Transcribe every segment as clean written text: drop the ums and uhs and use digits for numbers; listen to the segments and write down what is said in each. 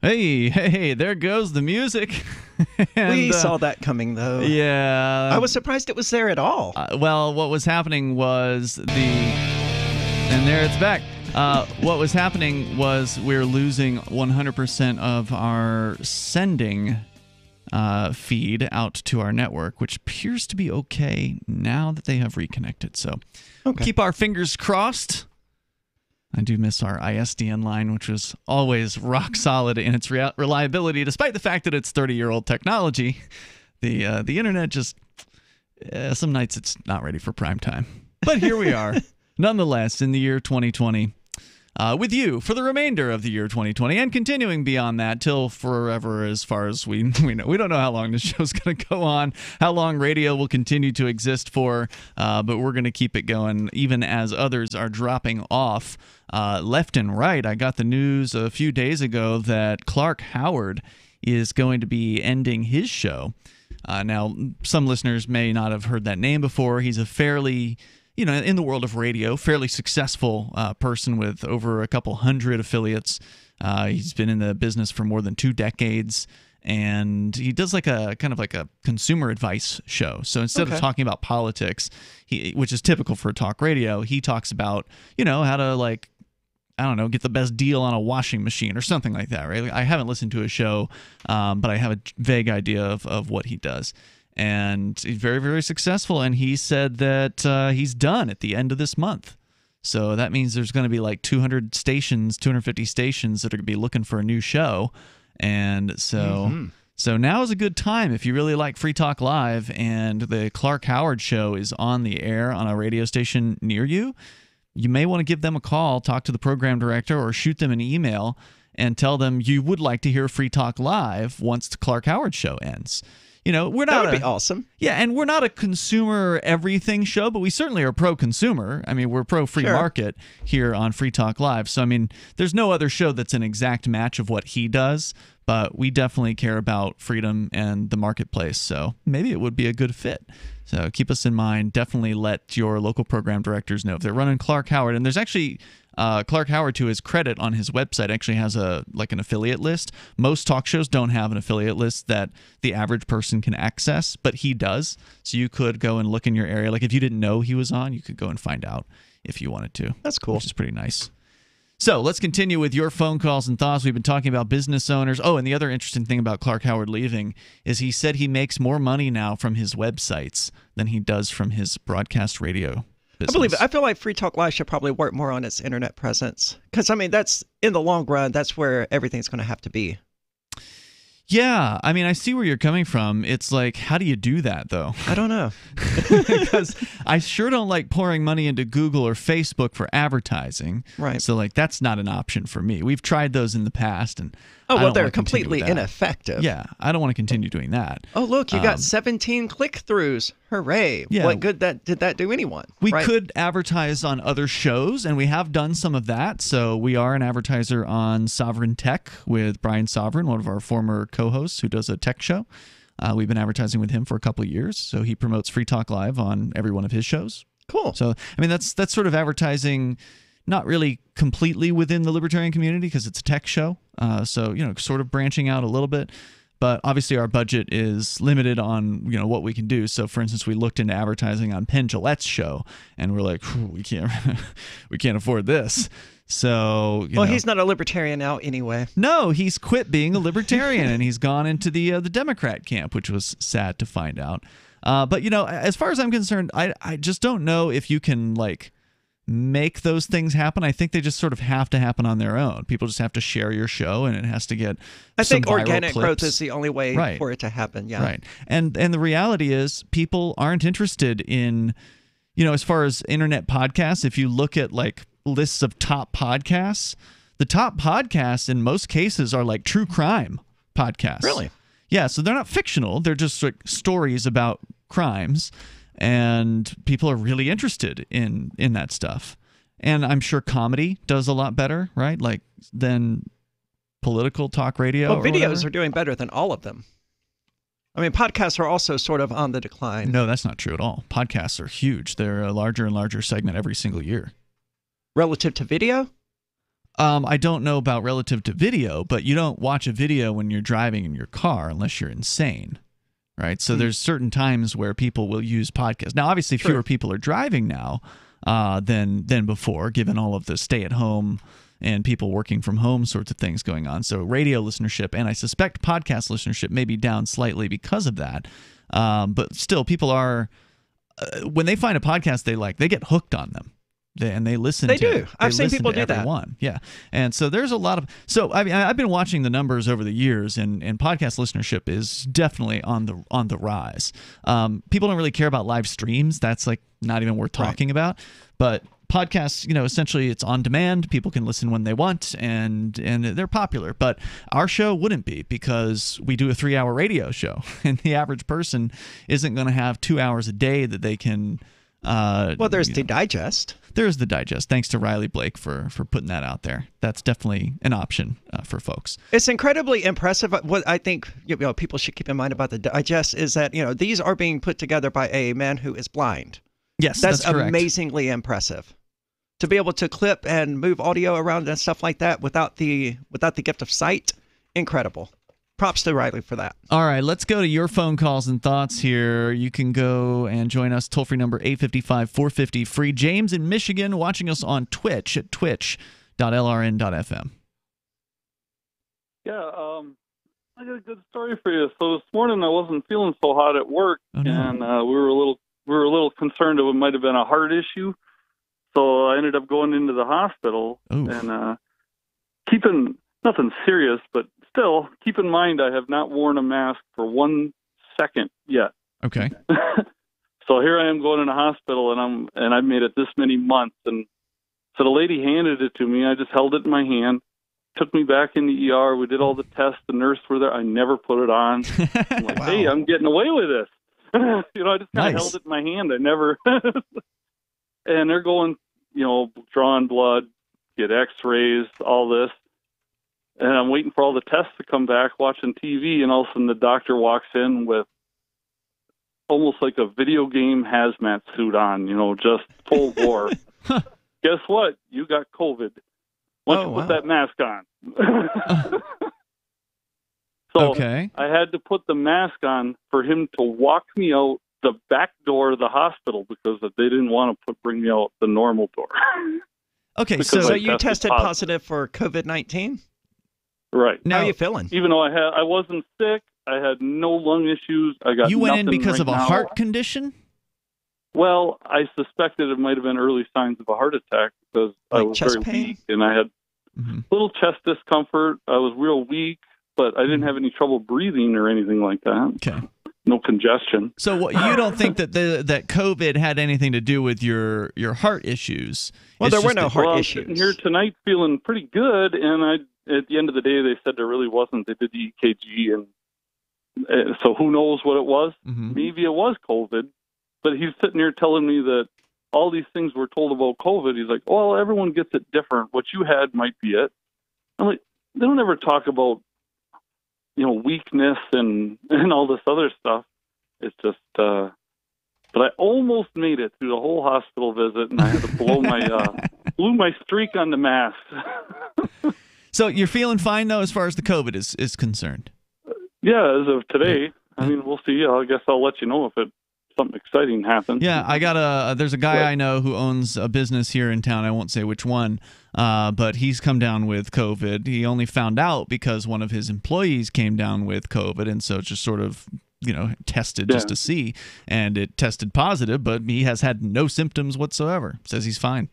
Hey, there goes the music. We saw that coming, though. Yeah. I was surprised it was there at all. Well, what was happening was and there it's back. What was happening was we're losing 100% of our sending feed out to our network, which appears to be okay now that they have reconnected. So keep our fingers crossed. I do miss our ISDN line, which was always rock solid in its reliability, despite the fact that it's 30-year-old technology. The internet just, some nights it's not ready for prime time. But here we are, nonetheless, in the year 2020, with you for the remainder of the year 2020 and continuing beyond that till forever, as far as we know. We don't know how long this show's going to go on, how long radio will continue to exist for, but we're going to keep it going even as others are dropping off left and right. I got the news a few days ago that Clark Howard is going to be ending his show. Now, some listeners may not have heard that name before. He's a fairly, in the world of radio, fairly successful person with over a couple hundred affiliates. He's been in the business for more than 2 decades, and he does like a kind of like a consumer advice show. So instead of talking about politics, which is typical for talk radio, he talks about, how to get the best deal on a washing machine or something like that, right? I haven't listened to his show, but I have a vague idea of what he does. And he's very, very successful, and he said that he's done at the end of this month. So that means there's going to be like 250 stations that are going to be looking for a new show. And so so now is a good time if you really like Free Talk Live and the Clark Howard show is on the air on a radio station near you. You may want to give them a call, talk to the program director, or shoot them an email and tell them you would like to hear Free Talk Live once the Clark Howard show ends. We're not that would be awesome. Yeah, and we're not a consumer everything show, but we certainly are pro-consumer. I mean, we're pro-free market here on Free Talk Live. So, I mean, there's no other show that's an exact match of what he does, but we definitely care about freedom and the marketplace. So maybe it would be a good fit. So keep us in mind. Definitely let your local program directors know if they're running Clark Howard. And there's actually Clark Howard, to his credit, on his website actually has an affiliate list. Most talk shows don't have an affiliate list that the average person can access, but he does. So you could go and look in your area. Like if you didn't know he was on, you could go and find out if you wanted to. That's cool. Which is pretty nice. So let's continue with your phone calls and thoughts. We've been talking about business owners. Oh, and the other interesting thing about Clark Howard leaving is he said he makes more money now from his websites than he does from his broadcast radio business. I believe it. I feel like Free Talk Live should probably work more on its internet presence. Because, that's in the long run, that's where everything's going to have to be. Yeah, I see where you're coming from. It's like, how do you do that, though? I don't know. Because I sure don't like pouring money into Google or Facebook for advertising. Right. So, that's not an option for me. We've tried those in the past, and they're completely ineffective. Yeah, I don't want to continue doing that. Oh, look, you got 17 click-throughs. Hooray. Yeah. What good did that do anyone? We could advertise on other shows, and we have done some of that. So we are an advertiser on Sovereign Tech with Brian Sovereign, one of our former co-hosts who does a tech show. We've been advertising with him for a couple of years. So he promotes Free Talk Live on every one of his shows. Cool. So, that's sort of advertising, not really completely within the libertarian community because it's a tech show. So, sort of branching out a little bit. But obviously our budget is limited on, what we can do. So, for instance, we looked into advertising on Penn Jillette's show, and we're like, we can't afford this. So, he's not a libertarian now anyway. No, he's quit being a libertarian, and he's gone into the Democrat camp, which was sad to find out. But, as far as I'm concerned, I just don't know if you can, make those things happen. I think they just sort of have to happen on their own. People just have to share your show, and it has to get I think some viral organic clips. growth is the only way for it to happen. Yeah. Right. And the reality is people aren't interested in, as far as internet podcasts, if you look at lists of top podcasts, the top podcasts in most cases are true crime podcasts. Really? Yeah. So they're not fictional. They're just stories about crimes. And people are really interested in that stuff. And I'm sure comedy does a lot better, right? Than political talk radio. Well, videos are doing better than all of them. Podcasts are also sort of on the decline. No, that's not true at all. Podcasts are huge. They're a larger and larger segment every single year. Relative to video? I don't know about relative to video, but you don't watch a video when you're driving in your car unless you're insane, right? So there's certain times where people will use podcasts. Now, obviously, fewer people are driving now than before, given all of the stay-at-home and people working from home sorts of things going on. So radio listenership, and I suspect podcast listenership may be down slightly because of that. But still, people are when they find a podcast they like, they get hooked on them. And they listen to it. I've seen people do that. One. Yeah. And so there's a lot of – so I mean, I've been watching the numbers over the years, and podcast listenership is definitely on the rise. People don't really care about live streams. That's like not even worth talking about. But podcasts, essentially it's on demand. People can listen when they want, and they're popular. But our show wouldn't be, because we do a 3-hour radio show, and the average person isn't going to have 2 hours a day that they can well, there's the digest. There's the digest. Thanks to Riley Blake for putting that out there. That's definitely an option for folks. It's incredibly impressive. What I think people should keep in mind about the digest is that these are being put together by a man who is blind. Yes, that's correct. Amazingly impressive. To be able to clip and move audio around and stuff like that without the gift of sight, incredible. Props to Riley for that. All right, let's go to your phone calls and thoughts here. You can go and join us, toll-free number 855-450-FREE. James in Michigan, watching us on Twitch at twitch.lrn.fm. Yeah, I got a good story for you. So this morning I wasn't feeling so hot at work, and we were a little concerned it might have been a heart issue. So I ended up going into the hospital. Oof. And keeping nothing serious, but still, keep in mind I have not worn a mask for 1 second yet. Okay. So here I am going in a hospital, and I've made it this many months. And so the lady handed it to me. I just held it in my hand, took me back in the ER. We did all the tests. The nurse were there. I never put it on. I'm like, hey, I'm getting away with this. I just kind of held it in my hand. I never. And they're going, drawing blood, get X-rays, all this. And I'm waiting for all the tests to come back, watching TV, and all of a sudden the doctor walks in with almost like a video game hazmat suit on, just full bore. Guess what? You got COVID. Why don't you put that mask on? So okay. I had to put the mask on for him to walk me out the back door of the hospital because they didn't want to bring me out the normal door. Okay, so you tested positive for COVID-19? Right. How are you feeling? Even though I wasn't sick, I had no lung issues. I got. You went in because of a now. heart condition? Well, I suspected it might have been early signs of a heart attack because I was very weak and I had little chest discomfort. I was real weak, but I didn't have any trouble breathing or anything like that. Okay. No congestion. So you don't think that that COVID had anything to do with your heart issues? Well, there were no heart issues. I'm sitting here tonight feeling pretty good, and at the end of the day, they said there really wasn't. They did the EKG, and so who knows what it was? Maybe it was COVID, but he's sitting here telling me that all these things we're told about COVID. He's like, well, everyone gets it different. What you had might be it. I'm like, they don't ever talk about weakness and all this other stuff. It's just, but I almost made it through the whole hospital visit, and I had to blow blew my streak on the mask. So you're feeling fine, though, as far as the COVID is concerned? Yeah, as of today. I mean, we'll see. I guess I'll let you know if something exciting happens. Yeah, there's a guy I know who owns a business here in town. I won't say which one, but he's come down with COVID. He only found out because one of his employees came down with COVID, and so just sort of tested just to see, and it tested positive, but he has had no symptoms whatsoever. Says he's fine.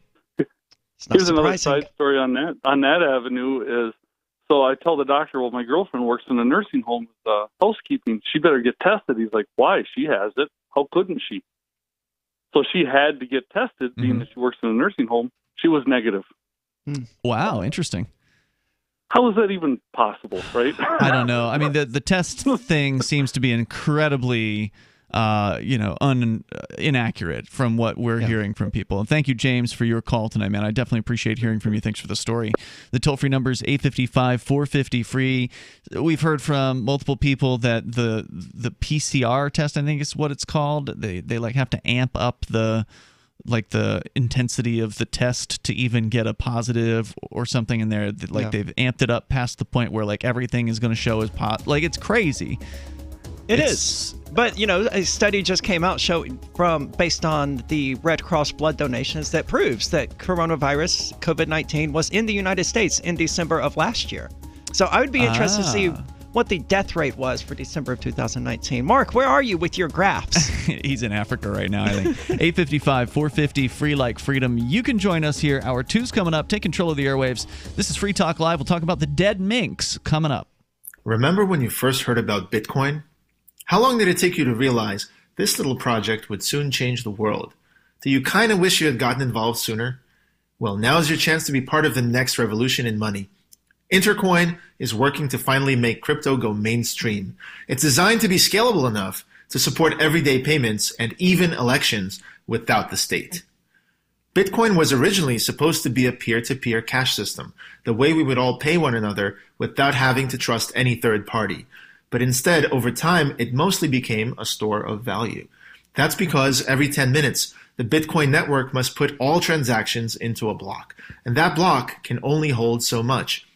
Here's another side story on that avenue is, so I tell the doctor, well, my girlfriend works in a nursing home with housekeeping. She better get tested. He's like, why? She has it. How couldn't she? So she had to get tested, being that she works in a nursing home. She was negative. Wow, interesting. How is that even possible, right? I don't know. I mean, the test thing seems to be incredibly inaccurate from what we're hearing from people. And thank you, James, for your call tonight, man. I definitely appreciate hearing from you. Thanks for the story. The toll-free number is 855-450-FREE. We've heard from multiple people that the PCR test, I think is what it's called, they like have to amp up the like the intensity of the test to even get a positive or something in there. Like they've amped it up past the point where like everything is going to show as like it's crazy. It is. But, a study just came out based on the Red Cross blood donations that proves that coronavirus, COVID-19, was in the United States in December of last year. So I would be interested to see what the death rate was for December of 2019. Mark, where are you with your graphs? He's in Africa right now, I think. 855, 450, free like freedom. You can join us here. Hour 2's coming up. Take control of the airwaves. This is Free Talk Live. We'll talk about the dead minks coming up. Remember when you first heard about Bitcoin? How long did it take you to realize this little project would soon change the world? Do you kind of wish you had gotten involved sooner? Well, now's your chance to be part of the next revolution in money. Intercoin is working to finally make crypto go mainstream. It's designed to be scalable enough to support everyday payments and even elections without the state. Bitcoin was originally supposed to be a peer-to-peer cash system, the way we would all pay one another without having to trust any third party. But instead, over time, it mostly became a store of value. That's because every 10 minutes, the Bitcoin network must put all transactions into a block, and that block can only hold so much.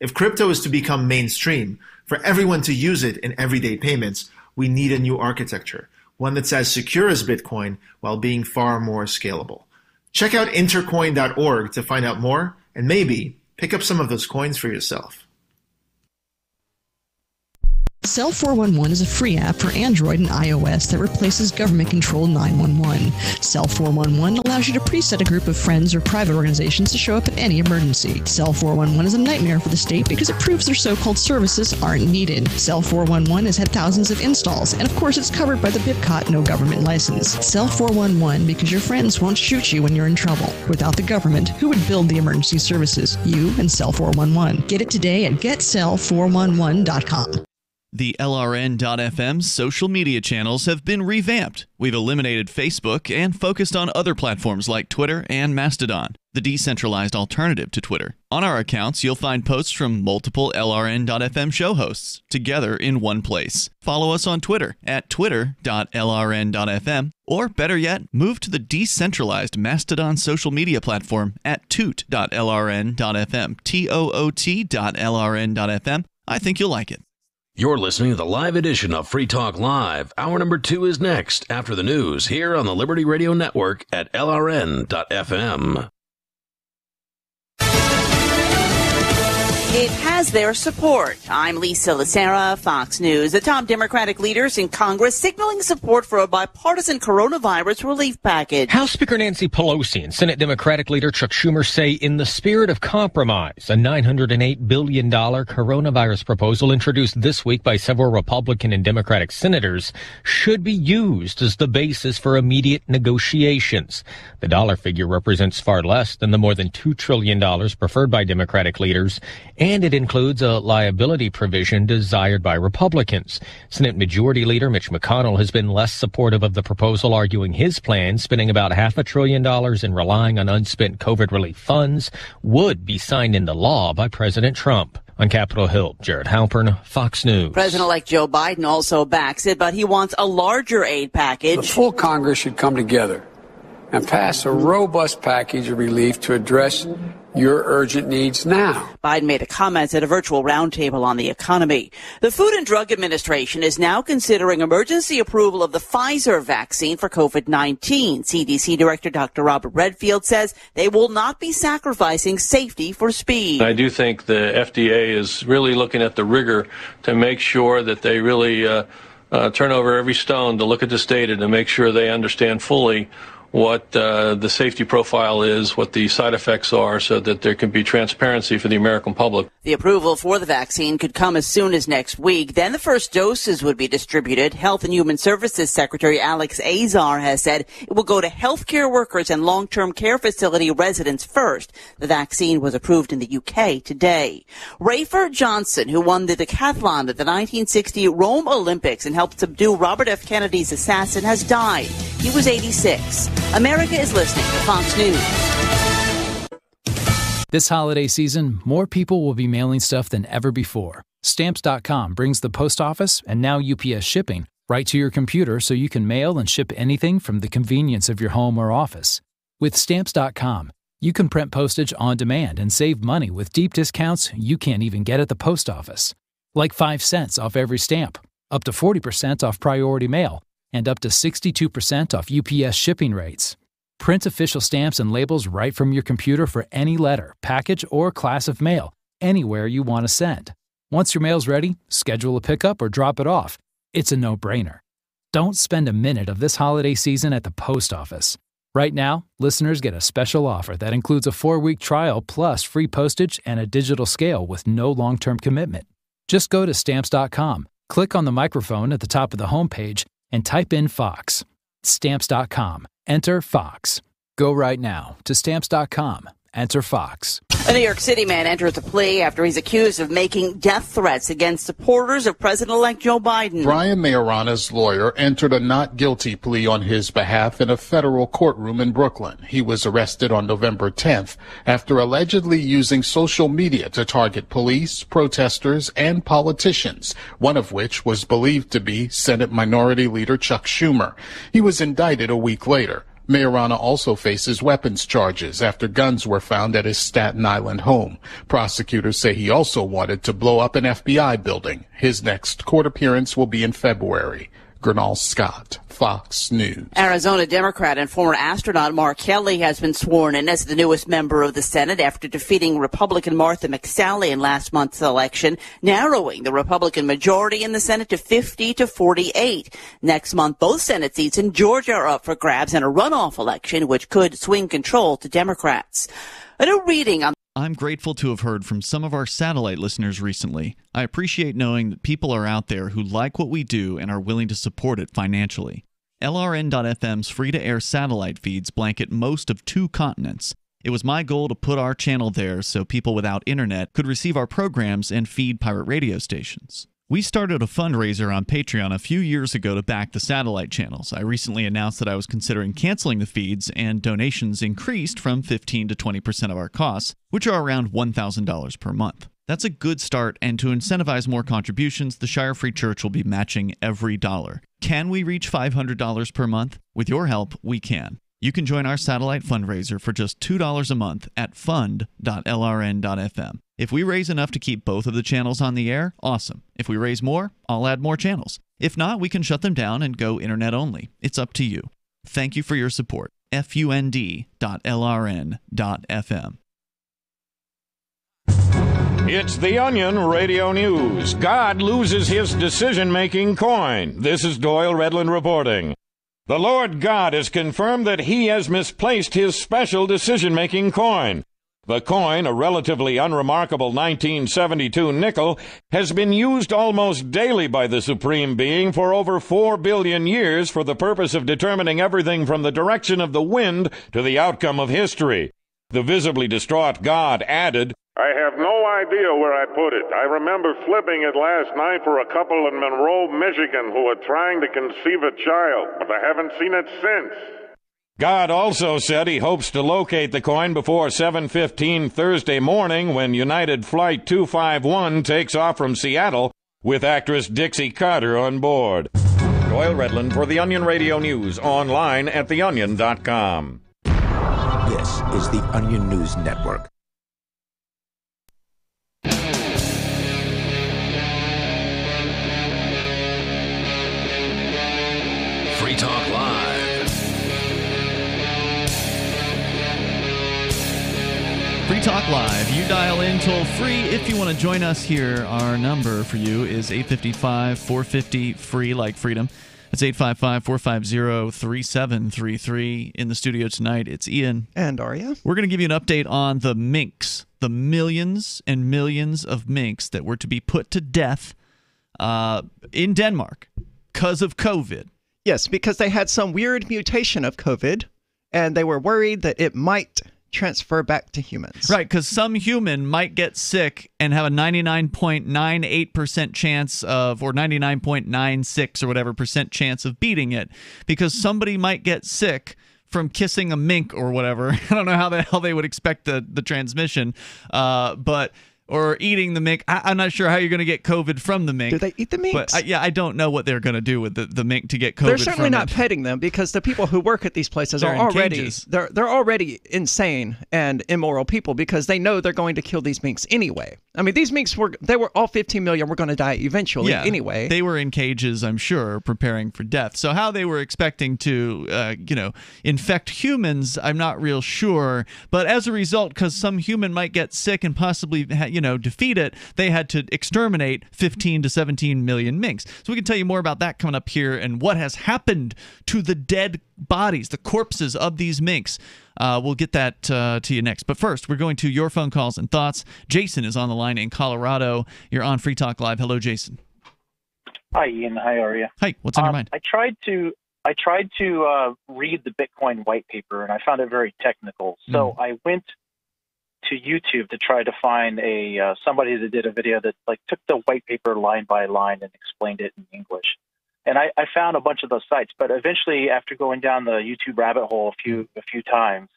If crypto is to become mainstream, for everyone to use it in everyday payments, we need a new architecture, one that's as secure as Bitcoin while being far more scalable. Check out intercoin.org to find out more and maybe pick up some of those coins for yourself. Cell 411 is a free app for Android and iOS that replaces government-controlled 911. Cell 411 allows you to preset a group of friends or private organizations to show up at any emergency. Cell 411 is a nightmare for the state because it proves their so-called services aren't needed. Cell 411 has had thousands of installs, and of course it's covered by the BIPCOT no government license. Cell 411 because your friends won't shoot you when you're in trouble. Without the government, who would build the emergency services? You and Cell 411. Get it today at getcell411.com. The LRN.FM social media channels have been revamped. We've eliminated Facebook and focused on other platforms like Twitter and Mastodon, the decentralized alternative to Twitter. On our accounts, you'll find posts from multiple LRN.FM show hosts together in one place. Follow us on Twitter at twitter.lrn.fm, or better yet, move to the decentralized Mastodon social media platform at toot.lrn.fm, toot.lrn.fm. I think you'll like it. You're listening to the live edition of Free Talk Live. Hour number 2 is next after the news here on the Liberty Radio Network at LRN.FM. It has their support. I'm Lisa Lacera, Fox News. The top Democratic leaders in Congress signaling support for a bipartisan coronavirus relief package. House Speaker Nancy Pelosi and Senate Democratic leader Chuck Schumer say in the spirit of compromise, a $908 billion coronavirus proposal introduced this week by several Republican and Democratic senators should be used as the basis for immediate negotiations. The dollar figure represents far less than the more than $2 trillion preferred by Democratic leaders, and it includes a liability provision desired by Republicans. Senate Majority Leader Mitch McConnell has been less supportive of the proposal, arguing his plan, spending about $500 billion and relying on unspent COVID relief funds, would be signed into law by President Trump. On Capitol Hill, Jared Halpern, Fox News. President-elect Joe Biden also backs it, but he wants a larger aid package. The full Congress should come together and pass a robust package of relief to address your urgent needs now. Biden made a comment at a virtual roundtable on the economy. The Food and Drug Administration is now considering emergency approval of the Pfizer vaccine for COVID-19. CDC Director Dr. Robert Redfield says they will not be sacrificing safety for speed. I do think the FDA is really looking at the rigor to make sure that they really turn over every stone to look at this data to make sure they understand fully what the safety profile is, what the side effects are, so that there can be transparency for the American public. The approval for the vaccine could come as soon as next week. Then the first doses would be distributed. Health and Human Services Secretary Alex Azar has said it will go to healthcare workers and long-term care facility residents first. The vaccine was approved in the UK today. Rafer Johnson, who won the decathlon at the 1960 Rome Olympics and helped subdue Robert F. Kennedy's assassin, has died. He was 86. America is listening to Fox News. This holiday season, more people will be mailing stuff than ever before. Stamps.com brings the post office and now UPS shipping right to your computer so you can mail and ship anything from the convenience of your home or office. With Stamps.com, you can print postage on demand and save money with deep discounts you can't even get at the post office. Like 5 cents off every stamp, up to 40% off priority mail, and up to 62% off UPS shipping rates. Print official stamps and labels right from your computer for any letter, package, or class of mail, anywhere you want to send. Once your mail's ready, schedule a pickup or drop it off. It's a no-brainer. Don't spend a minute of this holiday season at the post office. Right now, listeners get a special offer that includes a 4-week trial plus free postage and a digital scale with no long-term commitment. Just go to Stamps.com, click on the microphone at the top of the homepage, and type in Fox. Stamps.com. Enter Fox. Go right now to Stamps.com. Enter Fox. A New York City man enters a plea after he's accused of making death threats against supporters of President-elect Joe Biden. Brian Majorana's lawyer entered a not guilty plea on his behalf in a federal courtroom in Brooklyn. He was arrested on November 10th after allegedly using social media to target police, protesters, and politicians, one of which was believed to be Senate Minority Leader Chuck Schumer. He was indicted a week later. Majorana also faces weapons charges after guns were found at his Staten Island home. Prosecutors say he also wanted to blow up an FBI building. His next court appearance will be in February. Gernal Scott, Fox News. Arizona Democrat and former astronaut Mark Kelly has been sworn in as the newest member of the Senate after defeating Republican Martha McSally in last month's election, narrowing the Republican majority in the Senate to 50 to 48. Next month, both Senate seats in Georgia are up for grabs in a runoff election, which could swing control to Democrats. A new reading on I'm grateful to have heard from some of our satellite listeners recently. I appreciate knowing that people are out there who like what we do and are willing to support it financially. LRN.FM's free-to-air satellite feeds blanket most of 2 continents. It was my goal to put our channel there so people without internet could receive our programs and feed pirate radio stations. We started a fundraiser on Patreon a few years ago to back the satellite channels. I recently announced that I was considering canceling the feeds, and donations increased from 15 to 20% of our costs, which are around $1,000 per month. That's a good start, and to incentivize more contributions, the Shire Free Church will be matching every dollar. Can we reach $500 per month? With your help, we can. You can join our satellite fundraiser for just $2 a month at fund.lrn.fm. If we raise enough to keep both of the channels on the air, awesome. If we raise more, I'll add more channels. If not, we can shut them down and go internet only. It's up to you. Thank you for your support. fund.lrn.fm. It's The Onion Radio News. God loses his decision-making coin. This is Doyle Redland reporting. The Lord God has confirmed that he has misplaced his special decision-making coin. The coin, a relatively unremarkable 1972 nickel, has been used almost daily by the Supreme Being for over 4 billion years for the purpose of determining everything from the direction of the wind to the outcome of history. The visibly distraught God added, I have no idea where I put it. I remember flipping it last night for a couple in Monroe, Michigan, who were trying to conceive a child, but I haven't seen it since. God also said he hopes to locate the coin before 7:15 Thursday morning when United Flight 251 takes off from Seattle with actress Dixie Carter on board. Doyle Redland for The Onion Radio News, online at theonion.com. This is The Onion News Network. Free Talk Live. Free Talk Live. You dial in toll free if you want to join us here. Our number for you is 855-450-FREE, like freedom. It's 855-450-3733. In the studio tonight, it's Ian. And Arya. We're going to give you an update on the minks, the millions and millions of minks that were to be put to death in Denmark because of COVID. Yes, because they had some weird mutation of COVID, and they were worried that it might transfer back to humans. Right, because some human might get sick and have a 99.98% chance of, or 99.96 or whatever percent chance of beating it, because somebody might get sick from kissing a mink or whatever. I don't know how the hell they would expect the transmission, but or eating the mink. I'm not sure how you're going to get COVID from the mink. Do they eat the minks? But I don't know what they're going to do with the mink to get COVID. They're certainly from not it. petting them, because the people who work at these places They're are in already cages. they're already insane and immoral people, because they know they're going to kill these minks anyway. I mean, these minks were all 15 million were going to die eventually anyway. They were in cages, I'm sure, preparing for death. So how they were expecting to infect humans, I'm not real sure. But as a result, because some human might get sick and possibly defeat it, they had to exterminate 15 to 17 million minks. So we can tell you more about that coming up here, and what has happened to the dead bodies, the corpses of these minks. We'll get that to you next. But first, we're going to your phone calls and thoughts. Jason is on the line in Colorado. You're on Free Talk Live. Hello, Jason. Hi, Ian. How are you? Hi. What's on your mind? I tried to read the Bitcoin white paper, and I found it very technical. So I went to YouTube to try to find somebody that did a video that took the white paper line by line and explained it in English. And I found a bunch of those sites, but eventually, after going down the YouTube rabbit hole a few times,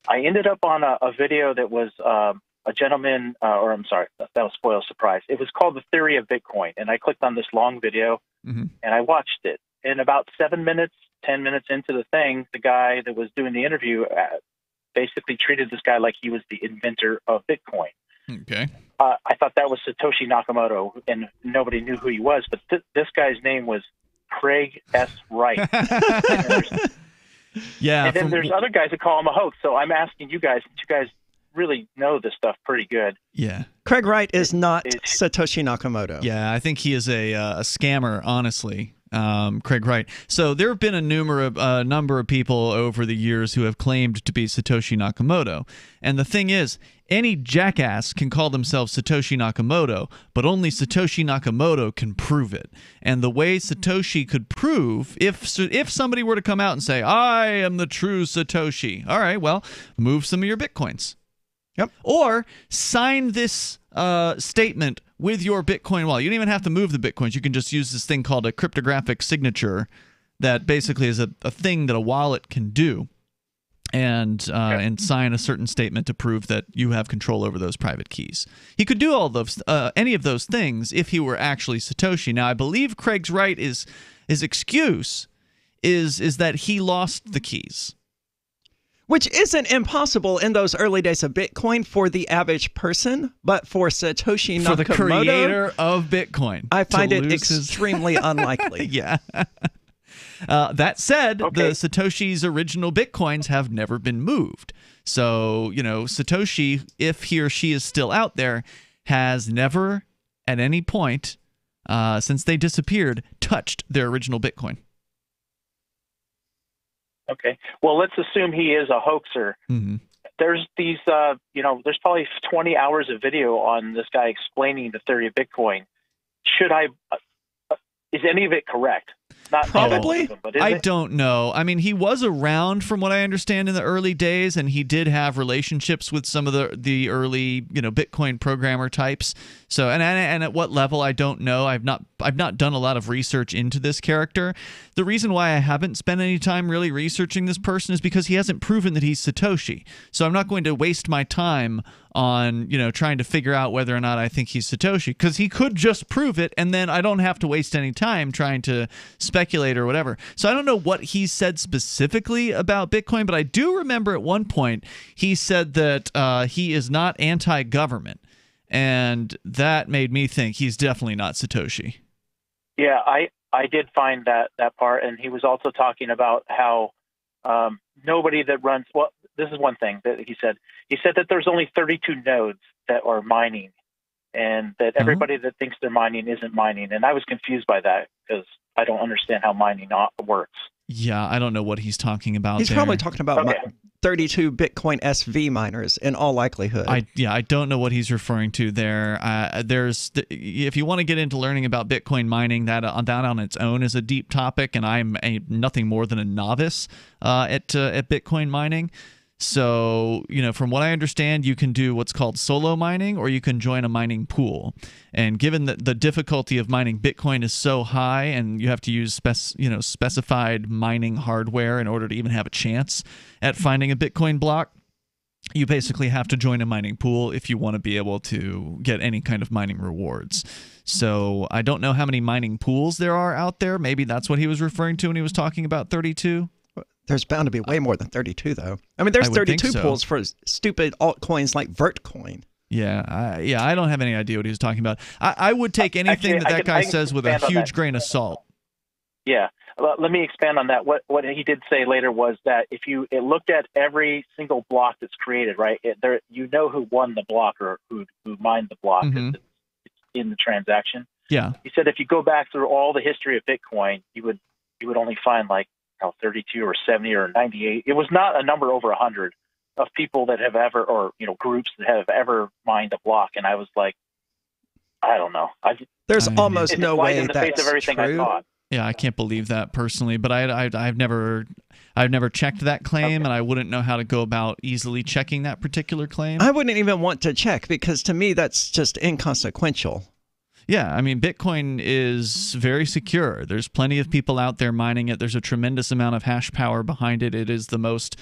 I ended up on a video that was a gentleman, or I'm sorry, that was spoil surprise. It was called The Theory of Bitcoin, and I clicked on this long video, and I watched it. And about 7 minutes, 10 minutes into the thing, the guy that was doing the interview basically treated this guy like he was the inventor of Bitcoin. Okay. I thought that was Satoshi Nakamoto, and nobody knew who he was, but this guy's name was Craig S. Wright. Yeah. And then there's other guys that call him a hoax. So I'm asking you guys, since you guys really know this stuff pretty good. Yeah. Craig Wright is not Satoshi Nakamoto. Yeah, I think he is a scammer, honestly. Craig Wright. So there have been a number of people over the years who have claimed to be Satoshi Nakamoto. And the thing is, any jackass can call themselves Satoshi Nakamoto, but only Satoshi Nakamoto can prove it. And the way Satoshi could prove, if somebody were to come out and say, I am the true Satoshi, all right, well, move some of your Bitcoins. Yep. Or sign this statement with your Bitcoin wallet. You don't even have to move the Bitcoins. You can just use this thing called a cryptographic signature that basically is a thing that a wallet can do, and sign a certain statement to prove that you have control over those private keys. He could do all those any of those things if he were actually Satoshi. Now, I believe Craig's right is his excuse is that he lost the keys. Which isn't impossible in those early days of Bitcoin for the average person, but for Satoshi Nakamoto, for the creator of Bitcoin, I find it extremely unlikely. Yeah. That said, the Satoshi's original Bitcoins have never been moved. So, Satoshi, if he or she is still out there, has never at any point since they disappeared touched their original Bitcoin. Okay. Well, let's assume he is a hoaxer. Mm-hmm. There's these, there's probably 20 hours of video on this guy explaining the theory of Bitcoin. Is any of it correct? Not probably. Them, but I don't know. I mean, he was around from what I understand in the early days, and he did have relationships with some of the early, Bitcoin programmer types. So, and at what level, I don't know. I've not done a lot of research into this character. The reason why I haven't spent any time really researching this person is because he hasn't proven that he's Satoshi. So I'm not going to waste my time on, trying to figure out whether or not I think he's Satoshi, because he could just prove it, and then I don't have to waste any time trying to speculate or whatever. So I don't know what he said specifically about Bitcoin, but I do remember at one point he said that he is not anti-government, and that made me think he's definitely not Satoshi. Yeah, I did find that part, and he was also talking about how nobody that runs, well, this is one thing that he said. He said that there's only 32 nodes that are mining, and that everybody that thinks they're mining isn't mining. And I was confused by that because I don't understand how mining works. Yeah, I don't know what he's talking about. He's probably talking about 32 Bitcoin SV miners in all likelihood. I don't know what he's referring to there. If you want to get into learning about Bitcoin mining, that on its own is a deep topic, and I'm nothing more than a novice at Bitcoin mining. So, from what I understand, you can do what's called solo mining, or you can join a mining pool. And given that the difficulty of mining Bitcoin is so high, and you have to use specified mining hardware in order to even have a chance at finding a Bitcoin block, you basically have to join a mining pool if you want to be able to get any kind of mining rewards. So I don't know how many mining pools there are out there. Maybe that's what he was referring to when he was talking about 32. There's bound to be way more than 32, though. I mean, there's 32 pools for stupid altcoins like Vertcoin. Yeah, I don't have any idea what he was talking about. I would take anything that guy says with a huge grain of salt. Yeah. Let me expand on that. What he did say later was that if you looked at every single block that's created, right, you know who won the block or who mined the block. Mm-hmm. It's in the transaction. Yeah. He said if you go back through all the history of Bitcoin, you would only find like 32 or 70 or 98. It was not a number over 100 of people that have ever, or groups that have ever mined a block. And I was like, I don't know. There's almost no way in the face of everything true. I thought. Yeah, I can't believe that personally, but I've never checked that claim, and I wouldn't know how to go about easily checking that particular claim. I wouldn't even want to check because to me that's just inconsequential. Yeah, I mean, Bitcoin is very secure. There's plenty of people out there mining it. There's a tremendous amount of hash power behind it. It is the most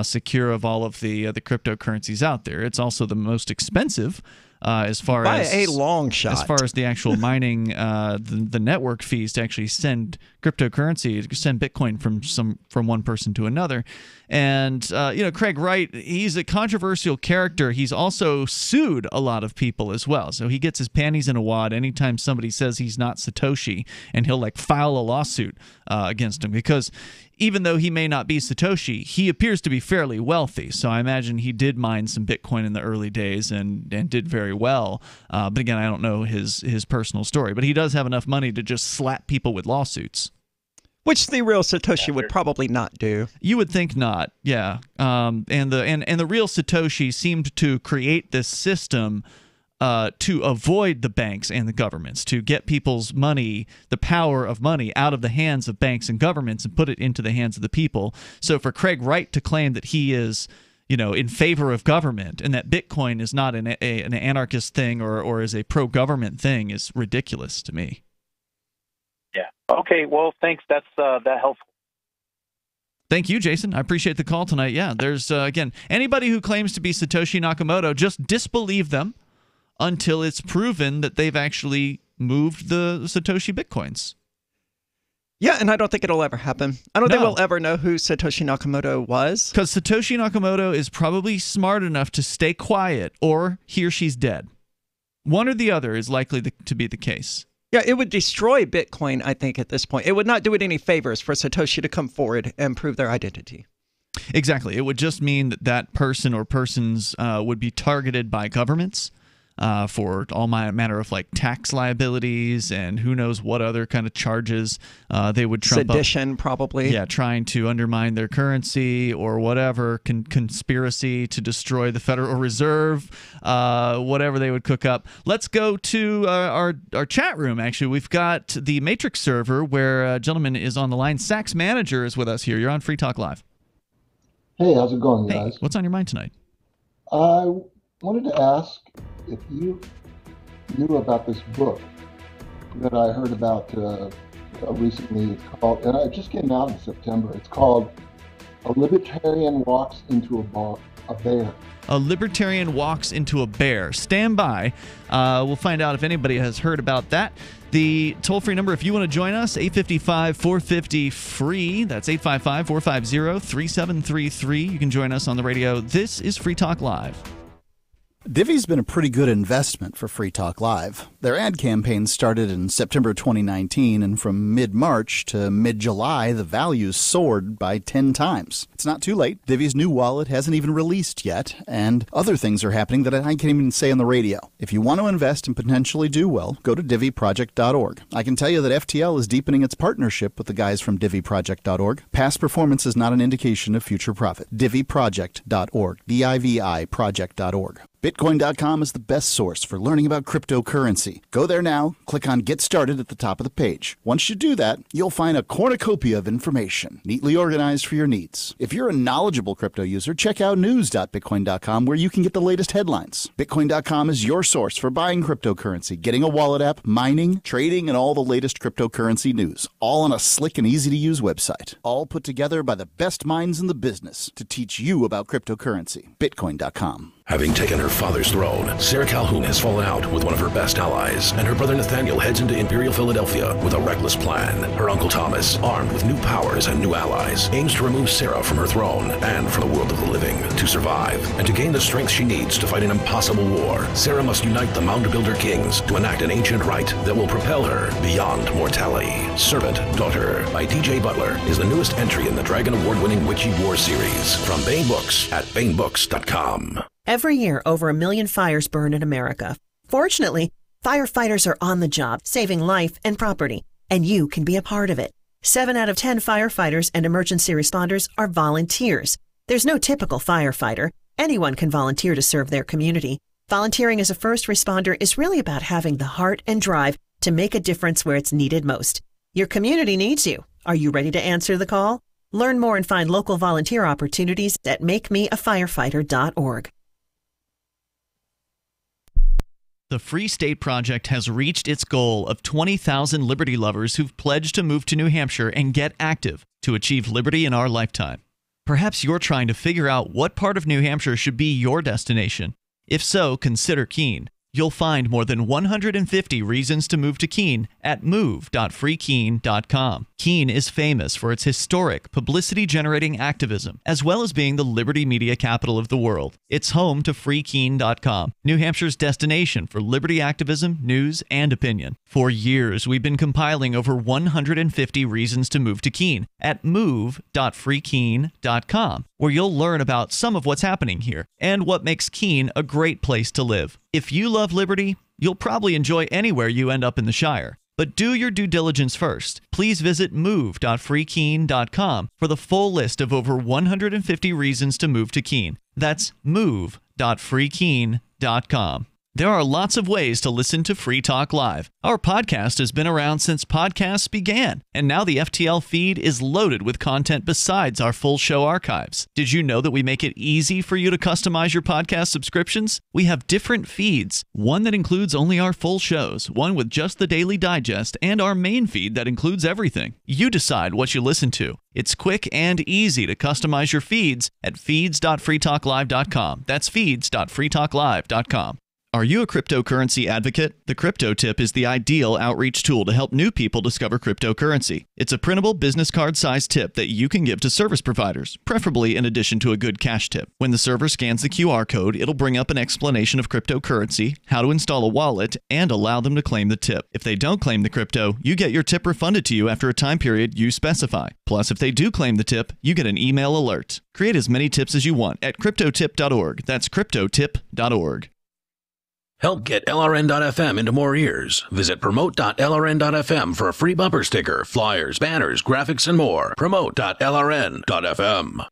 secure of all of the cryptocurrencies out there. It's also the most expensive. As far by as a long shot. As far as the actual mining, the network fees to actually send cryptocurrency, to send Bitcoin from one person to another. And Craig Wright, he's a controversial character. He's also sued a lot of people as well. So he gets his panties in a wad anytime somebody says he's not Satoshi, and he'll file a lawsuit against him because even though he may not be Satoshi, he appears to be fairly wealthy. So I imagine he did mine some Bitcoin in the early days and did very well. But again, I don't know his personal story. But he does have enough money to just slap people with lawsuits. Which the real Satoshi would probably not do. You would think not, yeah. And the real Satoshi seemed to create this system to avoid the banks and the governments, to get people's money, the power of money, out of the hands of banks and governments and put it into the hands of the people. So for Craig Wright to claim that he is, in favor of government and that Bitcoin is not an anarchist thing or is a pro-government thing is ridiculous to me. Yeah. Okay. Well, thanks. That's that helpful. Thank you, Jason. I appreciate the call tonight. Yeah. There's again, anybody who claims to be Satoshi Nakamoto, just disbelieve them until it's proven that they've actually moved the Satoshi Bitcoins. Yeah, and I don't think it'll ever happen. I don't think we'll ever know who Satoshi Nakamoto was. Because Satoshi Nakamoto is probably smart enough to stay quiet, or he or she's dead. One or the other is likely to be the case. Yeah, it would destroy Bitcoin, I think, at this point. It would not do it any favors for Satoshi to come forward and prove their identity. Exactly. It would just mean that person or persons would be targeted by governments for all manner of tax liabilities and who knows what other kind of charges they would trump Sedition, up. probably. Yeah, trying to undermine their currency or whatever, conspiracy to destroy the Federal Reserve, whatever they would cook up. Let's go to our chat room, actually. We've got the Matrix server where a gentleman is on the line. Sachs Manager is with us here. You're on Free Talk Live. Hey, how's it going, guys? Hey, what's on your mind tonight? I wanted to ask if you knew about this book that I heard about recently. It's called, and it just came out in September. It's called A Libertarian Walks into a Bear. A Libertarian Walks into a Bear. Stand by. We'll find out if anybody has heard about that. The toll-free number, if you want to join us, 855-450-FREE. That's 855-450-3733. You can join us on the radio. This is Free Talk Live. Divvy's been a pretty good investment for Free Talk Live. Their ad campaign started in September 2019, and from mid-March to mid-July, the values soared by 10 times. It's not too late. Divvy's new wallet hasn't even released yet, and other things are happening that I can't even say on the radio. If you want to invest and potentially do well, go to DivvyProject.org. I can tell you that FTL is deepening its partnership with the guys from DivvyProject.org. Past performance is not an indication of future profit. DivvyProject.org. DIVI Project.org. Bitcoin.com is the best source for learning about cryptocurrency. Go there now, click on Get Started at the top of the page. Once you do that, you'll find a cornucopia of information, neatly organized for your needs. If you're a knowledgeable crypto user, check out news.bitcoin.com where you can get the latest headlines. Bitcoin.com is your source for buying cryptocurrency, getting a wallet app, mining, trading, and all the latest cryptocurrency news, all on a slick and easy-to-use website. All put together by the best minds in the business to teach you about cryptocurrency. Bitcoin.com. Having taken her father's throne, Sarah Calhoun has fallen out with one of her best allies, and her brother Nathaniel heads into Imperial Philadelphia with a reckless plan. Her uncle Thomas, armed with new powers and new allies, aims to remove Sarah from her throne and from the world of the living. To survive, and to gain the strength she needs to fight an impossible war, Sarah must unite the Mound Builder Kings to enact an ancient rite that will propel her beyond mortality. Servant Daughter by DJ Butler is the newest entry in the Dragon Award-winning Witchy War series from Baen Books at BaenBooks.com. Every year, over 1 million fires burn in America. Fortunately, firefighters are on the job, saving life and property, and you can be a part of it. 7 out of 10 firefighters and emergency responders are volunteers. There's no typical firefighter. Anyone can volunteer to serve their community. Volunteering as a first responder is really about having the heart and drive to make a difference where it's needed most. Your community needs you. Are you ready to answer the call? Learn more and find local volunteer opportunities at makemeafirefighter.org. The Free State Project has reached its goal of 20,000 liberty lovers who've pledged to move to New Hampshire and get active to achieve liberty in our lifetime. Perhaps you're trying to figure out what part of New Hampshire should be your destination. If so, consider Keene. You'll find more than 150 reasons to move to Keene at move.freekeene.com. Keene is famous for its historic, publicity-generating activism, as well as being the liberty media capital of the world. It's home to freekeene.com, New Hampshire's destination for liberty activism, news, and opinion. For years, we've been compiling over 150 reasons to move to Keene at move.freekeene.com, where you'll learn about some of what's happening here and what makes Keene a great place to live. If you love liberty, you'll probably enjoy anywhere you end up in the Shire. But do your due diligence first. Please visit move.freekeene.com for the full list of over 150 reasons to move to Keene. That's move.freekeene.com. There are lots of ways to listen to Free Talk Live. Our podcast has been around since podcasts began, and now the FTL feed is loaded with content besides our full show archives. Did you know that we make it easy for you to customize your podcast subscriptions? We have different feeds, one that includes only our full shows, one with just the Daily Digest, and our main feed that includes everything. You decide what you listen to. It's quick and easy to customize your feeds at feeds.freetalklive.com. That's feeds.freetalklive.com. Are you a cryptocurrency advocate? The Crypto Tip is the ideal outreach tool to help new people discover cryptocurrency. It's a printable business card-sized tip that you can give to service providers, preferably in addition to a good cash tip. When the server scans the QR code, it'll bring up an explanation of cryptocurrency, how to install a wallet, and allow them to claim the tip. If they don't claim the crypto, you get your tip refunded to you after a time period you specify. Plus, if they do claim the tip, you get an email alert. Create as many tips as you want at cryptotip.org. That's cryptotip.org. Help get LRN.FM into more ears. Visit promote.lrn.fm for a free bumper sticker, flyers, banners, graphics, and more. Promote.lrn.fm.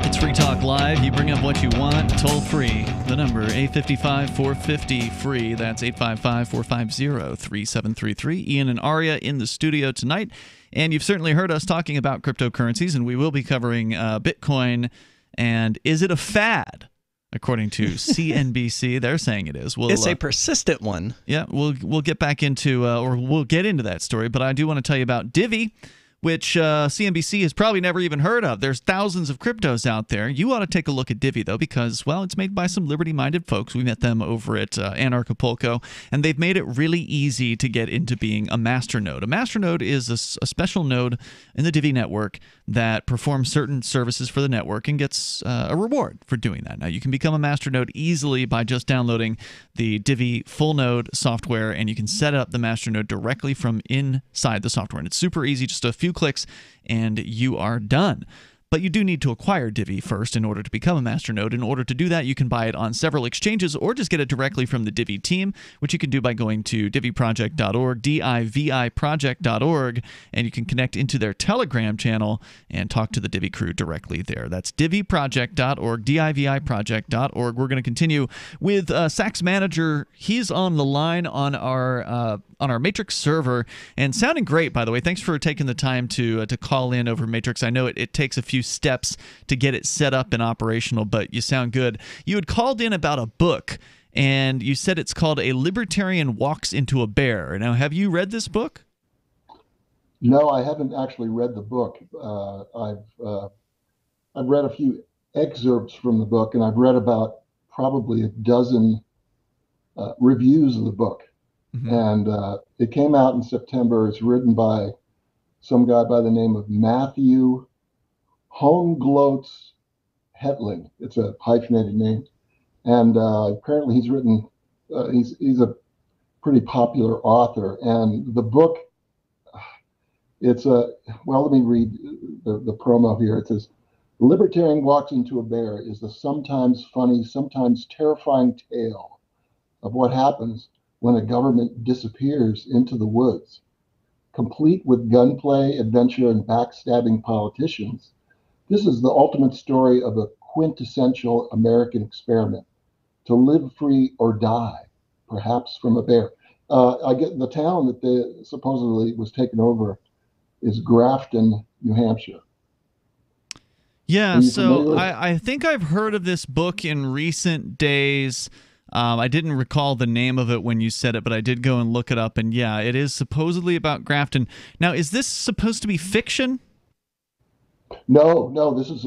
It's Free Talk Live. You bring up what you want, toll free. The number 855-450-FREE. That's 855-450-3733. Ian and Aria in the studio tonight. And you've certainly heard us talking about cryptocurrencies, and we will be covering Bitcoin. And is it a fad? According to CNBC, they're saying it is. It's a persistent one. Yeah, we'll get back into, or we'll get into that story. But I do want to tell you about Divvy, which CNBC has probably never even heard of. There's thousands of cryptos out there. You ought to take a look at Divvy, though, because, well, it's made by some liberty-minded folks. We met them over at Anarchapulco, and they've made it really easy to get into being a masternode. A masternode is a special node in the Divvy network that performs certain services for the network and gets a reward for doing that. Now, you can become a masternode easily by just downloading the Divvy full node software, and you can set up the masternode directly from inside the software. And it's super easy, just a few clicks, and you are done. but you do need to acquire Divi first in order to become a masternode. In order to do that, you can buy it on several exchanges or just get it directly from the Divi team, which you can do by going to diviproject.org, diviproject.org, and you can connect into their Telegram channel and talk to the Divi crew directly there. That's diviproject.org, diviproject.org. We're going to continue with Sachs Manager. He's on the line on our Matrix server, and sounding great, by the way. Thanks for taking the time to call in over Matrix. I know it takes a few steps to get it set up and operational, but you sound good. You had called in about a book, and you said it's called A Libertarian Walks into a Bear. Now, have you read this book? No, I haven't actually read the book. I've read a few excerpts from the book, and I've read about probably a dozen reviews of the book. Mm-hmm. And it came out in September. It's written by some guy by the name of Matthew Holmglotz Hetling. It's a hyphenated name. And apparently he's written, he's a pretty popular author. And the book, it's well, let me read the promo here. It says, "Libertarian Walks into a Bear is the sometimes funny, sometimes terrifying tale of what happens when a government disappears into the woods. Complete with gunplay, adventure, and backstabbing politicians, this is the ultimate story of a quintessential American experiment, to live free or die, perhaps from a bear." I get the town that they supposedly was taken over is Grafton, New Hampshire. Yeah, so I think I've heard of this book in recent days. I didn't recall the name of it when you said it, but I did go and look it up, and yeah, it is supposedly about Grafton. Now, is this supposed to be fiction? No, this is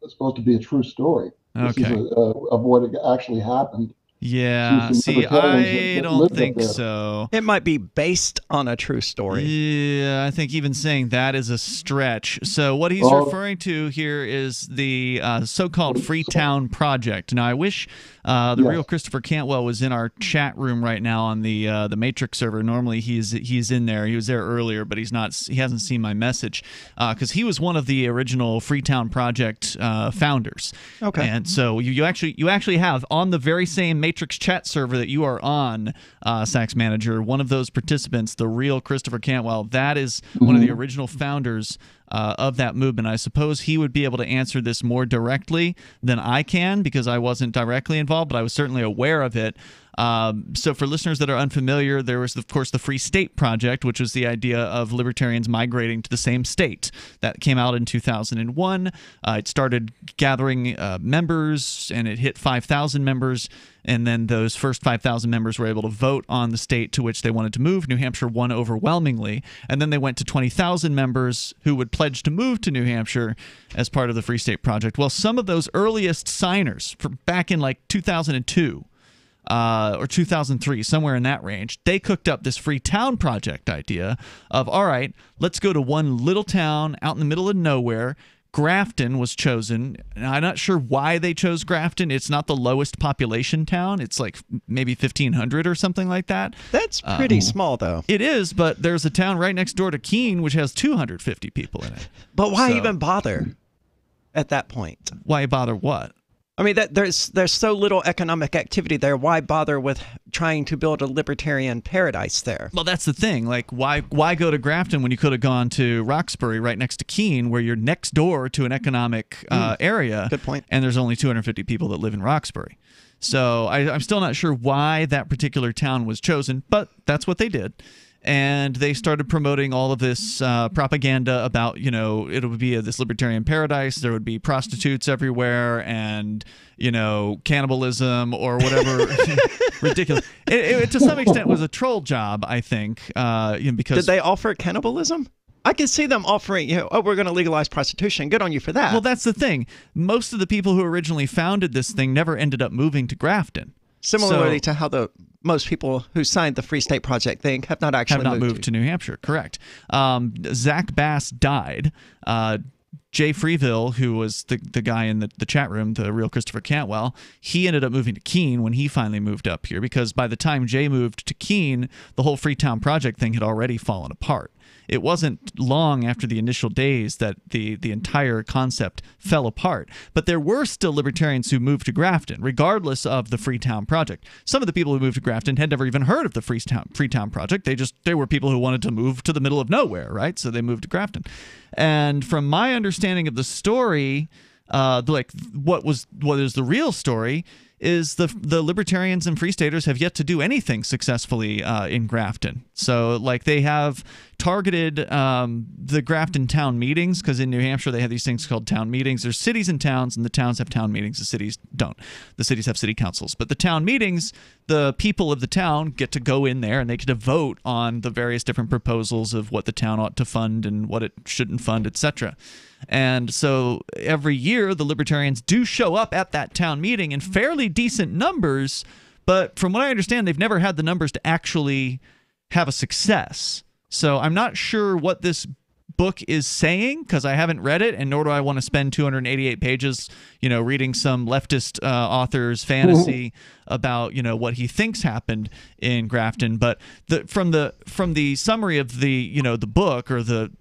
supposed to be a true story. Okay. This is of what actually happened. Yeah, see, I don't think so. It might be based on a true story. Yeah, I think even saying that is a stretch. So what he's referring to here is the so-called Freetown Project. Now, I wish the real Christopher Cantwell was in our chat room right now on the Matrix server. Normally he's in there. He was there earlier, but he's not. He hasn't seen my message because he was one of the original Freetown Project founders. Okay, and so you actually have on the very same Matrix chat server that you are on, Sachs Manager, one of those participants, the real Christopher Cantwell, that is one of the original founders of that movement. I suppose he would be able to answer this more directly than I can because I wasn't directly involved, but I was certainly aware of it. So for listeners that are unfamiliar, there was, of course, the Free State Project, which was the idea of libertarians migrating to the same state. That came out in 2001. It started gathering members, and it hit 5,000 members. And then those first 5,000 members were able to vote on the state to which they wanted to move. New Hampshire won overwhelmingly. And then they went to 20,000 members who would pledge to move to New Hampshire as part of the Free State Project. Well, some of those earliest signers from back in like 2002 or 2003, somewhere in that range, they cooked up this Freetown Project idea of, all right, let's go to one little town out in the middle of nowhere. Grafton was chosen. I'm not sure why they chose Grafton. It's not the lowest population town. It's like maybe 1,500 or something like that. That's pretty small, though. It is, but there's a town right next door to Keene which has 250 people in it. But why even bother at that point? Why bother what? I mean, there's so little economic activity there. Why bother with trying to build a libertarian paradise there? Well, that's the thing. Like, why go to Grafton when you could have gone to Roxbury right next to Keene, where you're next door to an economic area? Good point. And there's only 250 people that live in Roxbury. So I'm still not sure why that particular town was chosen, but that's what they did. And they started promoting all of this propaganda about, it would be this libertarian paradise. There would be prostitutes everywhere and, cannibalism or whatever. Ridiculous. It to some extent was a troll job, I think, because... Did they offer cannibalism? I can see them offering, we're going to legalize prostitution. Good on you for that. Well, that's the thing. Most of the people who originally founded this thing never ended up moving to Grafton. Similarly to how most people who signed the Free State Project thing have not actually moved to New Hampshire. Correct. Zach Bass died. Jay Freeville, who was the guy in the chat room, the real Christopher Cantwell, he ended up moving to Keene when he finally moved up here, because by the time Jay moved to Keene, the whole Freetown Project thing had already fallen apart. it wasn't long after the initial days that the entire concept fell apart. But there were still libertarians who moved to Grafton, regardless of the Freetown Project. Some of the people who moved to Grafton had never even heard of the Freetown Project. They were people who wanted to move to the middle of nowhere, right? So they moved to Grafton. And from my understanding of the story, what is the real story is the libertarians and free staters have yet to do anything successfully in Grafton. So like they have targeted the Grafton town meetings, because in New Hampshire they have these things called town meetings. There's cities and towns, and the towns have town meetings. The cities don't. The cities have city councils. But the town meetings, the people of the town get to go in there and they get to vote on the various different proposals of what the town ought to fund and what it shouldn't fund, etc. And so every year the libertarians do show up at that town meeting in fairly decent numbers, but from what I understand, they've never had the numbers to actually have a success. So I'm not sure what this book is saying, because I haven't read it, and nor do I want to spend 288 pages, reading some leftist author's fantasy about, what he thinks happened in Grafton. But from the summary of the book, or the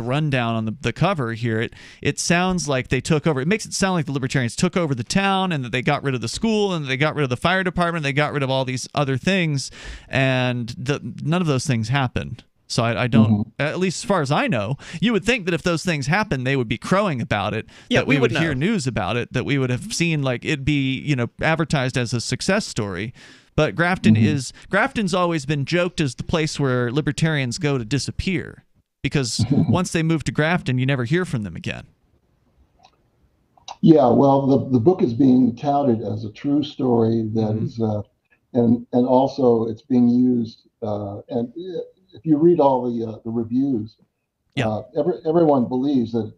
rundown on the cover here, it sounds like they took over. It makes it sound like the libertarians took over the town, and that they got rid of the school, and they got rid of the fire department, they got rid of all these other things, and none of those things happened. So I don't, at least as far as I know, you would think that if those things happened, they would be crowing about it, that we would hear news about it, that we would have seen like it'd be, advertised as a success story. But Grafton's always been joked as the place where libertarians go to disappear, because once they move to Grafton, you never hear from them again. Yeah, well, the book is being touted as a true story that is, and also it's being used, and if you read all the reviews, everyone believes that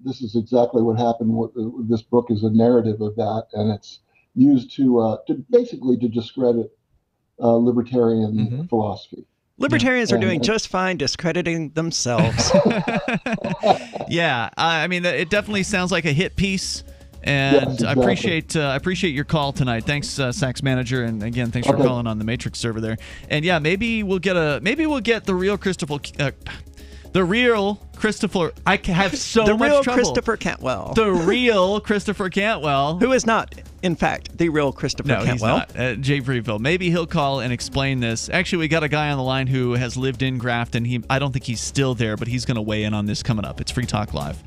this is exactly what happened. This book is a narrative of that, and it's used to basically discredit libertarian philosophy. Libertarians are doing just fine discrediting themselves. Yeah, I mean, it definitely sounds like a hit piece. And yes, exactly. I appreciate your call tonight. Thanks, Sachs Manager, and again, thanks for calling on the Matrix server there. And yeah, maybe we'll get the real Christopher. I have so much trouble. The real Christopher Cantwell. The real Christopher Cantwell, who is not, in fact, the real Christopher Cantwell. No, he's not. Jay Breeville. Maybe he'll call and explain this. Actually, we got a guy on the line who has lived in Grafton. I don't think he's still there, but he's going to weigh in on this coming up. It's Free Talk Live.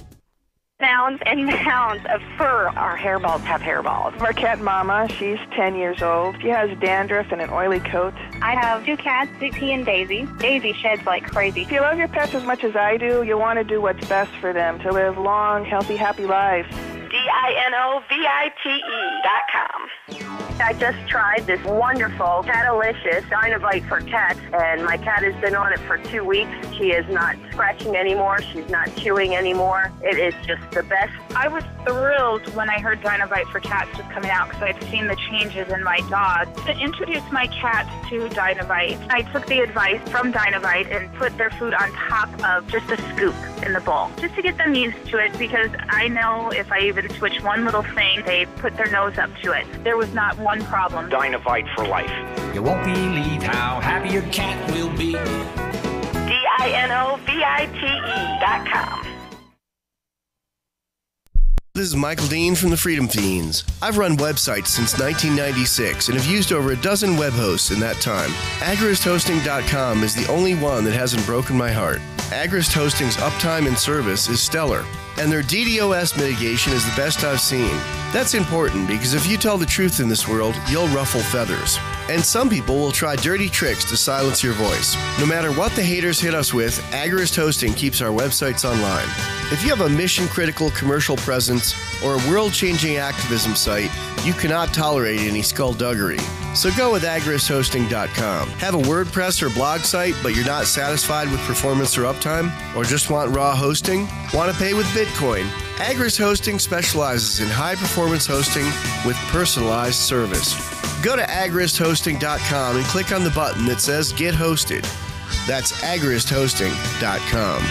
Mounds and mounds of fur. Our hairballs have hairballs. Our cat Mama, she's 10 years old. She has dandruff and an oily coat. I have two cats, Zippy and Daisy. Daisy sheds like crazy. If you love your pets as much as I do, you want to do what's best for them to live long, healthy, happy lives. DINOVITE.com. I just tried this wonderful Catalicious Dynavite for cats, and my cat has been on it for 2 weeks. She is not scratching anymore. She's not chewing anymore. It is just the best. I was thrilled when I heard Dynavite for cats was coming out, because I'd seen the changes in my dog. To introduce my cats to Dynavite, I took the advice from Dynavite and put their food on top of just a scoop in the bowl, just to get them used to it, because I know if I even switch one little thing, they put their nose up to it. There was not one problem. Dynavite for life. You won't believe how happy your cat will be. DINOVITE.com. This is Michael Dean from the Freedom Fiends. I've run websites since 1996 and have used over a dozen web hosts in that time. AgristHosting.com is the only one that hasn't broken my heart. Agrist Hosting's uptime and service is stellar, and their DDoS mitigation is the best I've seen. That's important because if you tell the truth in this world, you'll ruffle feathers. And some people will try dirty tricks to silence your voice. No matter what the haters hit us with, Agrist Hosting keeps our websites online. If you have a mission-critical commercial presence or a world-changing activism site, you cannot tolerate any skullduggery. So go with agristhosting.com. Have a WordPress or blog site, but you're not satisfied with performance or uptime? Or just want raw hosting? Want to pay with Bitcoin? Agrist Hosting specializes in high-performance hosting with personalized service. Go to agristhosting.com and click on the button that says Get Hosted. That's agristhosting.com.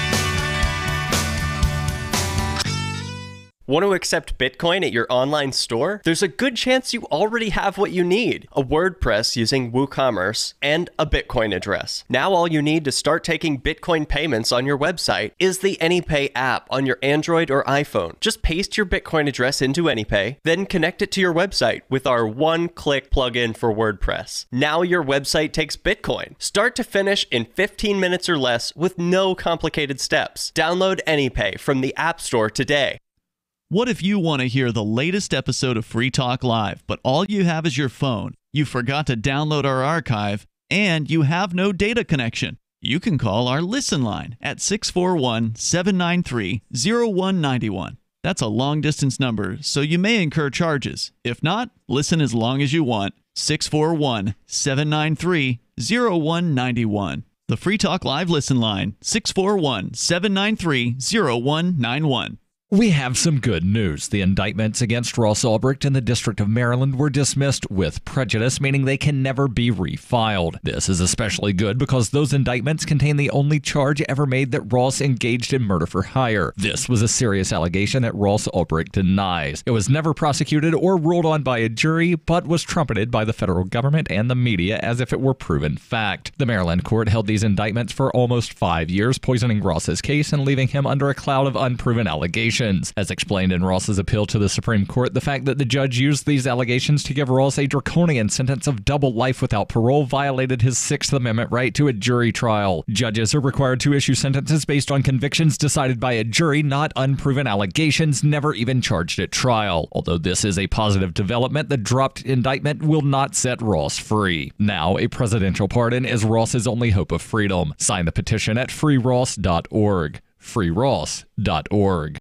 Want to accept Bitcoin at your online store? There's a good chance you already have what you need: a WordPress using WooCommerce and a Bitcoin address. Now all you need to start taking Bitcoin payments on your website is the AnyPay app on your Android or iPhone. Just paste your Bitcoin address into AnyPay, then connect it to your website with our one-click plugin for WordPress. Now your website takes Bitcoin, start to finish in 15 minutes or less with no complicated steps. Download AnyPay from the App Store today. What if you want to hear the latest episode of Free Talk Live, but all you have is your phone, you forgot to download our archive, and you have no data connection? You can call our Listen line at 641-793-0191. That's a long-distance number, so you may incur charges. If not, listen as long as you want. 641-793-0191. The Free Talk Live Listen line, 641-793-0191. We have some good news. The indictments against Ross Ulbricht in the District of Maryland were dismissed with prejudice, meaning they can never be refiled. This is especially good because those indictments contain the only charge ever made that Ross engaged in murder for hire. This was a serious allegation that Ross Ulbricht denies. It was never prosecuted or ruled on by a jury, but was trumpeted by the federal government and the media as if it were proven fact. The Maryland court held these indictments for almost 5 years, poisoning Ross's case and leaving him under a cloud of unproven allegations. As explained in Ross's appeal to the Supreme Court, the fact that the judge used these allegations to give Ross a draconian sentence of double life without parole violated his Sixth Amendment right to a jury trial. Judges are required to issue sentences based on convictions decided by a jury, not unproven allegations never even charged at trial. Although this is a positive development, the dropped indictment will not set Ross free. Now, a presidential pardon is Ross's only hope of freedom. Sign the petition at freeross.org. freeross.org.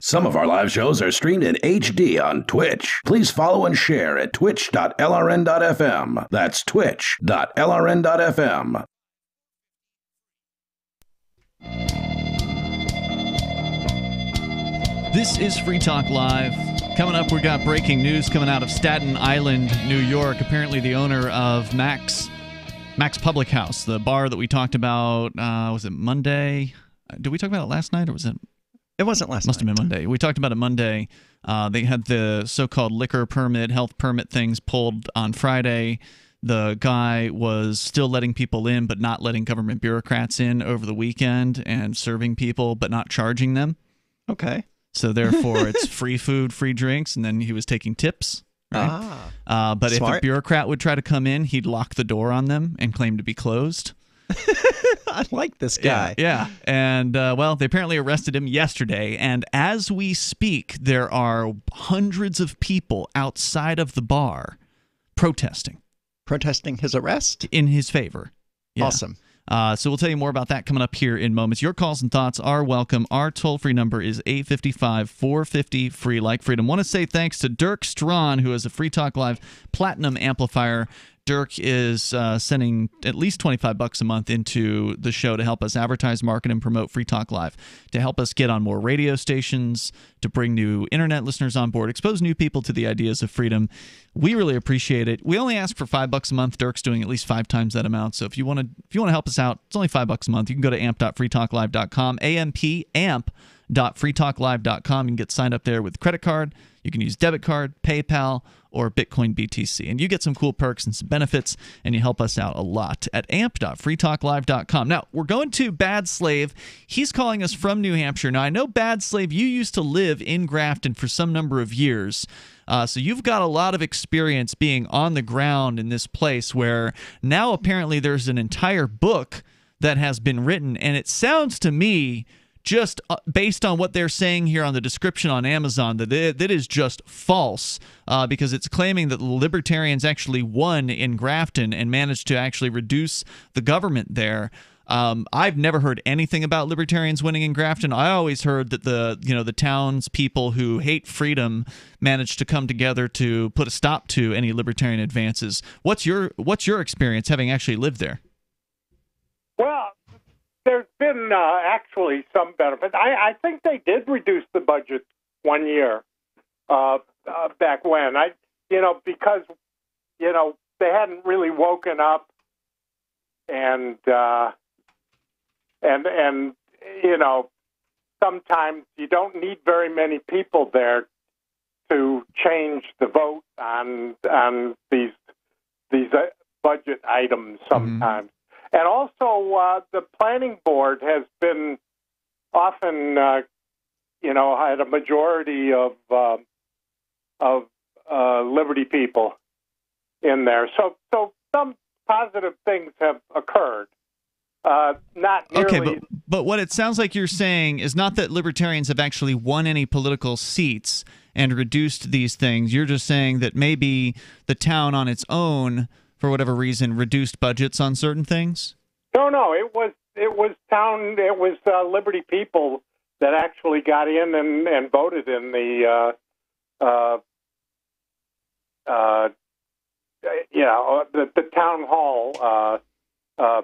Some of our live shows are streamed in HD on Twitch. Please follow and share at twitch.lrn.fm. That's twitch.lrn.fm. This is Free Talk Live. Coming up, we got breaking news coming out of Staten Island, New York. Apparently the owner of Max Public House, the bar that we talked about, was it Monday? Did we talk about it last night, or was it? It wasn't last night. Must have been Monday. We talked about it Monday. They had the so-called liquor permit, health permit things pulled on Friday. The guy was still letting people in, but not letting government bureaucrats in over the weekend, and serving people, but not charging them. Okay. So therefore, it's free food, free drinks, and then he was taking tips. Right? But Smart. if a bureaucrat would try to come in, he'd lock the door on them and claim to be closed. I like this guy. Yeah. And, well, they apparently arrested him yesterday. And as we speak, there are hundreds of people outside of the bar protesting. Protesting his arrest? In his favor. Yeah. Awesome. So we'll tell you more about that coming up here in moments. Your calls and thoughts are welcome. Our toll-free number is 855-450-FREE, like freedom. Want to say thanks to Dirk Strawn, who is a Free Talk Live Platinum Amplifier. Dirk is sending at least $25 a month into the show to help us advertise, market, and promote Free Talk Live, to help us get on more radio stations, to bring new internet listeners on board, expose new people to the ideas of freedom. We really appreciate it. We only ask for $5 a month. Dirk's doing at least 5 times that amount. So if you want to help us out, it's only $5 a month. You can go to amp.freetalklive.com, amp.freetalklive.com. You can get signed up there with credit card. You can use debit card, PayPal, or Bitcoin BTC. And you get some cool perks and some benefits, and you help us out a lot at amp.freetalklive.com. Now, we're going to Bad Slave. He's calling us from New Hampshire. Now, I know, Bad Slave, you used to live in Grafton for some number of years. So you've got a lot of experience being on the ground in this place where now apparently there's an entire book that has been written, and it sounds to me, just based on what they're saying here on the description on Amazon, that is just false, because it's claiming that the libertarians actually won in Grafton and managed to actually reduce the government there. I've never heard anything about libertarians winning in Grafton. I always heard that the townspeople who hate freedom managed to come together to put a stop to any libertarian advances. What's your experience having actually lived there? Well, there's been actually some benefit. I think they did reduce the budget one year back when. Because they hadn't really woken up, and sometimes you don't need very many people there to change the vote on these budget items sometimes. And also, the planning board has been often, had a majority of Liberty people in there. So some positive things have occurred. Not nearly. Okay, but what it sounds like you're saying is not that libertarians have actually won any political seats and reduced these things. You're just saying that maybe the town on its own, for whatever reason, reduced budgets on certain things? No, it was Liberty people that actually got in and voted in the the town hall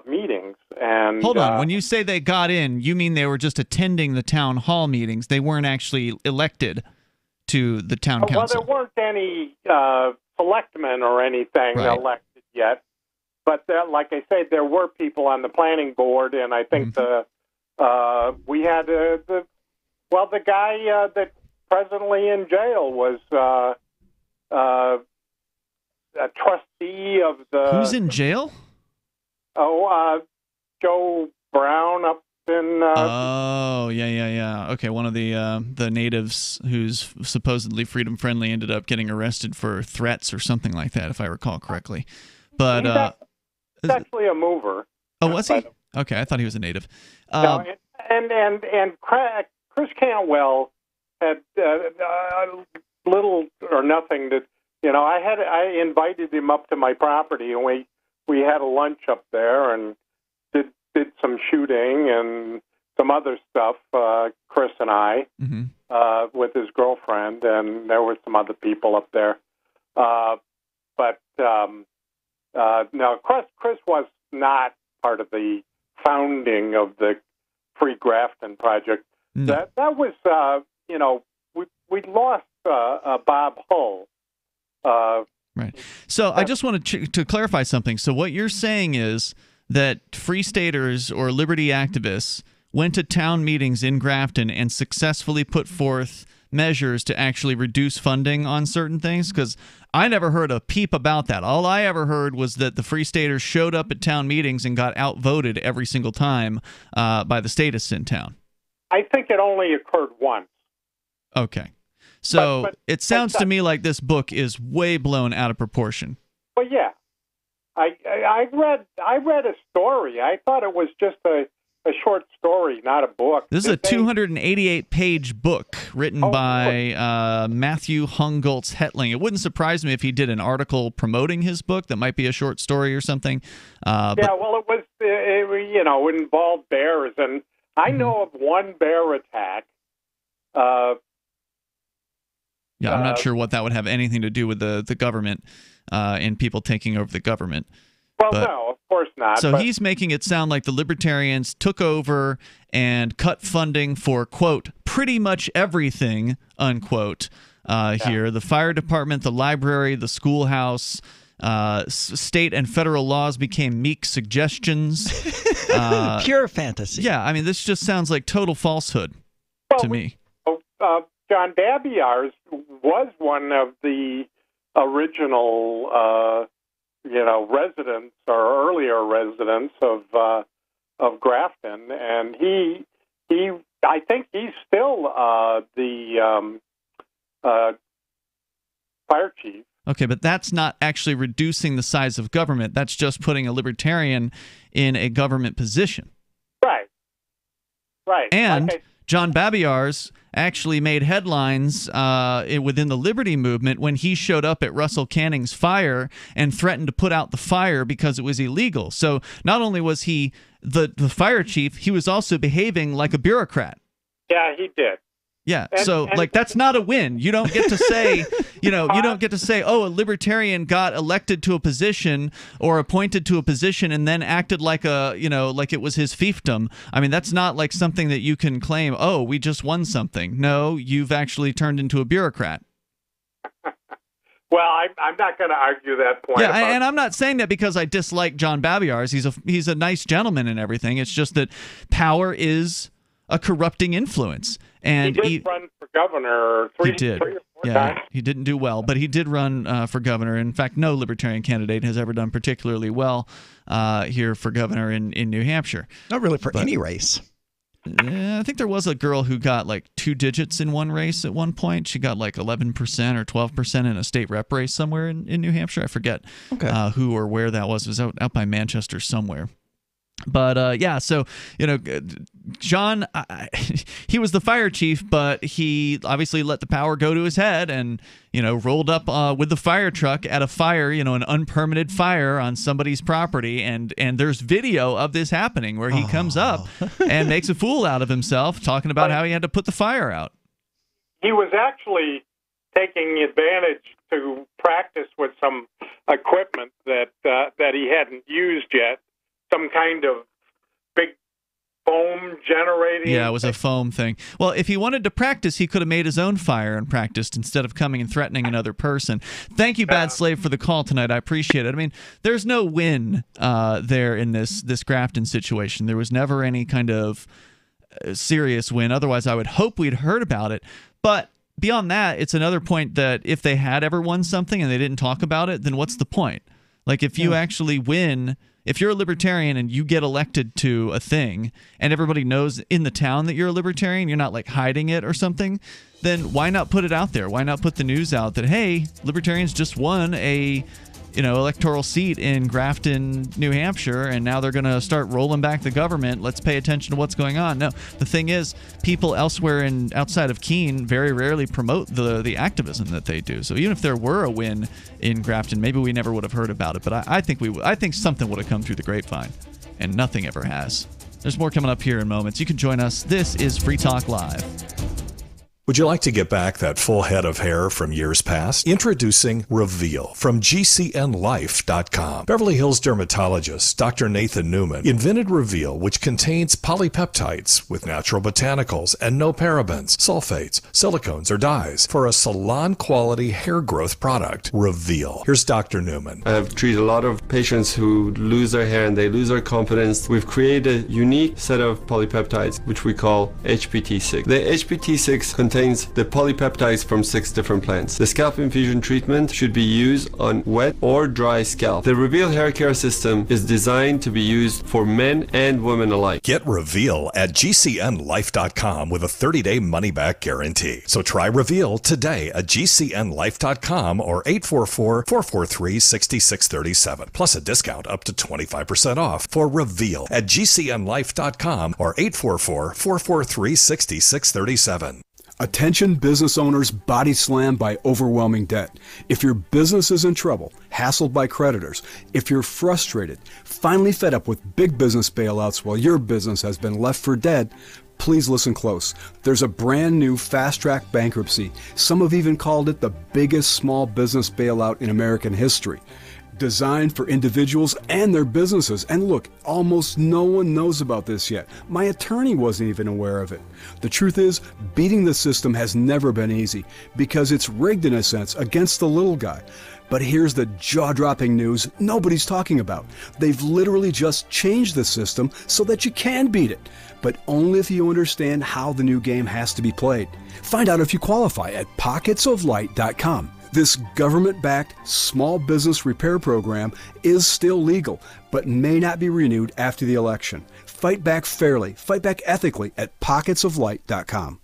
meetings. And hold on, when you say they got in, you mean they were just attending the town hall meetings? They weren't actually elected to the town council? Well, there weren't any selectmen or anything elected yet. But like I say, there were people on the planning board, and I think we had the guy that's presently in jail was a trustee of the. Who's in jail? Joe Brown up in. Oh, yeah. Okay, one of the natives who's supposedly freedom friendly ended up getting arrested for threats or something like that, if I recall correctly. But he's actually a mover. Oh, was he? Okay, I thought he was a native. No, and Chris Cantwell had little or nothing to. I invited him up to my property, and we had a lunch up there and did some shooting and some other stuff. Chris and I with his girlfriend, and there were some other people up there. No, Chris was not part of the founding of the Free Grafton Project. No. That was, we lost Bob Hull. Right. So I just want to clarify something. So what you're saying is that Free Staters or liberty activists went to town meetings in Grafton and successfully put forth measures to actually reduce funding on certain things? Because I never heard a peep about that. All I ever heard was that the Free Staters showed up at town meetings and got outvoted every single time by the statists in town. I think it only occurred once. Okay. So it sounds to me like this book is way blown out of proportion. Well, yeah. I read a story. I thought it was just a short story, not a book. This is a 288-page book written by Matthew Hungoltz Hetling. It wouldn't surprise me if he did an article promoting his book that might be a short story or something. Well, it was, it involved bears, and I know of one bear attack. Yeah, I'm not sure what that would have anything to do with the government and people taking over the government. Well, no, of course not. So he's making it sound like the libertarians took over and cut funding for, quote, pretty much everything, unquote, here. The fire department, the library, the schoolhouse, state and federal laws became meek suggestions. Pure fantasy. Yeah, I mean, this just sounds like total falsehood to me. John Babiar's was one of the original residents or earlier residents of Grafton, and he I think he's still the fire chief. Okay, but that's not actually reducing the size of government. That's just putting a libertarian in a government position. Right. And John Babiar's actually made headlines within the Liberty movement when he showed up at Russell Canning's fire and threatened to put out the fire because it was illegal. So not only was he the fire chief, he was also behaving like a bureaucrat. Yeah, he did. Yeah, so that's not a win. You don't get to say, you don't get to say, oh, a libertarian got elected to a position or appointed to a position and then acted like like it was his fiefdom. I mean, that's not like something that you can claim, oh, we just won something. No, you've actually turned into a bureaucrat. Well, I'm not going to argue that point. Yeah, and I'm not saying that because I dislike John Babiar's. He's a nice gentleman and everything. It's just that power is a corrupting influence. And he did run for governor three or four times. He didn't do well, but he did run for governor. In fact, no Libertarian candidate has ever done particularly well here for governor in New Hampshire. Not really for any race. I think there was a girl who got like 2 digits in one race at one point. She got like 11% or 12% in a state rep race somewhere in New Hampshire. I forget who or where that was. It was out by Manchester somewhere. But so John, he was the fire chief, but he obviously let the power go to his head and rolled up with the fire truck at a fire, an unpermitted fire on somebody's property, and there's video of this happening where he comes up and makes a fool out of himself, talking about how he had to put the fire out. He was actually taking advantage to practice with some equipment that he hadn't used yet. Some kind of big foam generating. Yeah, it was a foam thing. Well, if he wanted to practice, he could have made his own fire and practiced instead of coming and threatening another person. Thank you, Bad Slave, for the call tonight. I appreciate it. I mean, there's no win there in this Grafton situation. There was never any kind of serious win. Otherwise, I would hope we'd heard about it. But beyond that, it's another point that if they had ever won something and they didn't talk about it, then what's the point? Like, if you actually win... If you're a libertarian and you get elected to a thing and everybody knows in the town that you're a libertarian, you're not like hiding it or something, then why not put it out there? Why not put the news out that, hey, libertarians just won a electoral seat in Grafton, New Hampshire, and now they're going to start rolling back the government. Let's pay attention to what's going on. No, the thing is, people elsewhere outside of Keene very rarely promote the activism that they do. So even if there were a win in Grafton, maybe we never would have heard about it. But I think something would have come through the grapevine, and nothing ever has. There's more coming up here in moments. You can join us. This is Free Talk Live. Would you like to get back that full head of hair from years past? Introducing Reveal from GCNLife.com. Beverly Hills dermatologist Dr. Nathan Newman invented Reveal, which contains polypeptides with natural botanicals and no parabens, sulfates, silicones, or dyes for a salon-quality hair growth product. Reveal. Here's Dr. Newman. I have treated a lot of patients who lose their hair and they lose their confidence. We've created a unique set of polypeptides, which we call HPT6. The HPT6 contains the polypeptides from 6 different plants. The scalp infusion treatment should be used on wet or dry scalp. The Reveal hair care system is designed to be used for men and women alike. Get Reveal at GCNLife.com with a 30-day money-back guarantee. So try Reveal today at GCNLife.com or 844-443-6637. Plus a discount up to 25% off for Reveal at GCNLife.com or 844-443-6637. Attention business owners body slammed by overwhelming debt. If your business is in trouble, hassled by creditors, if you're frustrated, finally fed up with big business bailouts while your business has been left for dead, please listen close. There's a brand new fast-track bankruptcy. Some have even called it the biggest small business bailout in American history. Designed for individuals and their businesses. And look, almost no one knows about this yet. My attorney wasn't even aware of it. The truth is, beating the system has never been easy because it's rigged in a sense against the little guy. But here's the jaw-dropping news nobody's talking about. They've literally just changed the system so that you can beat it, but only if you understand how the new game has to be played. Find out if you qualify at pocketsoflight.com. This government-backed small business repair program is still legal, but may not be renewed after the election. Fight back fairly, fight back ethically at pocketsoflight.com.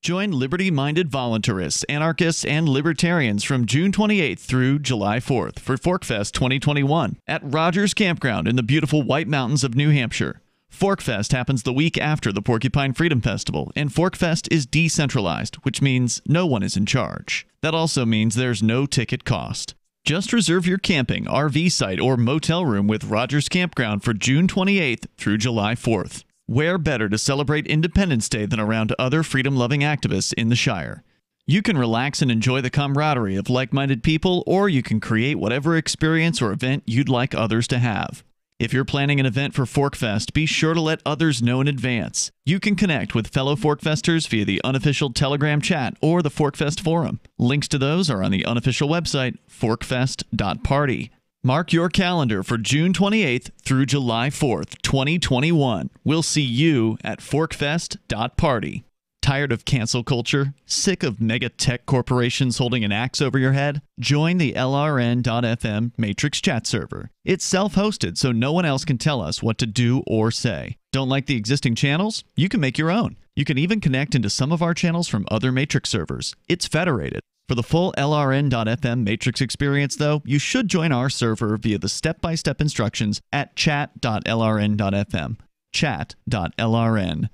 Join liberty-minded voluntarists, anarchists, and libertarians from June 28th through July 4th for ForkFest 2021 at Rogers Campground in the beautiful White Mountains of New Hampshire. ForkFest happens the week after the Porcupine Freedom Festival, and ForkFest is decentralized, which means no one is in charge. That also means there's no ticket cost. Just reserve your camping, RV site, or motel room with Rogers Campground for June 28th through July 4th. Where better to celebrate Independence Day than around other freedom-loving activists in the Shire? You can relax and enjoy the camaraderie of like-minded people, or you can create whatever experience or event you'd like others to have. If you're planning an event for ForkFest, be sure to let others know in advance. You can connect with fellow ForkFesters via the unofficial Telegram chat or the ForkFest forum. Links to those are on the unofficial website, forkfest.party. Mark your calendar for June 28th through July 4th, 2021. We'll see you at forkfest.party. Tired of cancel culture? Sick of mega tech corporations holding an axe over your head? Join the LRN.FM Matrix chat server. It's self-hosted, so no one else can tell us what to do or say. Don't like the existing channels? You can make your own. You can even connect into some of our channels from other Matrix servers. It's federated. For the full LRN.FM Matrix experience, though, you should join our server via the step-by-step instructions at chat.lrn.fm. chat.lrn.fm.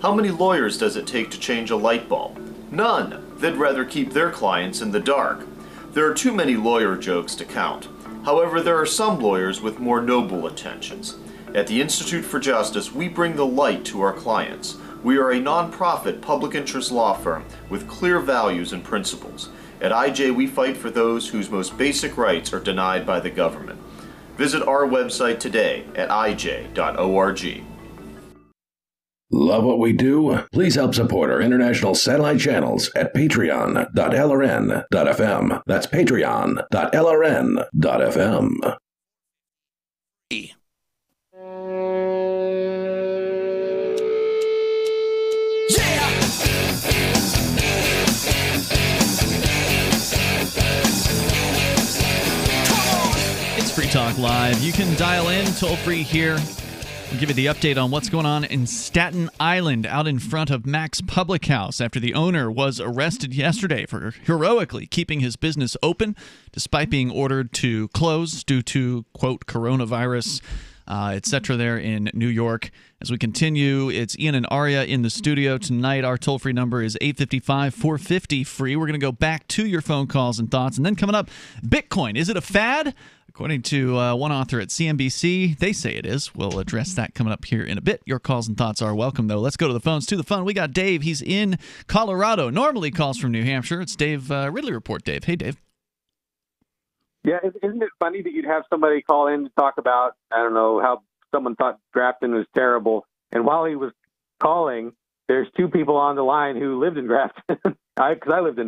How many lawyers does it take to change a light bulb? None. They'd rather keep their clients in the dark. There are too many lawyer jokes to count. However, there are some lawyers with more noble intentions. At the Institute for Justice, we bring the light to our clients. We are a non-profit public interest law firm with clear values and principles. At IJ, we fight for those whose most basic rights are denied by the government. Visit our website today at ij.org. Love what we do? Please help support our international satellite channels at patreon.lrn.fm. That's patreon.lrn.fm. It's Free Talk Live. You can dial in toll free here. We'll give you the update on what's going on in Staten Island out in front of Mac's Public House after the owner was arrested yesterday for heroically keeping his business open despite being ordered to close due to, quote, coronavirus, etc. there in New York. As we continue, it's Ian and Aria in the studio tonight. Our toll-free number is 855-450-FREE. We're going to go back to your phone calls and thoughts. And then coming up, Bitcoin. Is it a fad? According to one author at CNBC, they say it is. We'll address that coming up here in a bit. Your calls and thoughts are welcome, though. Let's go to the phones. To the phone, we got Dave. He's in Colorado. Normally calls from New Hampshire. It's Dave Ridley Report. Dave. Hey, Dave. Yeah, isn't it funny that you'd have somebody call in to talk about, I don't know, how someone thought Grafton was terrible, and while he was calling, there's two people on the line who lived in Grafton. Because I lived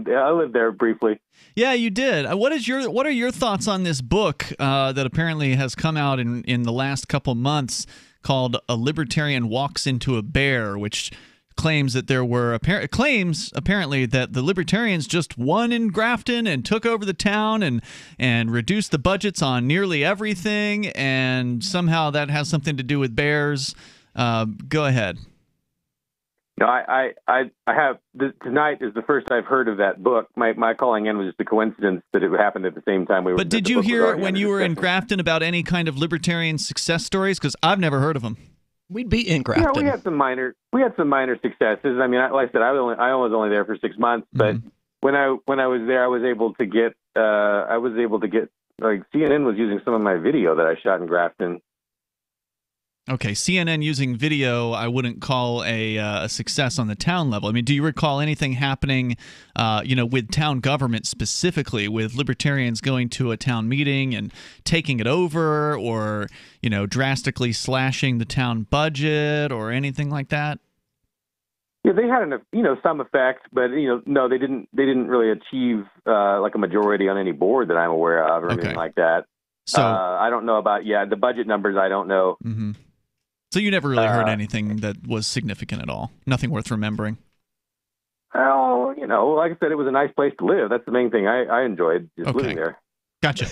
there briefly. Yeah, you did. What are your thoughts on this book that apparently has come out in the last couple months called "A Libertarian Walks into a Bear," which claims that there were apparently that the libertarians just won in Grafton and took over the town and reduced the budgets on nearly everything, and somehow that has something to do with bears. Go ahead. No, I have tonight is the first I've heard of that book. My calling in was just a coincidence that it happened at the same time we were. But did you hear when you were in Grafton about any kind of libertarian success stories? Because I've never heard of them. We'd be in Grafton. Yeah, we had some minor successes. I mean, like I said, I was only there for 6 months, but when I was there, I was able to get like CNN was using some of my video that I shot in Grafton. Okay, CNN using video, I wouldn't call a success on the town level. I mean, do you recall anything happening, with town government specifically, with libertarians going to a town meeting and taking it over, or drastically slashing the town budget, or anything like that? Yeah, they had some effect, but no, they didn't really achieve like a majority on any board that I'm aware of, or anything like that. So I don't know about the budget numbers. I don't know. Mm-hmm. So you never really heard anything that was significant at all? Nothing worth remembering? Well, like I said, it was a nice place to live. That's the main thing I enjoyed, living there. Gotcha.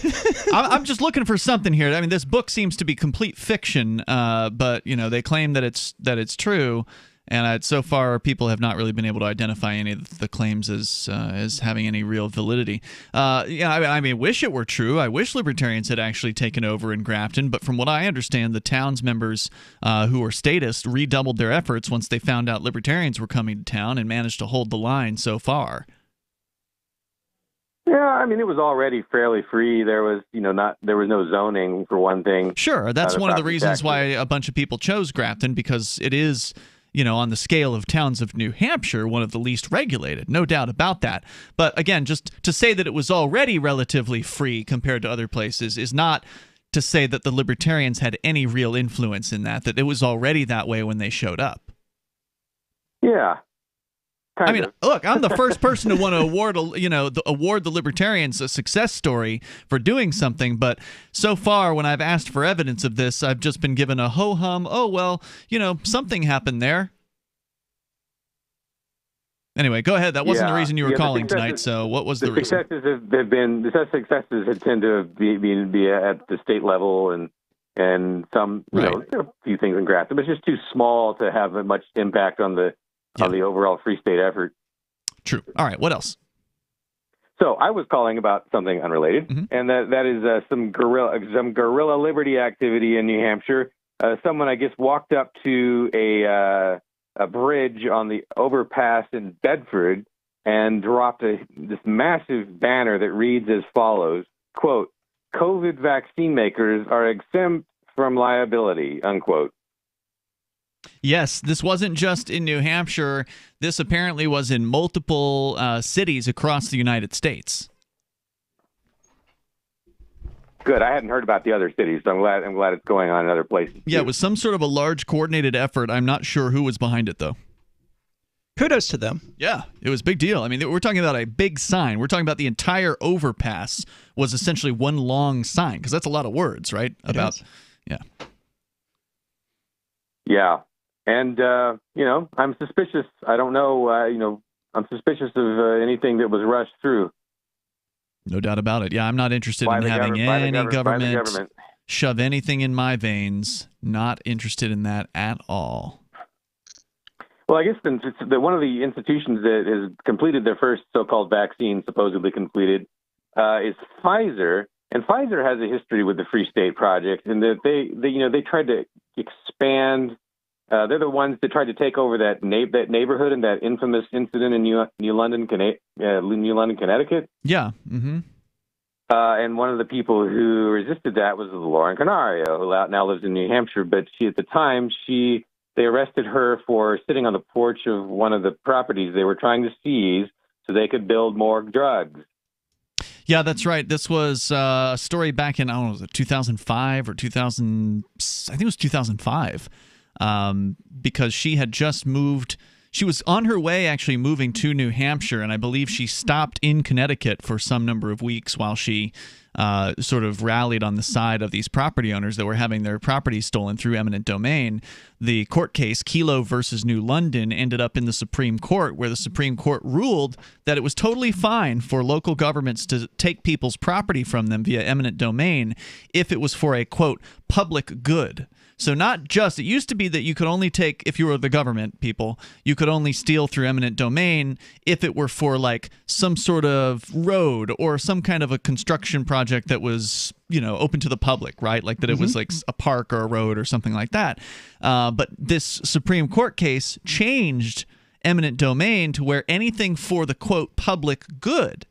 I'm just looking for something here. I mean, this book seems to be complete fiction, but they claim that it's true, and so far people have not really been able to identify any of the claims as having any real validity. I mean, wish it were true. I wish libertarians had actually taken over in Grafton, but from what I understand, the town's members who were statists redoubled their efforts once they found out libertarians were coming to town and managed to hold the line so far. Yeah, I mean, it was already fairly free. There was, there was no zoning for one thing. Sure, that's one of the reasons why a bunch of people chose Grafton, because it is, on the scale of towns of New Hampshire, one of the least regulated, no doubt about that. But again, just to say that it was already relatively free compared to other places is not to say that the libertarians had any real influence in that it was already that way when they showed up. Yeah. I mean, look, I'm the first person to want to award the libertarians a success story for doing something, but so far when I've asked for evidence of this, I've just been given a ho-hum, oh, well, something happened there. Anyway, go ahead. That wasn't the reason you were calling tonight, so what was the reason? The successes have tend to be at the state level and some, there are a few things in Grafton, but it's just too small to have much impact on the overall Free State effort. True. All right. What else? So I was calling about something unrelated, and that is some guerrilla liberty activity in New Hampshire. Someone, I guess, walked up to a bridge on the overpass in Bedford and dropped this massive banner that reads as follows, quote, "COVID vaccine makers are exempt from liability," unquote. Yes, this wasn't just in New Hampshire. This apparently was in multiple cities across the United States. Good. I hadn't heard about the other cities, so I'm glad it's going on in other places. Yeah, it was some sort of a large coordinated effort. I'm not sure who was behind it, though. Kudos to them. Yeah, it was a big deal. I mean, we're talking about a big sign. We're talking about the entire overpass was essentially one long sign, because that's a lot of words, right? Yeah. And, I'm suspicious. I don't know, I'm suspicious of anything that was rushed through. No doubt about it. Yeah, I'm not interested in having any government shove anything in my veins. Not interested in that at all. Well, I guess one of the institutions that has completed their first so-called vaccine, supposedly completed, is Pfizer. And Pfizer has a history with the Free State Project, and that they tried to expand. They're the ones that tried to take over that neighborhood in that infamous incident in New London, Connecticut. Yeah. Mm-hmm. And one of the people who resisted that was Lauren Canario, who now lives in New Hampshire. But at the time, they arrested her for sitting on the porch of one of the properties they were trying to seize so they could build more drugs. Yeah, that's right. This was a story back in, I don't know, was it 2005 or 2000? I think it was 2005. Because she had just moved. She was on her way actually moving to New Hampshire, and I believe she stopped in Connecticut for some number of weeks while she sort of rallied on the side of these property owners that were having their property stolen through eminent domain. The court case, Kelo versus New London, ended up in the Supreme Court, where the Supreme Court ruled that it was totally fine for local governments to take people's property from them via eminent domain if it was for a, quote, public good. So not just, it used to be that you could only take, if you were the government people, you could only steal through eminent domain if it were for like some sort of road or some kind of a construction project that was, open to the public, right? Like that it was like a park or a road or something like that. But this Supreme Court case changed eminent domain to where anything for the, quote, public good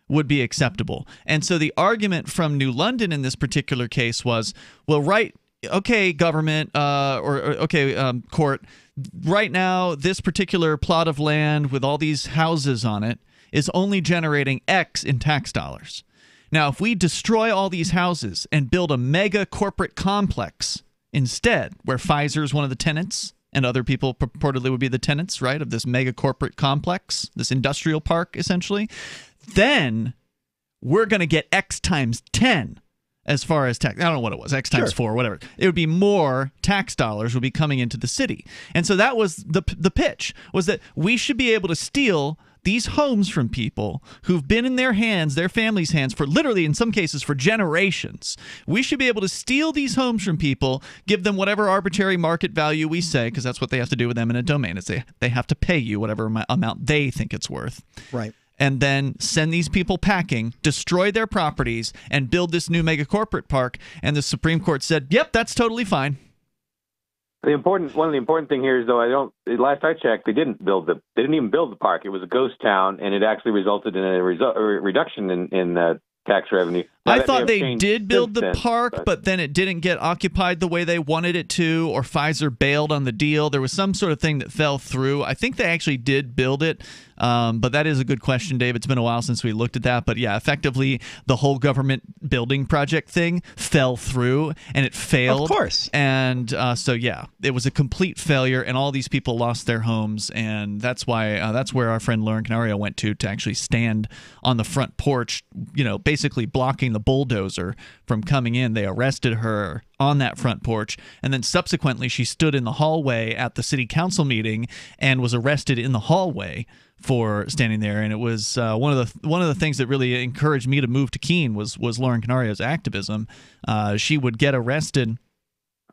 would be acceptable. And so the argument from New London in this particular case was, well, right, okay, government, court, right now, this particular plot of land with all these houses on it is only generating X in tax dollars. Now, if we destroy all these houses and build a mega corporate complex instead, where Pfizer is one of the tenants and other people purportedly would be the tenants, right, of this mega corporate complex, this industrial park, essentially, then we're going to get X times 10. As far as tax, I don't know what it was, X times 4, whatever. It would be more tax dollars would be coming into the city. And so that was the pitch, was that we should be able to steal these homes from people who've been in their hands, their families' hands, for literally, in some cases, for generations. We should be able to steal these homes from people, give them whatever arbitrary market value we say, because that's what they have to do with eminent domain, is they have to pay you whatever amount they think it's worth. Right. And then send these people packing, destroy their properties, and build this new mega corporate park. And the Supreme Court said, "Yep, that's totally fine." One of the important thing here is, though, last I checked, they didn't even build the park. It was a ghost town, and it actually resulted in a reduction in tax revenue. I thought they did build the park, but then it didn't get occupied the way they wanted it to, or Pfizer bailed on the deal. There was some sort of thing that fell through. I think they actually did build it, but that is a good question, Dave. It's been a while since we looked at that. But yeah, effectively, the whole government building project thing fell through, and it failed. Of course. And so, yeah, it was a complete failure, and all these people lost their homes, and that's why that's where our friend Lauren Canario went to actually stand on the front porch, basically blocking the bulldozer from coming in. They arrested her on that front porch, and then subsequently she stood in the hallway at the city council meeting and was arrested in the hallway for standing there. And it was one of the things that really encouraged me to move to Keene was Lauren Canario's activism. She would get arrested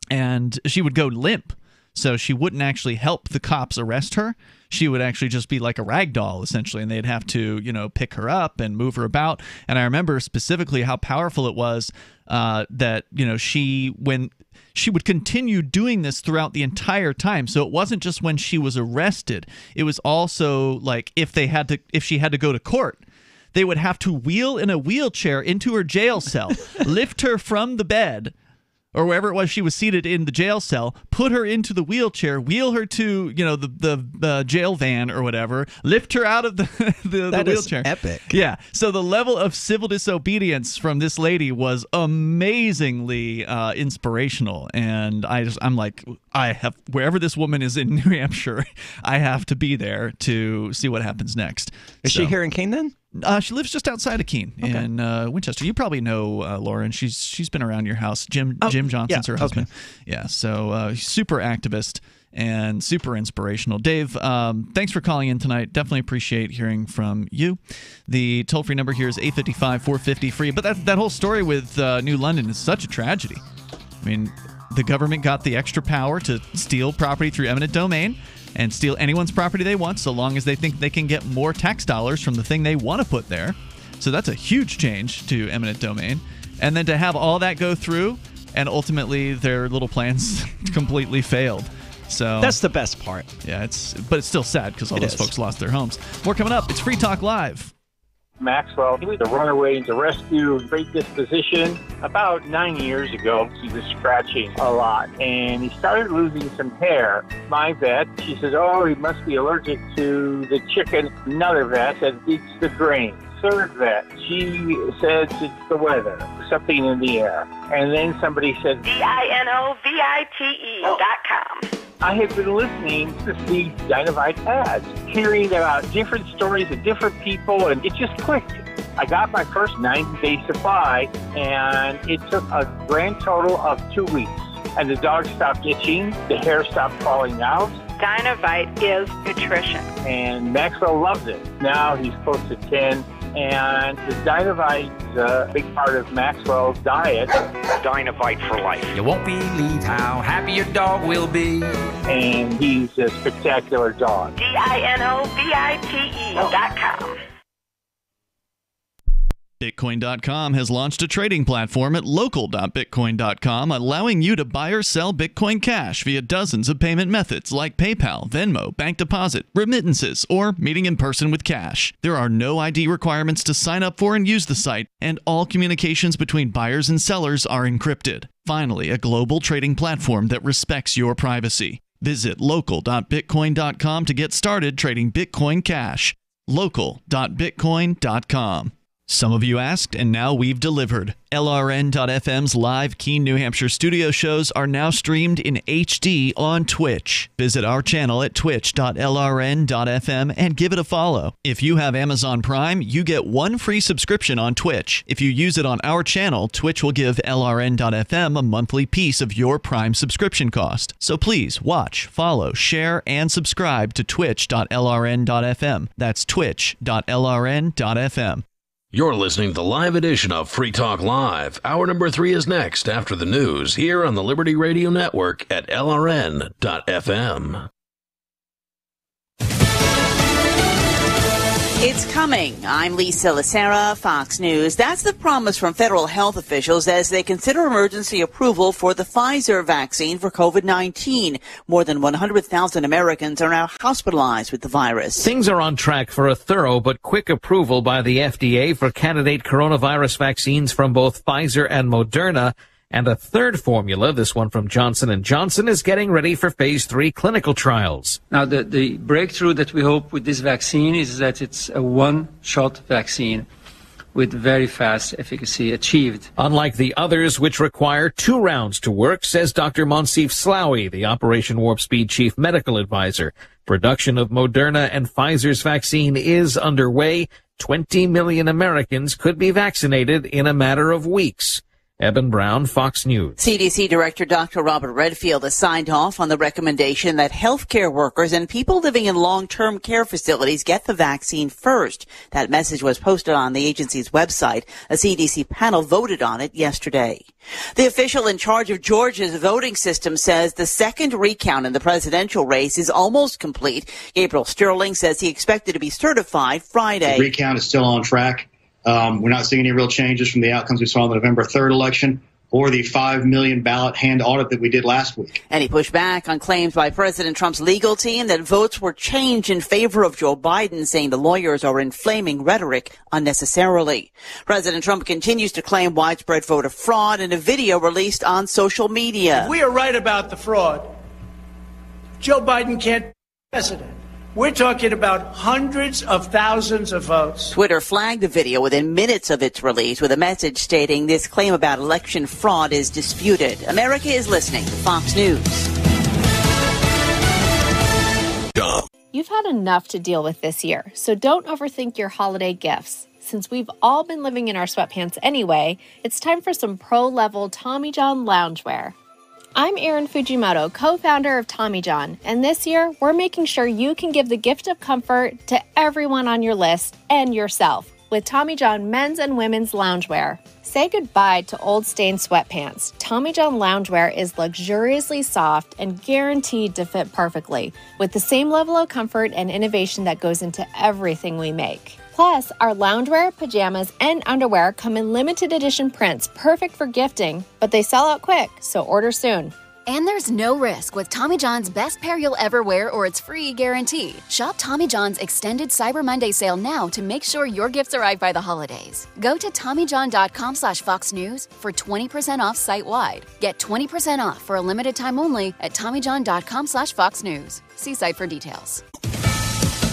and she would go limp. So she wouldn't actually help the cops arrest her. She would actually just be like a rag doll, essentially, and they'd have to, pick her up and move her about. And I remember specifically how powerful it was that, when she would continue doing this throughout the entire time. So it wasn't just when she was arrested. It was also like if she had to go to court, they would have to wheel in a wheelchair into her jail cell, lift her from the bed, or wherever it was she was seated in the jail cell, put her into the wheelchair, wheel her to, the jail van or whatever, lift her out of the wheelchair. That is epic. Yeah. So the level of civil disobedience from this lady was amazingly inspirational. And I'm like, wherever this woman is in New Hampshire, I have to be there to see what happens next. Is she here in Keene then? She lives just outside of Keene in Winchester. You probably know Lauren. She's been around your house. Jim Johnson's her husband. Okay. Yeah, so super activist and super inspirational. Dave, thanks for calling in tonight. Definitely appreciate hearing from you. The toll-free number here is 855-450-FREE. But that whole story with New London is such a tragedy. I mean, the government got the extra power to steal property through eminent domain and steal anyone's property they want so long as they think they can get more tax dollars from the thing they want to put there. So that's a huge change to eminent domain. And then to have all that go through and ultimately their little plans completely failed. So that's the best part. Yeah, but it's still sad because all those folks lost their homes. More coming up. It's Free Talk Live. Maxwell, he was a runaway to rescue, great disposition. About 9 years ago, he was scratching a lot, and he started losing some hair. My vet, she says, he must be allergic to the chicken. Another vet said, it's the grain. Third vet, she says it's the weather, something in the air. And then somebody said, DINOVITE.com. I have been listening to these Dynavite ads, hearing about different stories of different people, and it just clicked. I got my first 90-day supply, and it took a grand total of 2 weeks. And the dog stopped itching, the hair stopped falling out. Dynavite is nutrition. And Maxwell loves it. Now he's close to 10. And the Dynavite is a big part of Maxwell's diet. Dynavite for life. You won't believe how happy your dog will be. And he's a spectacular dog. DINOVITE.com. Bitcoin.com has launched a trading platform at local.bitcoin.com, allowing you to buy or sell Bitcoin Cash via dozens of payment methods like PayPal, Venmo, bank deposit, remittances, or meeting in person with cash. There are no ID requirements to sign up for and use the site, and all communications between buyers and sellers are encrypted. Finally, a global trading platform that respects your privacy. Visit local.bitcoin.com to get started trading Bitcoin Cash. local.bitcoin.com. Some of you asked, and now we've delivered. LRN.FM's live Keene, New Hampshire studio shows are now streamed in HD on Twitch. Visit our channel at twitch.lrn.fm and give it a follow. If you have Amazon Prime, you get one free subscription on Twitch. If you use it on our channel, Twitch will give LRN.FM a monthly piece of your Prime subscription cost. So please watch, follow, share, and subscribe to twitch.lrn.fm. That's twitch.lrn.fm. You're listening to the live edition of Free Talk Live. Hour number 3 is next after the news here on the Liberty Radio Network at LRN.FM. It's coming. I'm Lisa Lacera, Fox News. That's the promise from federal health officials as they consider emergency approval for the Pfizer vaccine for COVID-19. More than 100,000 Americans are now hospitalized with the virus. Things are on track for a thorough but quick approval by the FDA for candidate coronavirus vaccines from both Pfizer and Moderna. And a third formula, this one from Johnson & Johnson, is getting ready for phase 3 clinical trials. Now, the breakthrough that we hope with this vaccine is that it's a one-shot vaccine with very fast efficacy achieved. Unlike the others, which require 2 rounds to work, says Dr. Monsif Slaoui, the Operation Warp Speed chief medical advisor. Production of Moderna and Pfizer's vaccine is underway. 20 million Americans could be vaccinated in a matter of weeks. Eben Brown, Fox News. CDC Director Dr. Robert Redfield has signed off on the recommendation that healthcare workers and people living in long-term care facilities get the vaccine first. That message was posted on the agency's website. A CDC panel voted on it yesterday. The official in charge of Georgia's voting system says the second recount in the presidential race is almost complete. Gabriel Sterling says he expected to be certified Friday. The recount is still on track. We're not seeing any real changes from the outcomes we saw in the November 3rd election or the 5 million ballot hand audit that we did last week. And he pushed back on claims by President Trump's legal team that votes were changed in favor of Joe Biden, saying the lawyers are inflaming rhetoric unnecessarily. President Trump continues to claim widespread voter fraud in a video released on social media. If we are right about the fraud, Joe Biden can't be president. We're talking about hundreds of thousands of votes. Twitter flagged the video within minutes of its release with a message stating this claim about election fraud is disputed. America is listening to Fox News. You've had enough to deal with this year, so don't overthink your holiday gifts. Since we've all been living in our sweatpants anyway, it's time for some pro-level Tommy John loungewear. I'm Erin Fujimoto, co-founder of Tommy John, and this year, we're making sure you can give the gift of comfort to everyone on your list and yourself with Tommy John men's and women's loungewear. Say goodbye to old stained sweatpants. Tommy John loungewear is luxuriously soft and guaranteed to fit perfectly, with the same level of comfort and innovation that goes into everything we make. Plus, our loungewear, pajamas, and underwear come in limited edition prints, perfect for gifting, but they sell out quick, so order soon. And there's no risk with Tommy John's best pair you'll ever wear or it's free guarantee. Shop Tommy John's extended Cyber Monday sale now to make sure your gifts arrive by the holidays. Go to TommyJohn.com/Fox News for 20% off site-wide. Get 20% off for a limited time only at TommyJohn.com/Fox News. See site for details.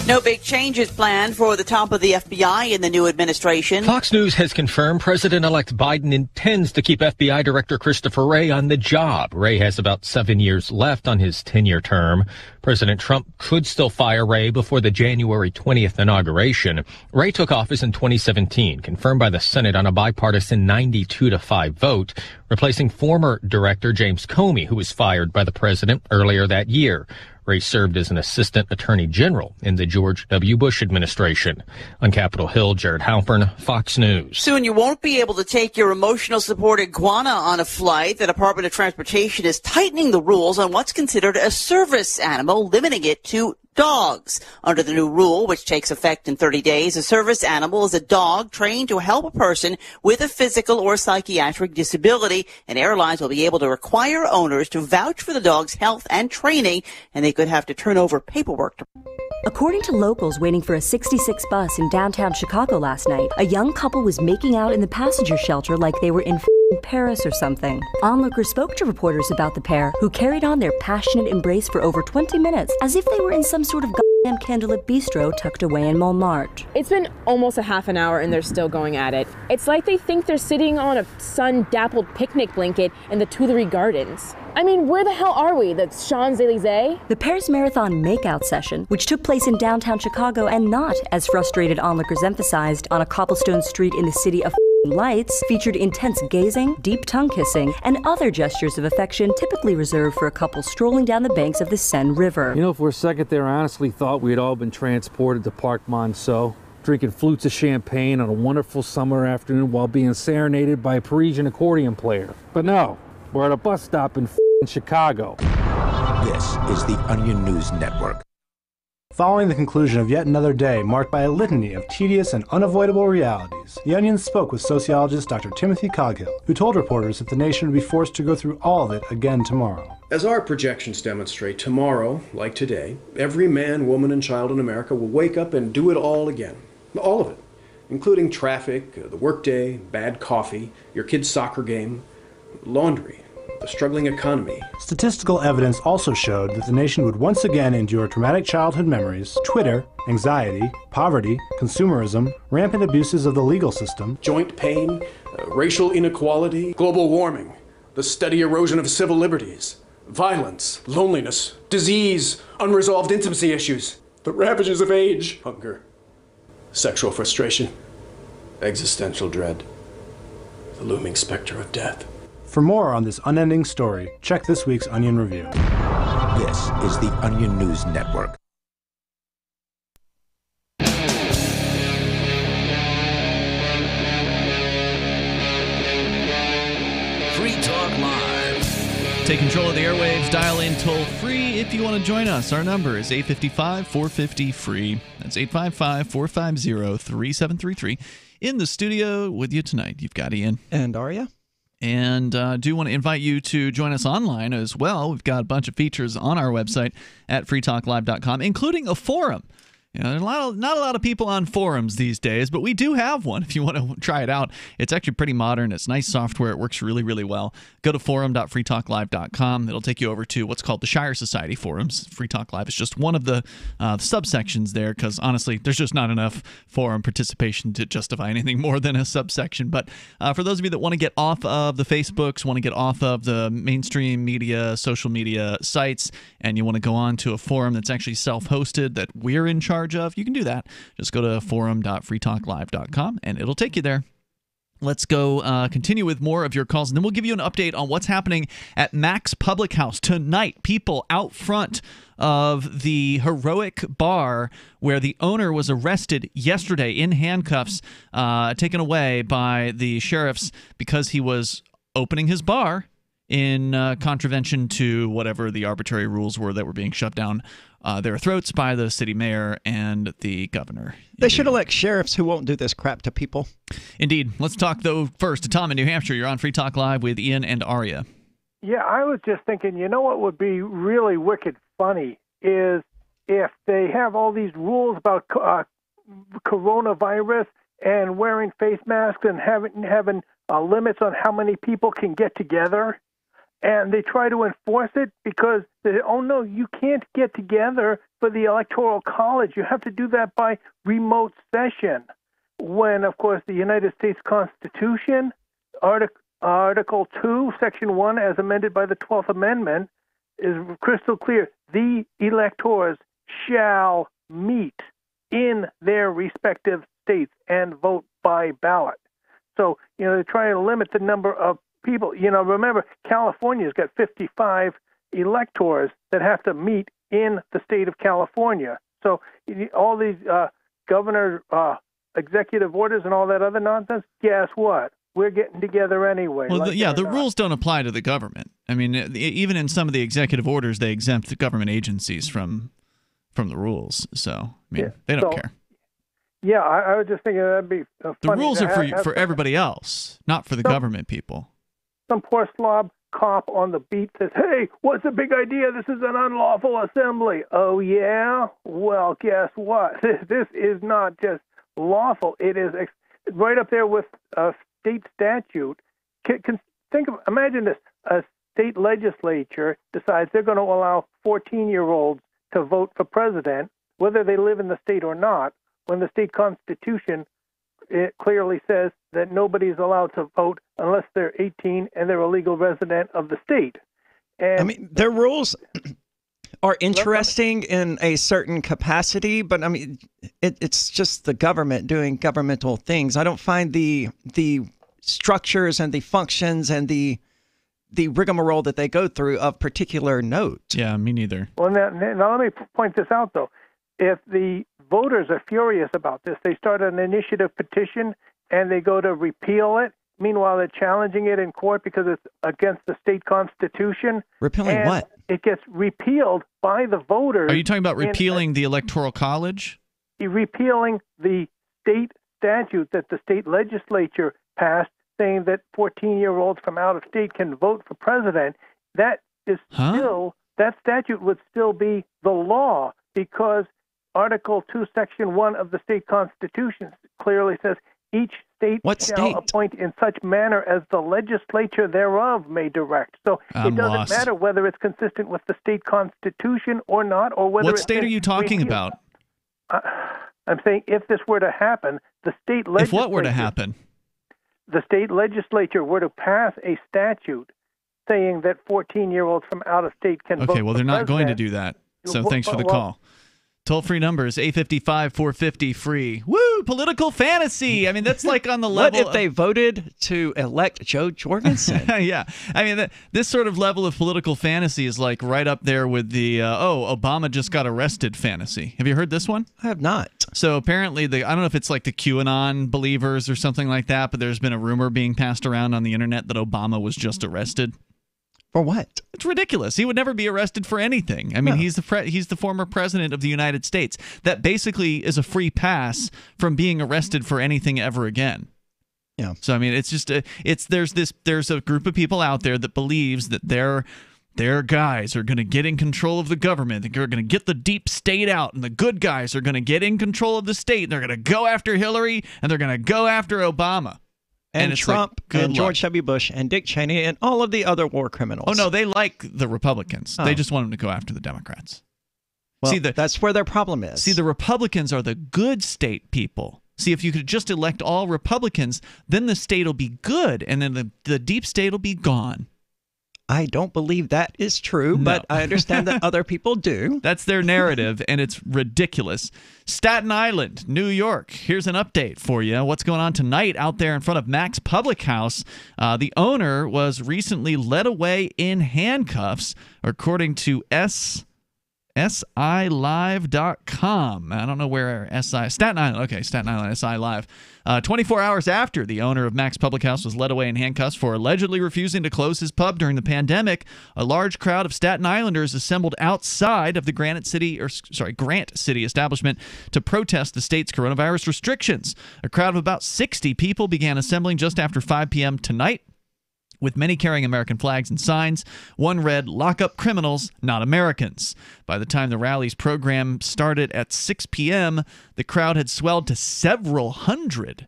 No big changes planned for the top of the FBI in the new administration. Fox News has confirmed President-elect Biden intends to keep FBI Director Christopher Wray on the job. Wray has about 7 years left on his 10-year term. President Trump could still fire Wray before the January 20th inauguration. Wray took office in 2017, confirmed by the Senate on a bipartisan 92-5 vote, replacing former Director James Comey, who was fired by the president earlier that year. Wray served as an assistant attorney general in the George W. Bush administration. On Capitol Hill, Jared Halpern, Fox News. Soon you won't be able to take your emotional support iguana on a flight. The Department of Transportation is tightening the rules on what's considered a service animal, limiting it to dogs. Under the new rule, which takes effect in 30 days, a service animal is a dog trained to help a person with a physical or psychiatric disability, and airlines will be able to require owners to vouch for the dog's health and training, and they could have to turn over paperwork. According to locals waiting for a 66 bus in downtown Chicago last night, a young couple was making out in the passenger shelter like they were in Paris or something. Onlookers spoke to reporters about the pair, who carried on their passionate embrace for over 20 minutes, as if they were in some sort of goddamn candlelit bistro tucked away in Montmartre. It's been almost a half an hour and they're still going at it. It's like they think they're sitting on a sun-dappled picnic blanket in the Tuileries Gardens. I mean, where the hell are we? The Champs-Elysees? The pair's marathon makeout session, which took place in downtown Chicago and not, as frustrated onlookers emphasized, on a cobblestone street in the city of lights, featured intense gazing, deep tongue kissing, and other gestures of affection typically reserved for a couple strolling down the banks of the Seine River. You know, for a second there, I honestly thought we had all been transported to Parc Monceau, drinking flutes of champagne on a wonderful summer afternoon while being serenaded by a Parisian accordion player. But no, we're at a bus stop in Chicago. This is the Onion News Network. Following the conclusion of yet another day marked by a litany of tedious and unavoidable realities, The Onion spoke with sociologist Dr. Timothy Coghill, who told reporters that the nation would be forced to go through all of it again tomorrow. As our projections demonstrate, tomorrow, like today, every man, woman, and child in America will wake up and do it all again. All of it, including traffic, the workday, bad coffee, your kid's soccer game, laundry, the struggling economy. Statistical evidence also showed that the nation would once again endure traumatic childhood memories, Twitter, anxiety, poverty, consumerism, rampant abuses of the legal system, joint pain, racial inequality, global warming, the steady erosion of civil liberties, violence, loneliness, disease, unresolved intimacy issues, the ravages of age, hunger, sexual frustration, existential dread, the looming specter of death. For more on this unending story, check this week's Onion Review. This is the Onion News Network. Free Talk Live. Take control of the airwaves. Dial in toll free if you want to join us. Our number is 855-450-FREE. That's 855-450-3733. In the studio with you tonight, you've got Ian. And Aria. And do want to invite you to join us online as well. We've got a bunch of features on our website at freetalklive.com, including a forum. You know, there's not a lot of people on forums these days, but we do have one if you want to try it out. It's actually pretty modern. It's nice software. It works really, really well. Go to forum.freetalklive.com. It'll take you over to what's called the Shire Society forums. Free Talk Live is just one of the subsections there because, honestly, there's just not enough forum participation to justify anything more than a subsection. But for those of you that want to get off of the Facebooks, want to get off of the mainstream media, social media sites, and you want to go on to a forum that's actually self-hosted that we're in charge of, you can do that. Just go to forum.freetalklive.com and it'll take you there. Let's go continue with more of your calls, and then we'll give you an update on what's happening at Mac's Public House tonight. People out front of the Heroic Bar, where the owner was arrested yesterday in handcuffs, taken away by the sheriffs because he was opening his bar in contravention to whatever the arbitrary rules were that were being shoved down their throats by the city mayor and the governor. They should elect sheriffs who won't do this crap to people. Indeed. Let's talk, though, first to Tom in New Hampshire. You're on Free Talk Live with Ian and Aria. Yeah, I was just thinking, you know what would be really wicked funny is if they have all these rules about coronavirus and wearing face masks and having limits on how many people can get together. And they try to enforce it because they, oh no, you can't get together for the Electoral College. You have to do that by remote session. When, of course, the United States Constitution, Article 2, Section 1, as amended by the 12th Amendment, is crystal clear. The electors shall meet in their respective states and vote by ballot. So, you know, they're trying to limit the number of people. You know, remember, California's got 55 electors that have to meet in the state of California. So all these governor executive orders and all that other nonsense, guess what? We're getting together anyway. Well, the rules don't apply to the government. I mean, even in some of the executive orders, they exempt the government agencies from the rules. So, I mean, they don't care. Yeah, I was just thinking that'd be funny. The rules are for everybody else, not for the government people. Some poor slob cop on the beat says, hey, what's the big idea? This is an unlawful assembly. Oh, yeah? Well, guess what? This is not just lawful. It is right up there with a state statute. Imagine this. A state legislature decides they're going to allow 14-year-olds to vote for president, whether they live in the state or not, when the state constitution it clearly says that nobody's allowed to vote unless they're 18 and they're a legal resident of the state. And I mean, their rules are interesting in a certain capacity, but I mean, it's just the government doing governmental things. I don't find the structures and the functions and the rigmarole that they go through of particular note. Yeah, me neither. Well, now let me point this out, though. If the voters are furious about this, they start an initiative petition and they go to repeal it. Meanwhile, they're challenging it in court because it's against the state constitution. Repealing what? it gets repealed by the voters. Are you talking about repealing the Electoral College? Repealing the state statute that the state legislature passed saying that 14-year-olds from out of state can vote for president. That is still, that statute would still be the law because Article 2, Section 1 of the state constitution clearly says each state shall appoint in such manner as the legislature thereof may direct. So it doesn't matter whether it's consistent with the state constitution or not, or whether what state are you talking about? I'm saying if this were to happen, the state legislature... If what were to happen? The state legislature were to pass a statute saying that 14-year-olds from out of state can vote. Okay, well, they're not going to do that. So thanks for the call. Toll-free numbers, 855-450-FREE. Woo! Political fantasy! I mean, that's like on the level... What if they voted to elect Joe Jorgensen? Yeah. I mean, this sort of level of political fantasy is like right up there with the, Obama just got arrested fantasy. Have you heard this one? I have not. So apparently, I don't know if it's like the QAnon believers or something like that, but there's been a rumor being passed around on the internet that Obama was just arrested. For what? It's ridiculous. He would never be arrested for anything. I mean, he's the former president of the United States. That basically is a free pass from being arrested for anything ever again. Yeah. So I mean, it's just there's a group of people out there that believes that their guys are going to get in control of the government. They're going to get the deep state out, and the good guys are going to get in control of the state. And they're going to go after Hillary, and they're going to go after Obama. And Trump and George W. Bush and Dick Cheney and all of the other war criminals. Oh, no, they like the Republicans. They just want them to go after the Democrats. Well, that's where their problem is. See, the Republicans are the good state people. See, if you could just elect all Republicans, then the state will be good, and then the deep state will be gone. I don't believe that is true, but I understand that other people do. That's their narrative, and it's ridiculous. Staten Island, New York. Here's an update for you. What's going on tonight out there in front of Mac's Public House? The owner was recently led away in handcuffs, according to SILive.com. I don't know where Staten Island. Okay, Staten Island, SI Live. 24 hours after the owner of Mac's Public House was led away in handcuffs for allegedly refusing to close his pub during the pandemic, a large crowd of Staten Islanders assembled outside of the Grant City establishment to protest the state's coronavirus restrictions. A crowd of about 60 people began assembling just after 5 p.m. tonight, with many carrying American flags and signs. One read, "Lock up criminals, not Americans." By the time the rally's program started at 6 p.m., the crowd had swelled to several hundred.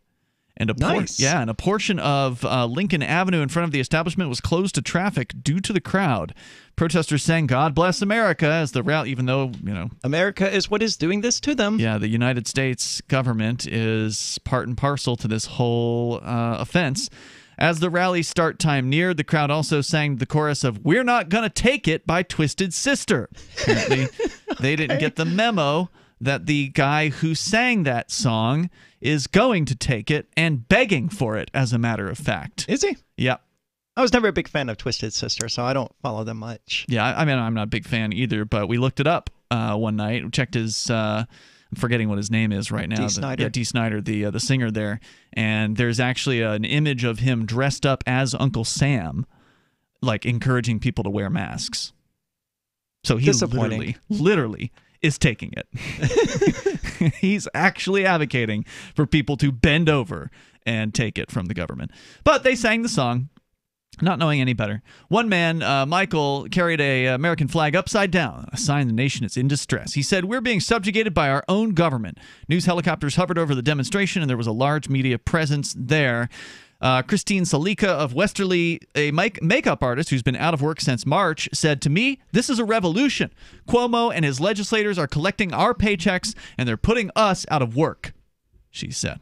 And a portion of Lincoln Avenue in front of the establishment was closed to traffic due to the crowd. Protesters sang "God Bless America" as the rally, even though, America is what is doing this to them. Yeah, the United States government is part and parcel to this whole offense. As the rally's start time neared, the crowd also sang the chorus of "We're Not Gonna Take It" by Twisted Sister. Apparently, they didn't get the memo that the guy who sang that song is going to take it and begging for it, as a matter of fact. Is he? Yeah. I was never a big fan of Twisted Sister, so I don't follow them much. Yeah, I mean, I'm not a big fan either, but we looked it up one night. We checked his... I'm forgetting what his name is right now. Dee Snider. Dee Snider, the singer there. And there's actually an image of him dressed up as Uncle Sam, like encouraging people to wear masks. So he literally is taking it. He's actually advocating for people to bend over and take it from the government. But they sang the song, not knowing any better. One man, Michael, carried a American flag upside down, a sign the nation is in distress. He said, "We're being subjugated by our own government." News helicopters hovered over the demonstration, and there was a large media presence there. Christine Salika of Westerly, a makeup artist who's been out of work since March, said, "To me, this is a revolution. Cuomo and his legislators are collecting our paychecks, and they're putting us out of work," she said.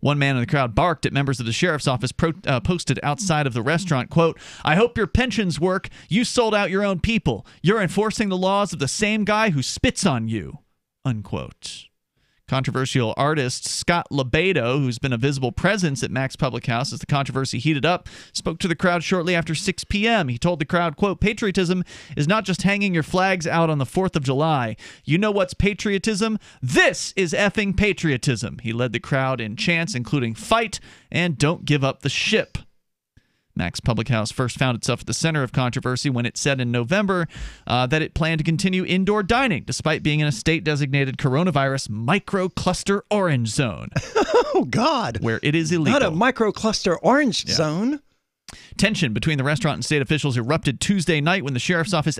One man in the crowd barked at members of the sheriff's office posted outside of the restaurant, quote, "I hope your pensions work. You sold out your own people. You're enforcing the laws of the same guy who spits on you," unquote. Controversial artist Scott Lebedo, who's been a visible presence at Mac's Public House as the controversy heated up, spoke to the crowd shortly after 6 p.m. He told the crowd, quote, "Patriotism is not just hanging your flags out on the 4th of July. You know what's patriotism? This is effing patriotism." He led the crowd in chants including "Fight" and "Don't Give Up the Ship." Mac's public house first found itself at the center of controversy when it said in November that it planned to continue indoor dining despite being in a state-designated coronavirus microcluster orange zone. Oh, God. Where it is illegal. Not a microcluster orange zone. Tension between the restaurant and state officials erupted Tuesday night when the sheriff's office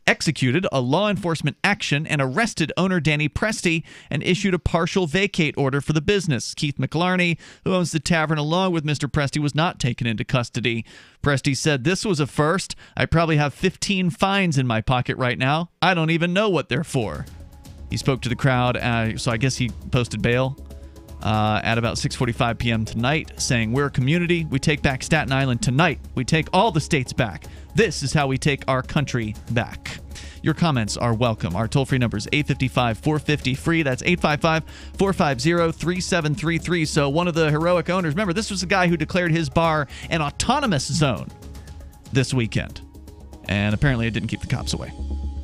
executed a law enforcement action and arrested owner Danny Presti and issued a partial vacate order for the business. Keith McLarney, who owns the tavern along with Mr. Presti, was not taken into custody. Presti said, "This was a first. I probably have 15 fines in my pocket right now. I don't even know what they're for." He spoke to the crowd, so I guess he posted bail at about 6:45 p.m. tonight, saying, "We're a community. We take back Staten Island tonight. We take all the states back. This is how we take our country back." Your comments are welcome. Our toll-free number is 855-450-FREE. That's 855-450-3733. So one of the heroic owners, remember, this was the guy who declared his bar an autonomous zone this weekend. And apparently it didn't keep the cops away.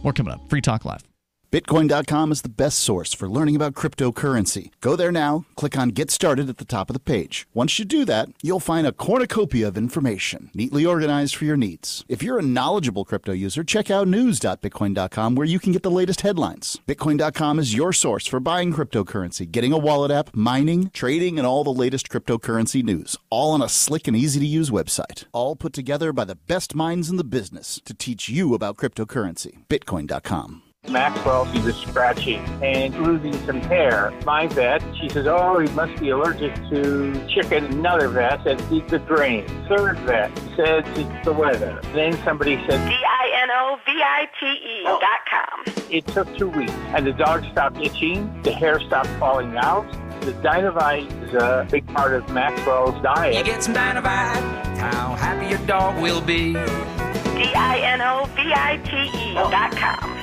More coming up. Free Talk Live. Bitcoin.com is the best source for learning about cryptocurrency. Go there now, click on Get Started at the top of the page. Once you do that, you'll find a cornucopia of information, neatly organized for your needs. If you're a knowledgeable crypto user, check out news.bitcoin.com where you can get the latest headlines. Bitcoin.com is your source for buying cryptocurrency, getting a wallet app, mining, trading, and all the latest cryptocurrency news, all on a slick and easy-to-use website. All put together by the best minds in the business to teach you about cryptocurrency. Bitcoin.com. Maxwell, she was scratching and losing some hair. My vet, she says, oh, he must be allergic to chicken. Another vet said, it's the drain. Third vet said, it's the weather. Then somebody said, DINOVITE.com. It took 2 weeks, and the dog stopped itching. The hair stopped falling out. The Dinovite is a big part of Maxwell's diet. You get some Dinovite, how happy your dog will be. DINOVITE.com.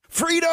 Freedom!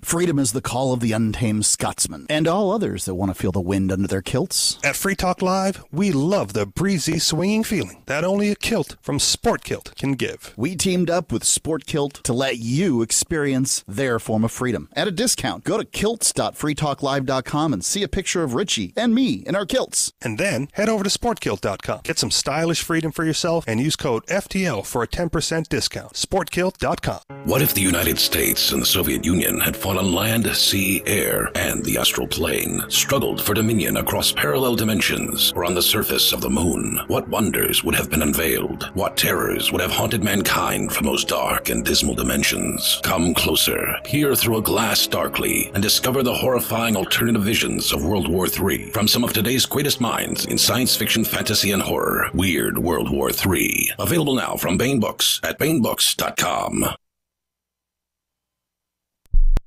Freedom is the call of the untamed Scotsman and all others that want to feel the wind under their kilts. At Free Talk Live, we love the breezy, swinging feeling that only a kilt from Sport Kilt can give. We teamed up with Sport Kilt to let you experience their form of freedom at a discount. Go to kilts.freetalklive.com and see a picture of Richie and me in our kilts. And then head over to sportkilt.com. Get some stylish freedom for yourself and use code FTL for a 10% discount. Sportkilt.com. What if the United States and the Soviet Union had fought on land, sea, air, and the astral plane, struggled for dominion across parallel dimensions, or on the surface of the moon? What wonders would have been unveiled? What terrors would have haunted mankind from those dark and dismal dimensions? Come closer, peer through a glass darkly, and discover the horrifying alternative visions of World War III from some of today's greatest minds in science fiction, fantasy, and horror. Weird World War III. Available now from Baen Books at BaenBooks.com.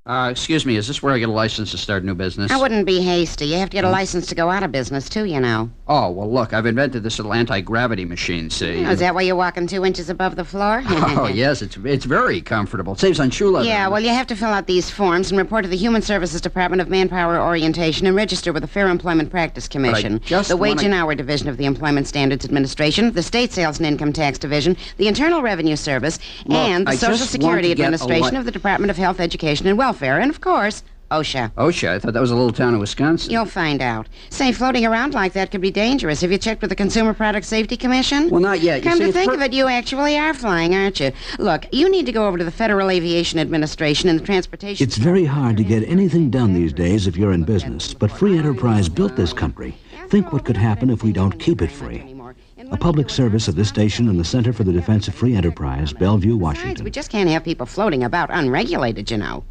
Excuse me, is this where I get a license to start a new business? I wouldn't be hasty. You have to get a license to go out of business, too, you know. Oh, well, look, I've invented this little anti-gravity machine, see? Oh, is that why you're walking 2 inches above the floor? Oh, yes, it's very comfortable. It saves on shoe leather. Yeah, well, you have to fill out these forms and report to the Human Services Department of Manpower Orientation and register with the Fair Employment Practice Commission, the Wage and Hour Division of the Employment Standards Administration, the State Sales and Income Tax Division, the Internal Revenue Service, and the Social Security Administration of the Department of Health, Education, and Welfare, and, of course, OSHA. OSHA? I thought that was a little town in Wisconsin. You'll find out. Say, floating around like that could be dangerous. Have you checked with the Consumer Product Safety Commission? Well, not yet. Come to think of it, you actually are flying, aren't you? Look, you need to go over to the Federal Aviation Administration and the Transportation... It's very hard to get anything done these days if you're in business, but free enterprise built this country. Think what could happen if we don't keep it free. A public service of this station and the Center for the Defense of Free Enterprise, Bellevue, Washington. We just can't have people floating about unregulated, you know.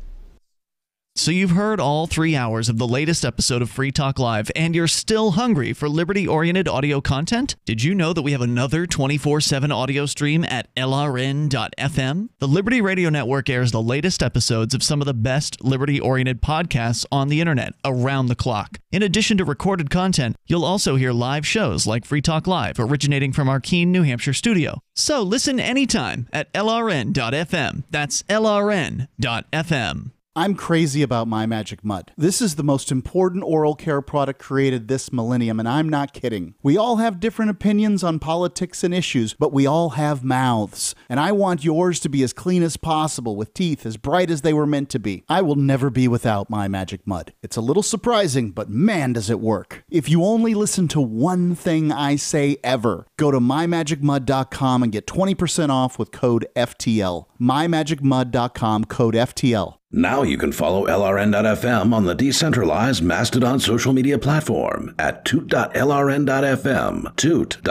So you've heard all 3 hours of the latest episode of Free Talk Live, and you're still hungry for liberty-oriented audio content? Did you know that we have another 24/7 audio stream at LRN.FM? The Liberty Radio Network airs the latest episodes of some of the best liberty-oriented podcasts on the internet around the clock. In addition to recorded content, you'll also hear live shows like Free Talk Live, originating from our Keene, New Hampshire studio. So listen anytime at LRN.FM. That's LRN.FM. I'm crazy about My Magic Mud. This is the most important oral care product created this millennium, and I'm not kidding. We all have different opinions on politics and issues, but we all have mouths. And I want yours to be as clean as possible, with teeth as bright as they were meant to be. I will never be without My Magic Mud. It's a little surprising, but man, does it work. If you only listen to one thing I say ever, go to mymagicmud.com and get 20% off with code FTL. mymagicmud.com, code FTL. Now you can follow LRN.FM on the decentralized Mastodon social media platform at toot.lrn.fm, toot.lrn.fm.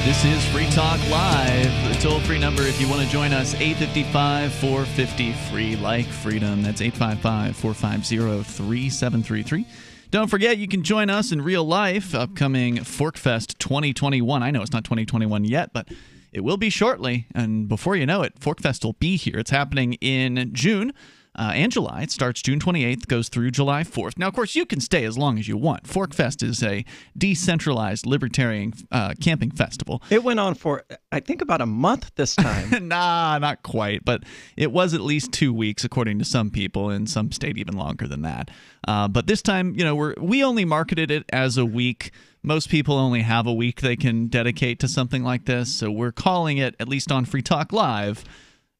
This is Free Talk Live. The toll-free number if you want to join us, 855-450-FREE, like freedom. That's 855-450-3733. Don't forget, you can join us in real life, upcoming ForkFest 2021. I know it's not 2021 yet, but it will be shortly. And before you know it, ForkFest will be here. It's happening in June. And July. It starts June 28th, goes through July 4th. Now, of course, you can stay as long as you want. ForkFest is a decentralized libertarian camping festival. It went on for, I think, about a month this time. Nah, not quite, but it was at least 2 weeks, according to some people, and some stayed even longer than that. But this time, we only marketed it as a week. Most people only have a week they can dedicate to something like this, so we're calling it, at least on Free Talk Live,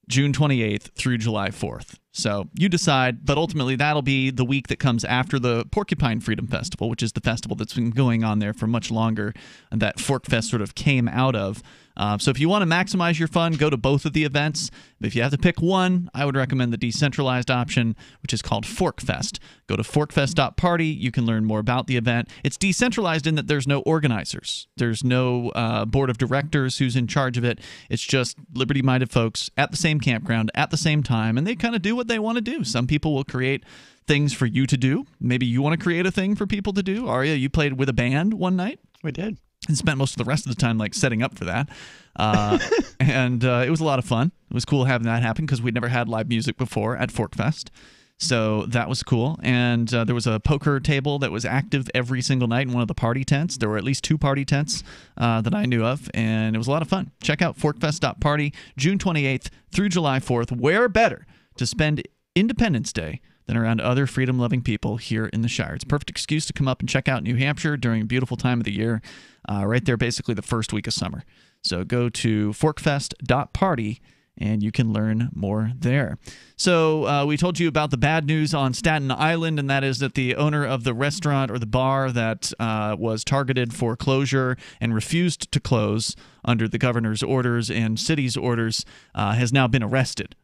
June 28th through July 4th. So you decide, but ultimately that'll be the week that comes after the Porcupine Freedom Festival, which is the festival that's been going on there for much longer and that ForkFest sort of came out of. So if you want to maximize your fun, go to both of the events. But if you have to pick one, I would recommend the decentralized option, which is called ForkFest. Go to forkfest.party. You can learn more about the event. It's decentralized in that there's no organizers. There's no board of directors who's in charge of it. It's just liberty-minded folks at the same campground at the same time, and they kind of do what they want to do. Some people will create things for you to do. Maybe you want to create a thing for people to do. Aria, you played with a band one night. We did. And spent most of the rest of the time setting up for that. And it was a lot of fun. It was cool having that happen because we'd never had live music before at ForkFest. So that was cool. And there was a poker table that was active every single night in one of the party tents. There were at least 2 party tents that I knew of, and it was a lot of fun. Check out forkfest.party, June 28th through July 4th. Where better to spend Independence Day than around other freedom-loving people here in the Shire. It's a perfect excuse to come up and check out New Hampshire during a beautiful time of the year, right there basically the first week of summer. So go to forkfest.party, and you can learn more there. So we told you about the bad news on Staten Island, and that is that the owner of the restaurant or the bar that was targeted for closure and refused to close under the governor's orders and city's orders has now been arrested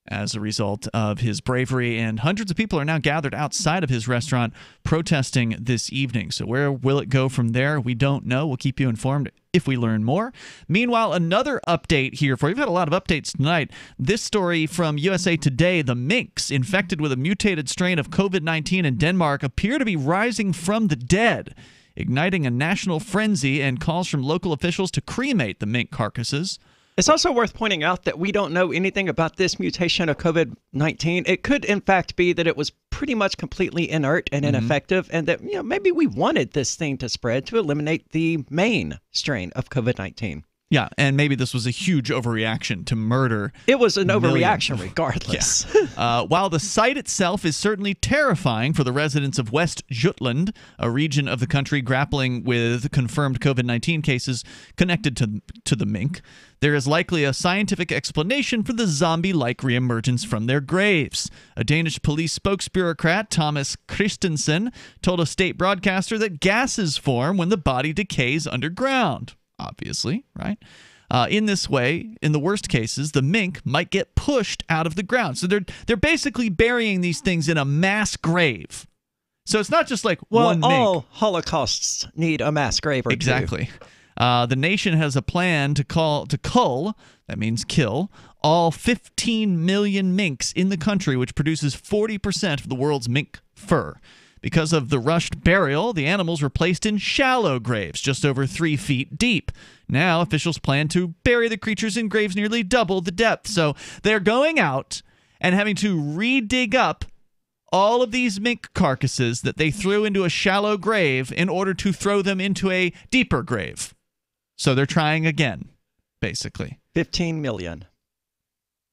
as a result of his bravery, and hundreds of people are now gathered outside of his restaurant protesting this evening. So where will it go from there? We don't know. We'll keep you informed if we learn more. Meanwhile, another update here for you. We've had a lot of updates tonight. This story from USA Today: the minks infected with a mutated strain of COVID-19 in Denmark appear to be rising from the dead, igniting a national frenzy and calls from local officials to cremate the mink carcasses. It's also worth pointing out that we don't know anything about this mutation of COVID-19. It could, in fact, be that it was pretty much completely inert and ineffective, and that maybe we wanted this thing to spread to eliminate the main strain of COVID-19. Yeah, and maybe this was a huge overreaction to murder. It was an overreaction regardless. Yeah. While the site itself is certainly terrifying for the residents of West Jutland, a region of the country grappling with confirmed COVID-19 cases connected to the mink, there is likely a scientific explanation for the zombie-like reemergence from their graves. A Danish police spokesbureaucrat, Thomas Christensen, told a state broadcaster that gases form when the body decays underground. Obviously, right? In this way, in the worst cases, the mink might get pushed out of the ground. So they're basically burying these things in a mass grave. So it's not just like one mink. All holocausts need a mass grave or two. Exactly. The nation has a plan to cull, that means kill, all 15 million minks in the country, which produces 40% of the world's mink fur. Because of the rushed burial, the animals were placed in shallow graves, just over 3 feet deep. Now, officials plan to bury the creatures in graves nearly double the depth. So they're going out and having to re-dig up all of these mink carcasses that they threw into a shallow grave in order to throw them into a deeper grave. So they're trying again, basically. 15 million.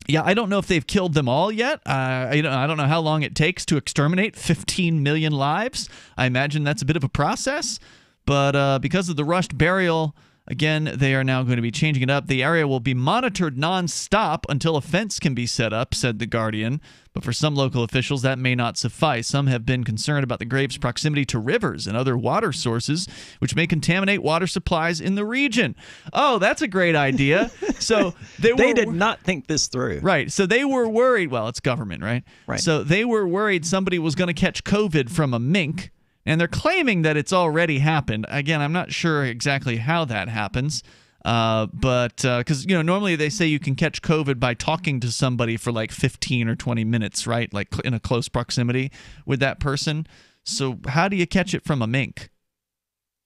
Yeah, I don't know if they've killed them all yet. I don't know how long it takes to exterminate 15 million lives. I imagine that's a bit of a process. But because of the rushed burial, again, they are now going to be changing it up. The area will be monitored nonstop until a fence can be set up, said The Guardian. But for some local officials, that may not suffice. Some have been concerned about the grave's proximity to rivers and other water sources, which may contaminate water supplies in the region. Oh, that's a great idea. So they did not think this through. Right. So they were worried. Well, it's government, right? Right. So they were worried somebody was going to catch COVID from a mink. And they're claiming that it's already happened. Again, I'm not sure exactly how that happens. But because, normally they say you can catch COVID by talking to somebody for like 15 or 20 minutes, right? Like in a close proximity with that person. So how do you catch it from a mink?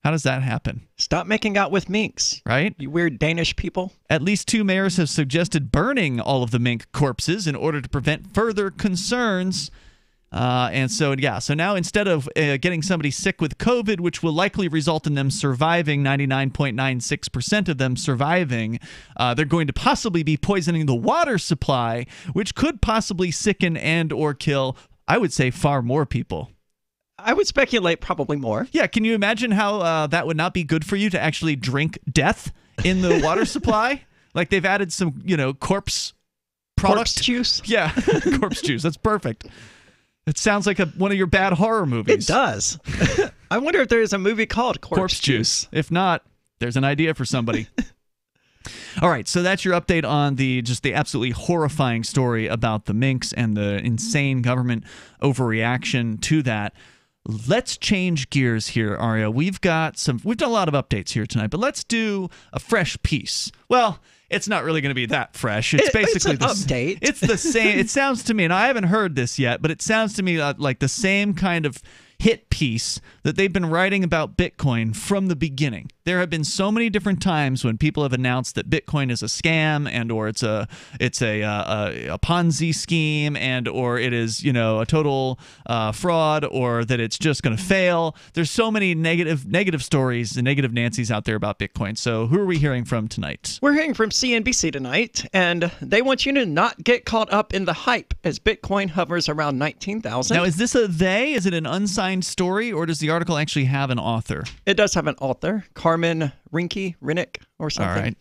How does that happen? Stop making out with minks. Right? You weird Danish people. At least 2 mayors have suggested burning all of the mink corpses in order to prevent further concerns. So now instead of getting somebody sick with COVID, which will likely result in them surviving, 99.96% of them surviving, they're going to possibly be poisoning the water supply, which could possibly sicken and or kill, I would say, far more people. I would speculate probably more. Yeah, can you imagine how that would not be good for you to actually drink death in the water supply? Like they've added some, corpse product. Corpse juice? Yeah, corpse juice. That's perfect. It sounds like one of your bad horror movies. It does. I wonder if there is a movie called Corpse Juice. If not, there's an idea for somebody. All right, so that's your update on the absolutely horrifying story about the minks and the insane government overreaction to that. Let's change gears here, Aria. We've done a lot of updates here tonight, but let's do a fresh piece. Well, it's not really going to be that fresh. It's basically an update. It's the same. It sounds to me, and I haven't heard this yet, but it sounds to me like the same kind of hit piece that they've been writing about Bitcoin from the beginning. There have been so many different times when people have announced that Bitcoin is a scam and or it's a Ponzi scheme and or it is a total fraud or that it's just going to fail. There's so many negative stories and negative Nancys out there about Bitcoin. So who are we hearing from tonight? We're hearing from CNBC tonight, and they want you to not get caught up in the hype as Bitcoin hovers around 19,000. Now, is this a they? Is it an unsigned story, or does the article actually have an author? It does have an author, Carmen Rinnick or something. All right.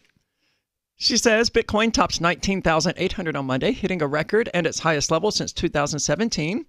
She says Bitcoin tops 19,800 on Monday, hitting a record and its highest level since 2017.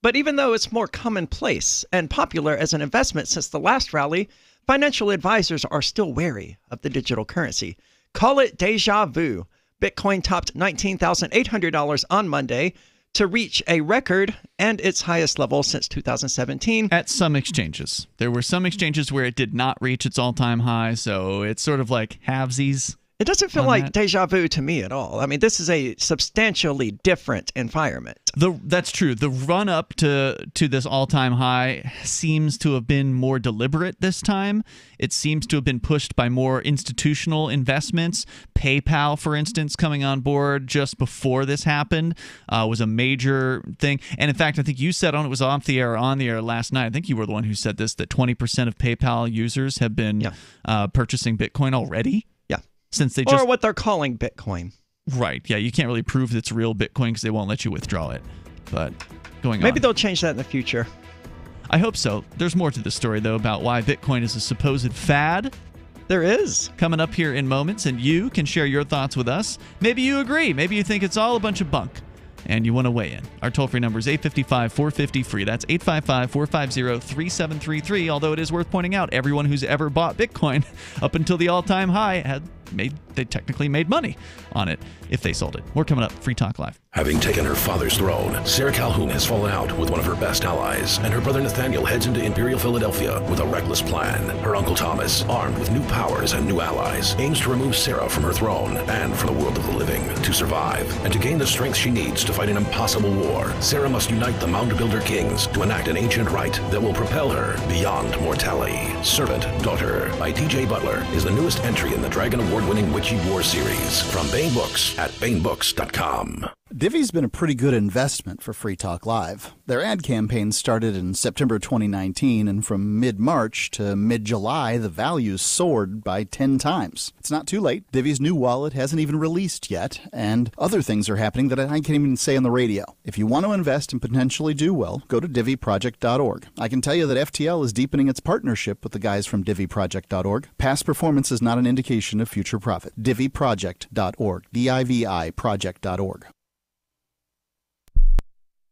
But even though it's more commonplace and popular as an investment since the last rally, financial advisors are still wary of the digital currency. Call it deja vu. Bitcoin topped $19,800 on Monday to reach a record and its highest level since 2017. At some exchanges. There were some exchanges where it did not reach its all-time high, so it's sort of like halvesies. It doesn't feel like deja vu to me at all. I mean, this is a substantially different environment. That's true. The run-up to this all-time high seems to have been more deliberate this time. It seems to have been pushed by more institutional investments. PayPal, for instance, coming on board just before this happened was a major thing. And in fact, I think you said it was off the air or on the air last night. I think you were the one who said this, that 20% of PayPal users have been purchasing Bitcoin already. Since they or what they're calling Bitcoin. Right. Yeah, you can't really prove it's real Bitcoin because they won't let you withdraw it. But Maybe they'll change that in the future. I hope so. There's more to the story, though, about why Bitcoin is a supposed fad. There is. Coming up here in moments, and you can share your thoughts with us. Maybe you agree. Maybe you think it's all a bunch of bunk, and you want to weigh in. Our toll-free number is 855-450-FREE. That's 855-450-3733. Although it is worth pointing out, everyone who's ever bought Bitcoin up until the all-time high they technically made money on it if they sold it. More coming up. Free Talk Live. Having taken her father's throne, Sarah Calhoun has fallen out with one of her best allies, and her brother Nathaniel heads into Imperial Philadelphia with a reckless plan. Her uncle Thomas, armed with new powers and new allies, aims to remove Sarah from her throne and from the world of the living. To survive and to gain the strength she needs to fight an impossible war, Sarah must unite the Mound Builder Kings to enact an ancient rite that will propel her beyond mortality. Servant Daughter by T.J. Butler is the newest entry in the Dragon Award-winning Witchy War series from Baen Books at BaenBooks.com. Divvy's been a pretty good investment for Free Talk Live. Their ad campaign started in September 2019, and from mid-March to mid-July, the values soared by 10 times. It's not too late. Divvy's new wallet hasn't even released yet, and other things are happening that I can't even say on the radio. If you want to invest and potentially do well, go to divvyproject.org. I can tell you that FTL is deepening its partnership with the guys from divvyproject.org. Past performance is not an indication of future profit. divvyproject.org. DIVI project.org.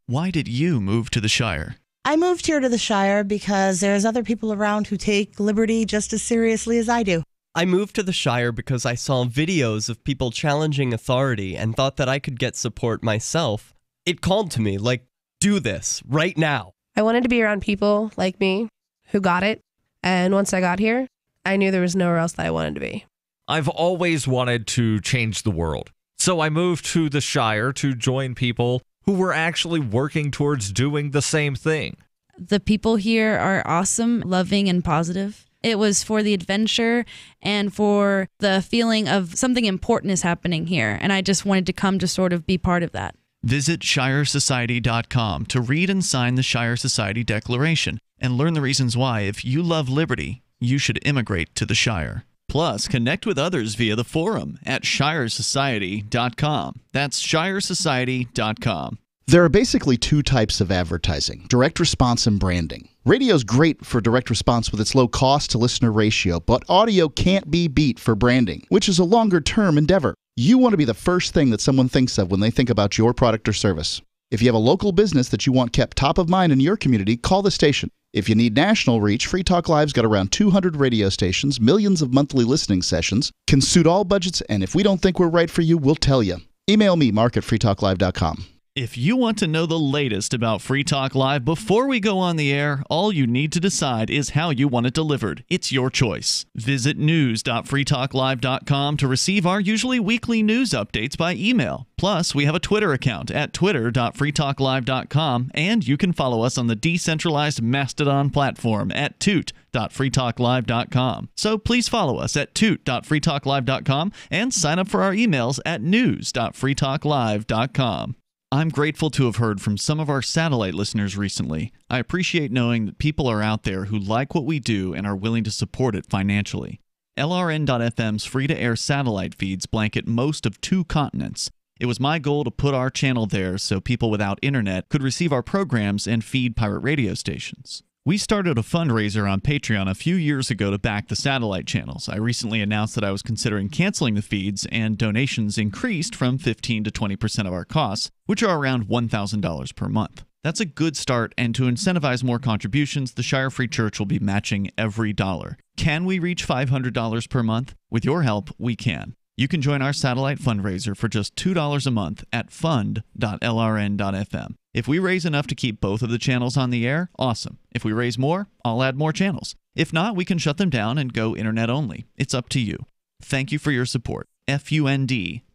Why did you move to the Shire? I moved here to the Shire because there's other people around who take liberty just as seriously as I do. I moved to the Shire because I saw videos of people challenging authority and thought that I could get support myself. It called to me, like, do this, right now. I wanted to be around people like me who got it, and once I got here, I knew there was nowhere else that I wanted to be. I've always wanted to change the world, so I moved to the Shire to join people who were actually working towards doing the same thing. The people here are awesome, loving, and positive. It was for the adventure and for the feeling of something important is happening here, and I just wanted to come to sort of be part of that. Visit ShireSociety.com to read and sign the Shire Society Declaration and learn the reasons why, if you love liberty, you should immigrate to the Shire. Plus, connect with others via the forum at ShireSociety.com. That's ShireSociety.com. There are basically two types of advertising, direct response and branding. Radio's great for direct response with its low cost to listener ratio, but audio can't be beat for branding, which is a longer-term endeavor. You want to be the first thing that someone thinks of when they think about your product or service. If you have a local business that you want kept top of mind in your community, call the station. If you need national reach, Free Talk Live's got around 200 radio stations, millions of monthly listening sessions, can suit all budgets, and if we don't think we're right for you, we'll tell you. Email me, mark@freetalklive.com. If you want to know the latest about Free Talk Live before we go on the air, all you need to decide is how you want it delivered. It's your choice. Visit news.freetalklive.com to receive our usually weekly news updates by email. Plus, we have a Twitter account at twitter.freetalklive.com, and you can follow us on the decentralized Mastodon platform at toot.freetalklive.com. So please follow us at toot.freetalklive.com and sign up for our emails at news.freetalklive.com. I'm grateful to have heard from some of our satellite listeners recently. I appreciate knowing that people are out there who like what we do and are willing to support it financially. LRN.FM's free-to-air satellite feeds blanket most of 2 continents. It was my goal to put our channel there so people without internet could receive our programs and feed pirate radio stations. We started a fundraiser on Patreon a few years ago to back the satellite channels. I recently announced that I was considering canceling the feeds, and donations increased from 15 to 20% of our costs, which are around $1,000 per month. That's a good start, and to incentivize more contributions, the Shire Free Church will be matching every dollar. Can we reach $500 per month? With your help, we can. You can join our satellite fundraiser for just $2 a month at fund.lrn.fm. If we raise enough to keep both of the channels on the air, awesome. If we raise more, I'll add more channels. If not, we can shut them down and go internet only. It's up to you. Thank you for your support. fund.lrn.fm.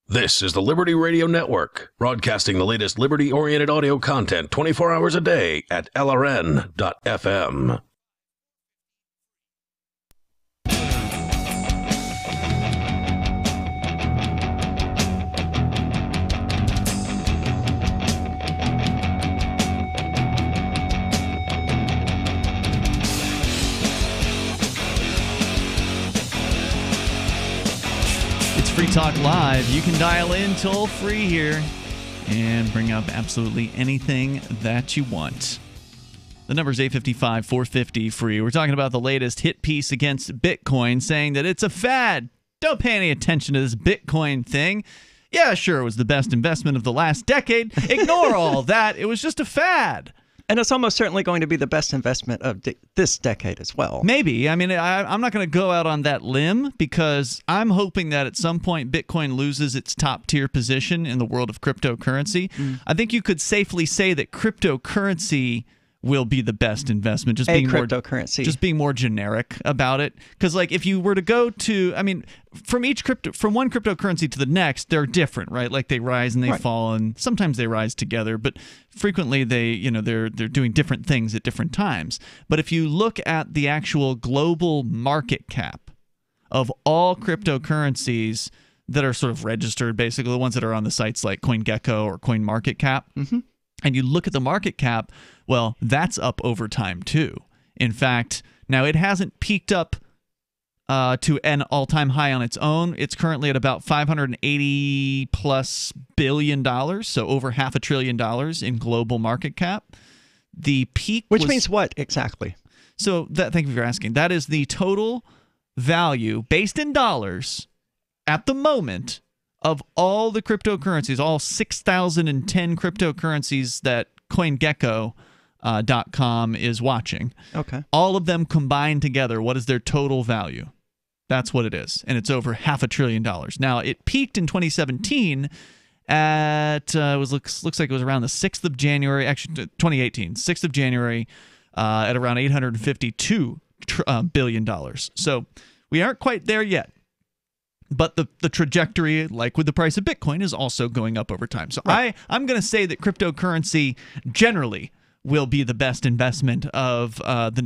This is the Liberty Radio Network, broadcasting the latest liberty-oriented audio content 24 hours a day at lrn.fm. Free Talk Live. You can dial in toll free here and bring up absolutely anything that you want. The number is 855-450-FREE. We're talking about the latest hit piece against Bitcoin, saying that it's a fad. Don't pay any attention to this Bitcoin thing. Yeah, sure, it was the best investment of the last decade. Ignore all that. It was just a fad. And it's almost certainly going to be the best investment of this decade as well. Maybe. I mean, I'm not going to go out on that limb because I'm hoping that at some point Bitcoin loses its top-tier position in the world of cryptocurrency. I think you could safely say that cryptocurrency will be the best investment. Just being cryptocurrency. Just being more generic about it. Because, like, if you were to go to, I mean, from one cryptocurrency to the next, they're different, right? Like, they rise and they fall, and sometimes they rise together, but frequently they're doing different things at different times. But if you look at the actual global market cap of all cryptocurrencies that are sort of registered, basically the ones that are on the sites like CoinGecko or CoinMarketCap, and you look at the market cap, well, that's up over time too. In fact, now it hasn't peaked up to an all-time high on its own. It's currently at about $580+ billion, so over $500 billion in global market cap. The peak, which means what exactly? So thank you for asking. That is the total value based in dollars at the moment of all the cryptocurrencies, all 6,010 cryptocurrencies that CoinGecko.com is watching. Okay. All of them combined together, what is their total value? That's what it is, and it's over $500 billion. Now, it peaked in 2017 at looks like it was around the 6th of January, actually 2018, 6th of January, at around $852 billion. So we aren't quite there yet. But the trajectory, like with the price of Bitcoin, is also going up over time. So right. I'm going to say that cryptocurrency generally will be the best investment of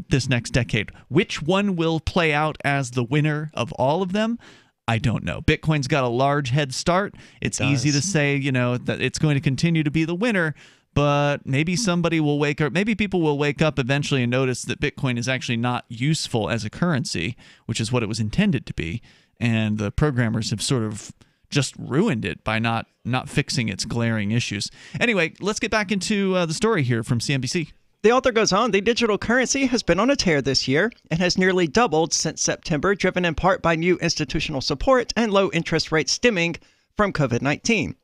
this next decade. Which one will play out as the winner of all of them? I don't know. Bitcoin's got a large head start. It's easy to say, that it's going to continue to be the winner, but maybe somebody will wake up. Maybe people will wake up eventually and notice that Bitcoin is actually not useful as a currency, which is what it was intended to be. And the programmers have sort of just ruined it by not fixing its glaring issues. Anyway, let's get back into the story here from CNBC. The author goes on, the digital currency has been on a tear this year and has nearly doubled since September, driven in part by new institutional support and low interest rates stemming from COVID-19.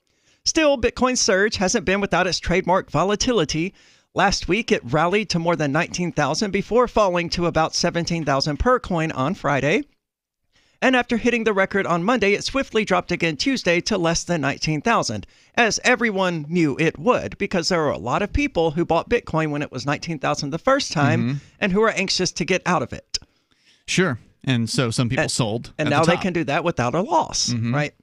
Still, Bitcoin's surge hasn't been without its trademark volatility. Last week, it rallied to more than 19,000 before falling to about 17,000 per coin on Friday. And after hitting the record on Monday, it swiftly dropped again Tuesday to less than 19,000, as everyone knew it would, because there were a lot of people who bought Bitcoin when it was 19,000 the first time and who are anxious to get out of it. Sure. And so some people sold. And now they can do that without a loss, right?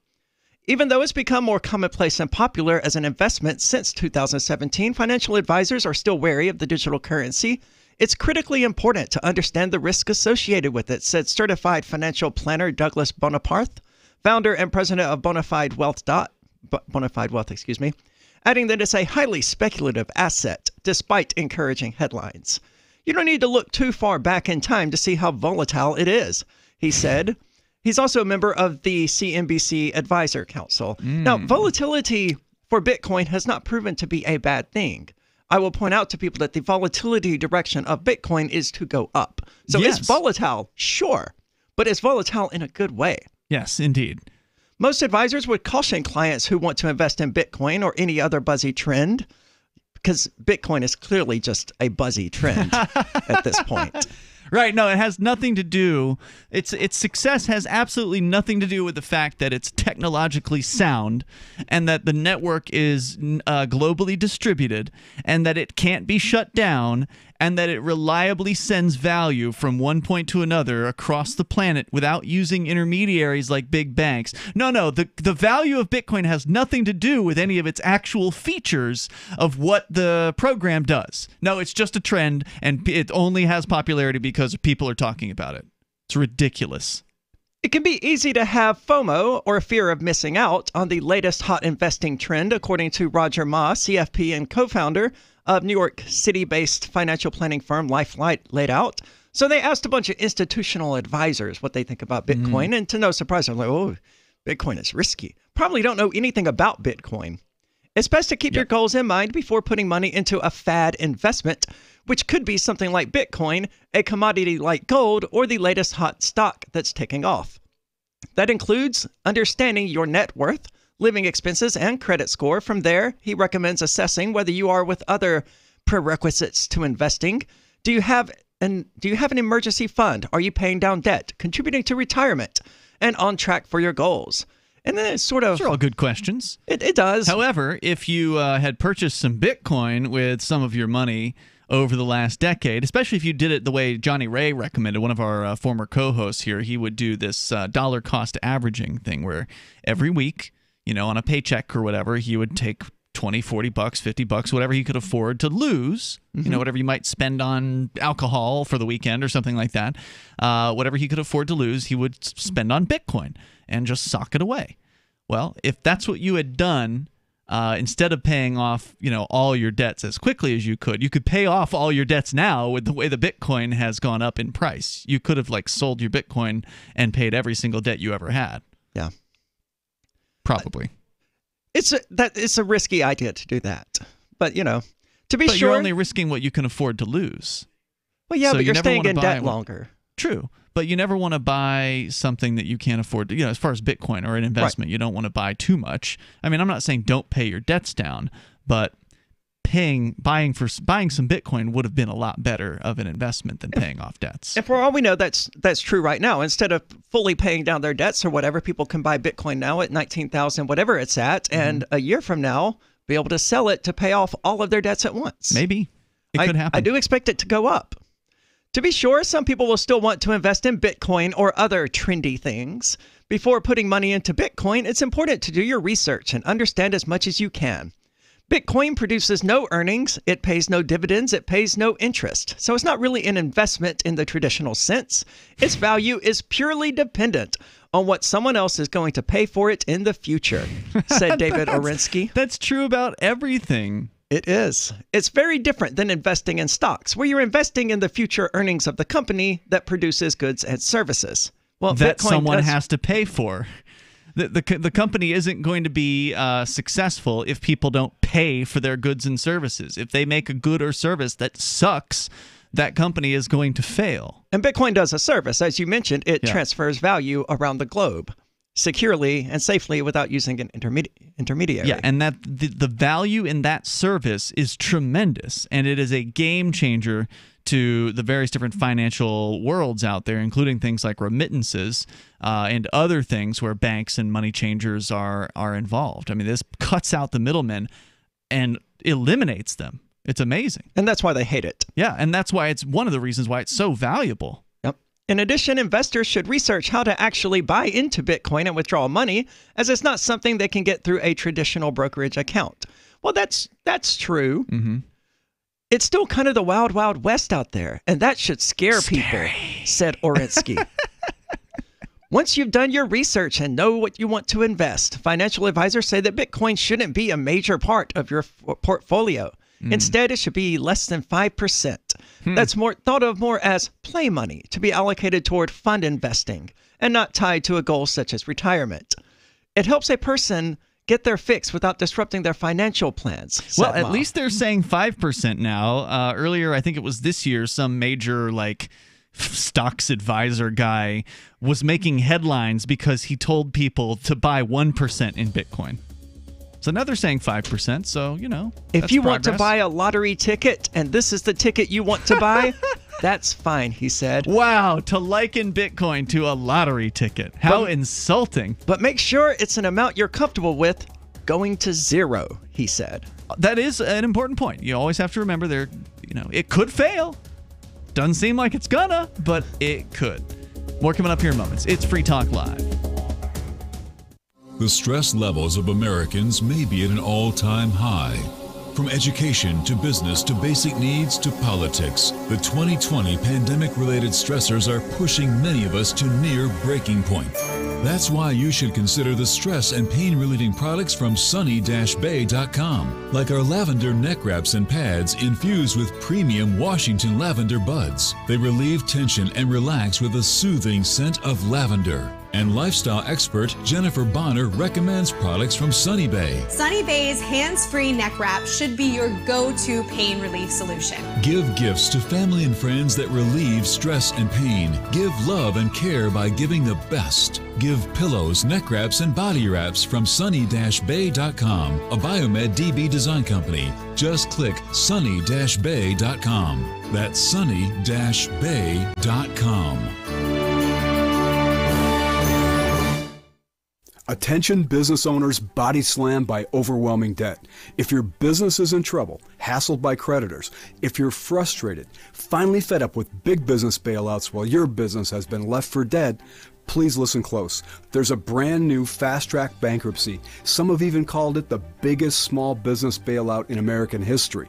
Even though it's become more commonplace and popular as an investment since 2017, financial advisors are still wary of the digital currency. It's critically important to understand the risk associated with it, said certified financial planner Douglas Bonaparte, founder and president of Bonafide Wealth, adding that it's a highly speculative asset, despite encouraging headlines. You don't need to look too far back in time to see how volatile it is, he said. He's also a member of the CNBC Advisor Council. Now, volatility for Bitcoin has not proven to be a bad thing. I will point out to people that the volatility direction of Bitcoin is to go up. So it's volatile, sure, but it's volatile in a good way. Yes, indeed. Most advisors would caution clients who want to invest in Bitcoin or any other buzzy trend, because Bitcoin is clearly just a buzzy trend at this point. Right. No, it has nothing to do. Its success has absolutely nothing to do with the fact that it's technologically sound and that the network is globally distributed and that it can't be shut down and that it reliably sends value from one point to another across the planet without using intermediaries like big banks. No, the value of Bitcoin has nothing to do with any of its actual features of what the program does. No, it's just a trend, and it only has popularity because people are talking about it. It's ridiculous. It can be easy to have FOMO, or fear of missing out, on the latest hot investing trend, according to Roger Ma, CFP and co-founder of New York City-based financial planning firm LifeLight laid out. So they asked a bunch of institutional advisors what they think about Bitcoin, and to no surprise, they're like, oh, Bitcoin is risky. Probably don't know anything about Bitcoin. It's best to keep your goals in mind before putting money into a fad investment, which could be something like Bitcoin, a commodity like gold, or the latest hot stock that's taking off. That includes understanding your net worth, living expenses, and credit score. From there, he recommends assessing whether you are with other prerequisites to investing. Do you have an emergency fund? Are you paying down debt, contributing to retirement, and on track for your goals? And then it's sort of... Those are all good questions. It does. However, if you had purchased some Bitcoin with some of your money over the last decade, especially if you did it the way Johnny Ray recommended, one of our former co-hosts here, he would do this dollar cost averaging thing where every week, on a paycheck or whatever, he would take $20, $40, $50, whatever he could afford to lose, whatever you might spend on alcohol for the weekend or something like that, whatever he could afford to lose, he would spend on Bitcoin and just sock it away. Well, if that's what you had done, instead of paying off, all your debts as quickly as you could pay off all your debts now with the way the Bitcoin has gone up in price. You could have sold your Bitcoin and paid every single debt you ever had. Yeah. Probably. It's a risky idea to do that. But, to be but sure. You're only risking what you can afford to lose. Well, yeah, so but you're staying in debt one. longer. True. But you never want to buy something that you can't afford to, as far as Bitcoin or an investment, you don't want to buy too much. I mean, I'm not saying don't pay your debts down, but buying some Bitcoin would have been a lot better of an investment than paying off debts. And for all we know, that's true right now. Instead of fully paying down their debts or whatever, people can buy Bitcoin now at 19,000, whatever it's at, and a year from now be able to sell it to pay off all of their debts at once. Maybe. It could happen. I do expect it to go up. To be sure, some people will still want to invest in Bitcoin or other trendy things. Before putting money into Bitcoin, it's important to do your research and understand as much as you can. Bitcoin produces no earnings, it pays no dividends, it pays no interest. So it's not really an investment in the traditional sense. Its value is purely dependent on what someone else is going to pay for it in the future, said David Orensky. That's true about everything. It is. It's very different than investing in stocks, where you're investing in the future earnings of the company that produces goods and services. Well, that Bitcoin someone has to pay for. The company isn't going to be successful if people don't pay for their goods and services. If they make a good or service that sucks, that company is going to fail. And Bitcoin does a service. As you mentioned, it transfers value around the globe securely and safely without using an intermediary. Yeah, and that the value in that service is tremendous, and it is a game changer to the various different financial worlds out there, including things like remittances and other things where banks and money changers are involved. I mean, this cuts out the middlemen and eliminates them. It's amazing. And that's why they hate it. Yeah, and that's why it's one of the reasons why it's so valuable. In addition, investors should research how to actually buy into Bitcoin and withdraw money, as it's not something they can get through a traditional brokerage account. Well, that's true. Mm-hmm. It's still kind of the wild, wild west out there, and that should scare people, said Orensky. Once you've done your research and know what you want to invest, financial advisors say that Bitcoin shouldn't be a major part of your portfolio. Instead, it should be less than 5%. That's thought of more as play money to be allocated toward fund investing and not tied to a goal such as retirement. It helps a person get their fix without disrupting their financial plans. Well, at least they're saying 5% now. Earlier, I think it was this year, some major stocks advisor guy was making headlines because he told people to buy 1% in Bitcoin. So now they're saying 5%, so, if you want to buy a lottery ticket and this is the ticket you want to buy, that's fine, he said. Wow, to liken Bitcoin to a lottery ticket. How insulting. But make sure it's an amount you're comfortable with going to zero, he said. That is an important point. You always have to remember it could fail. Doesn't seem like it's gonna, but it could. More coming up here in moments. It's Free Talk Live. The stress levels of Americans may be at an all-time high. From education to business to basic needs to politics, the 2020 pandemic-related stressors are pushing many of us to near breaking point. That's why you should consider the stress and pain-relieving products from sunny-bay.com, like our lavender neck wraps and pads infused with premium Washington lavender buds. They relieve tension and relax with a soothing scent of lavender. And lifestyle expert Jennifer Bonner recommends products from Sunny Bay. Sunny Bay's hands-free neck wrap should be your go-to pain relief solution. Give gifts to family and friends that relieve stress and pain. Give love and care by giving the best. Give pillows, neck wraps, and body wraps from sunny-bay.com, a Biomed DB design company. Just click sunny-bay.com. That's sunny-bay.com. Attention business owners body slammed by overwhelming debt. If your business is in trouble, hassled by creditors, if you're frustrated, finally fed up with big business bailouts while your business has been left for dead, Please listen close. There's a brand new fast-track bankruptcy. Some have even called it the biggest small business bailout in American history.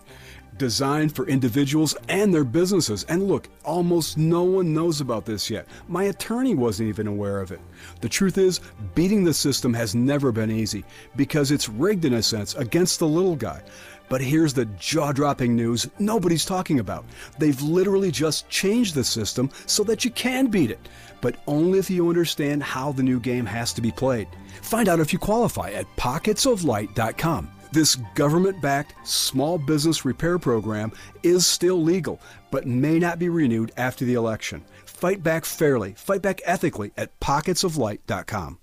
Designed for individuals and their businesses. And look, almost no one knows about this yet. My attorney wasn't even aware of it. The truth is, beating the system has never been easy because it's rigged in a sense against the little guy. But here's the jaw-dropping news nobody's talking about. They've literally just changed the system so that you can beat it, but only if you understand how the new game has to be played. Find out if you qualify at pocketsoflight.com. This government-backed small business repair program is still legal, but may not be renewed after the election. Fight back fairly, fight back ethically at pocketsoflight.com.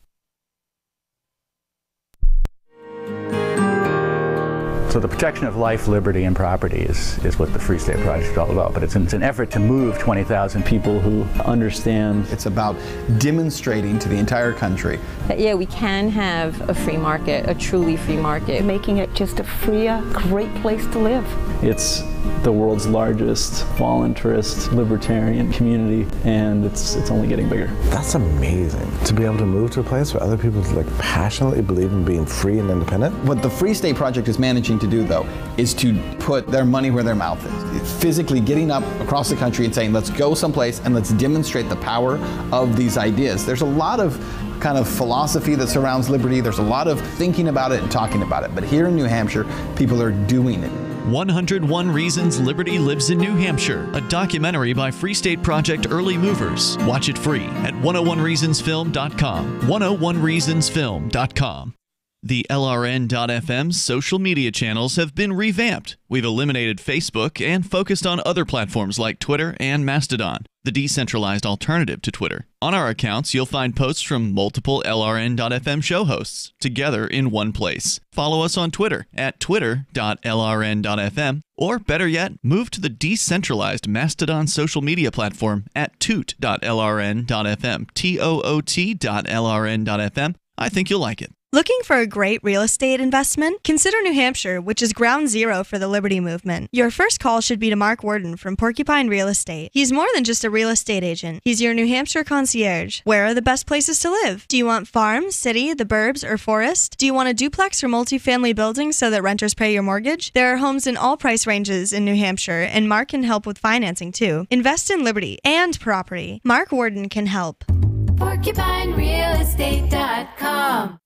So the protection of life, liberty, and property is what the Free State Project is all about. But it's an effort to move 20,000 people who understand. It's about demonstrating to the entire country that, yeah, we can have a free market, a truly free market. Making it just a freer, great place to live. It's the world's largest voluntarist libertarian community, and it's only getting bigger. That's amazing, to be able to move to a place where other people passionately believe in being free and independent. What the Free State Project is managing to do, though, is to put their money where their mouth is. Physically getting up across the country and saying, let's go someplace and let's demonstrate the power of these ideas. There's a lot of kind of philosophy that surrounds liberty. There's a lot of thinking about it and talking about it. But here in New Hampshire, people are doing it. 101 Reasons Liberty Lives in New Hampshire, a documentary by Free State Project Early Movers. Watch it free at 101reasonsfilm.com. 101reasonsfilm.com. The LRN.FM social media channels have been revamped. We've eliminated Facebook and focused on other platforms like Twitter and Mastodon, the decentralized alternative to Twitter. On our accounts, you'll find posts from multiple LRN.FM show hosts together in one place. Follow us on Twitter at twitter.lrn.fm, or better yet, move to the decentralized Mastodon social media platform at toot.lrn.fm, toot.lrn.fm. I think you'll like it. Looking for a great real estate investment? Consider New Hampshire, which is ground zero for the Liberty Movement. Your first call should be to Mark Worden from Porcupine Real Estate. He's more than just a real estate agent. He's your New Hampshire concierge. Where are the best places to live? Do you want farm, city, the burbs, or forest? Do you want a duplex or multifamily building so that renters pay your mortgage? There are homes in all price ranges in New Hampshire, and Mark can help with financing too. Invest in liberty and property. Mark Worden can help. PorcupineRealEstate.com.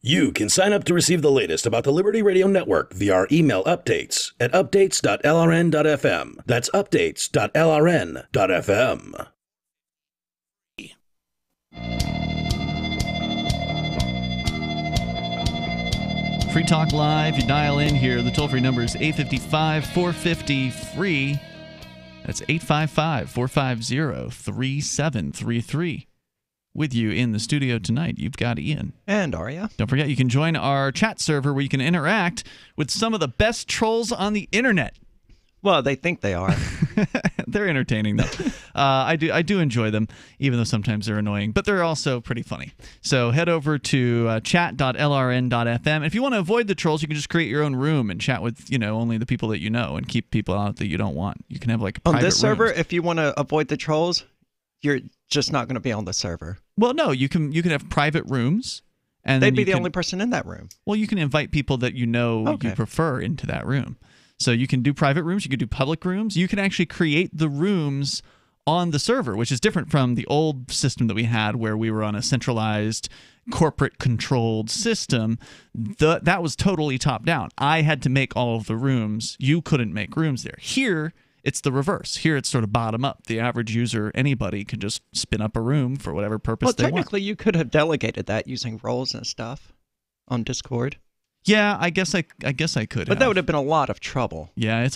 You can sign up to receive the latest about the Liberty Radio Network via our email updates at updates.lrn.fm. That's updates.lrn.fm. Free Talk Live, you dial in here. The toll-free number is 855-450-FREE. That's 855-450-3733. With you in the studio tonight, you've got Ian. And Aria. Don't forget, you can join our chat server where you can interact with some of the best trolls on the internet. Well, they think they are. They're entertaining, though. I do enjoy them, even though sometimes they're annoying. But they're also pretty funny. So head over to chat.lrn.fm. If you want to avoid the trolls, you can just create your own room and chat with only the people that you know and keep people out that you don't want. You can have like private on this server, rooms. If you want to avoid the trolls, you're just not going to be on the server. Well, no, you can have private rooms, and they'd be the only person in that room. Well, you can invite people that you prefer into that room. So you can do private rooms, you can do public rooms. You can actually create the rooms on the server, which is different from the old system that we had where we were on a centralized corporate-controlled system. That was totally top-down. I had to make all of the rooms. You couldn't make rooms there. Here, it's the reverse. Here, it's sort of bottom-up. The average user, anybody, can just spin up a room for whatever purpose they want. Well, technically, you could have delegated that using roles and stuff on Discord. Yeah, I guess I could. But that would have been a lot of trouble. Yeah,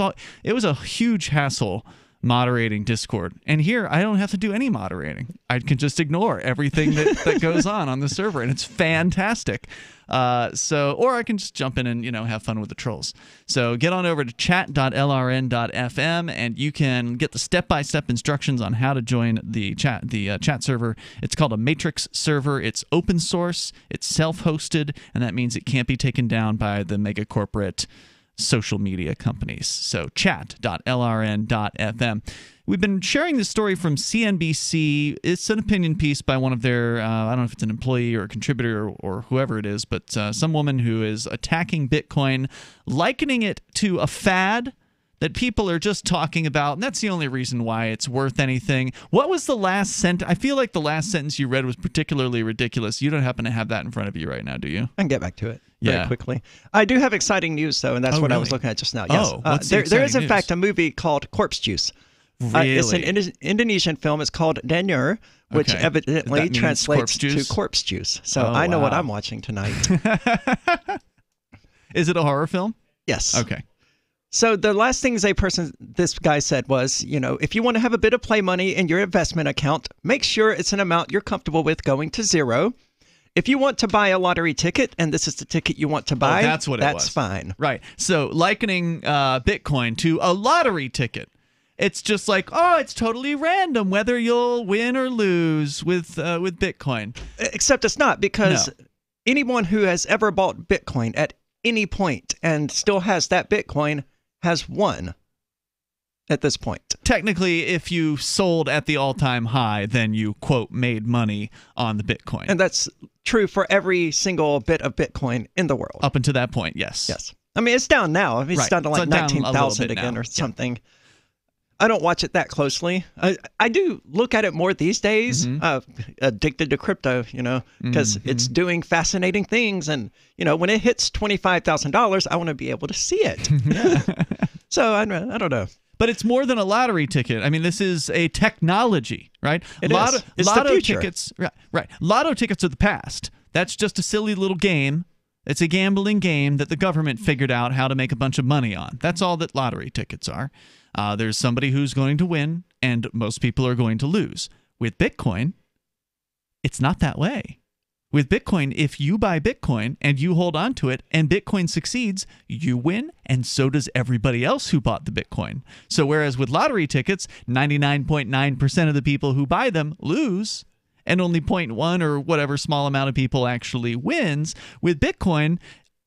it was a huge hassle moderating Discord. And here, I don't have to do any moderating. I can just ignore everything that goes on the server, and it's fantastic. Or I can just jump in and have fun with the trolls. So get on over to chat.lrn.fm, and you can get the step-by-step instructions on how to join the chat server. It's called a Matrix server. It's open source. It's self-hosted, and that means it can't be taken down by the mega corporate social media companies. So chat.lrn.fm. We've been sharing this story from CNBC. It's an opinion piece by one of their, I don't know if it's an employee or a contributor or whoever it is, but some woman who is attacking Bitcoin, likening it to a fad that people are just talking about, and that's the only reason why it's worth anything. What was the last sentence? I feel like the last sentence you read was particularly ridiculous. You don't happen to have that in front of you right now, do you? I can get back to it very quickly. I do have exciting news, though, and that's what I was looking at just now. Yes. What's there is, in news? fact, a movie called Corpse Juice. Really? It's an Indonesian film. It's called Danur, which evidently translates to corpse juice. So I know what I'm watching tonight. Is it a horror film? Yes. Okay. So the last things this guy said was, if you want to have a bit of play money in your investment account, make sure it's an amount you're comfortable with going to zero. If you want to buy a lottery ticket, and this is the ticket you want to buy, that's what it was. That's fine. Right. So likening Bitcoin to a lottery ticket. It's just like, it's totally random whether you'll win or lose with Bitcoin. Except it's not, because anyone who has ever bought Bitcoin at any point and still has that Bitcoin has won at this point. Technically, if you sold at the all-time high, then you, quote, made money on the Bitcoin. And that's true for every single bit of Bitcoin in the world. Up until that point, yes. Yes. I mean, it's down now. I mean, it's down to like 19,000 again or something. Yeah. I don't watch it that closely. I do look at it more these days, addicted to crypto, because it's doing fascinating things. And, when it hits $25,000, I want to be able to see it. So I don't know. But it's more than a lottery ticket. I mean, this is a technology, right? It is. It's Lotto the future. Tickets, right. Lotto tickets are the past. That's just a silly little game. It's a gambling game that the government figured out how to make a bunch of money on. That's all that lottery tickets are. There's somebody who's going to win, and most people are going to lose. With Bitcoin, it's not that way. With Bitcoin, if you buy Bitcoin and you hold on to it and Bitcoin succeeds, you win, and so does everybody else who bought the Bitcoin. So whereas with lottery tickets, 99.9% of the people who buy them lose, and only 0.1 or whatever small amount of people actually wins, with Bitcoin,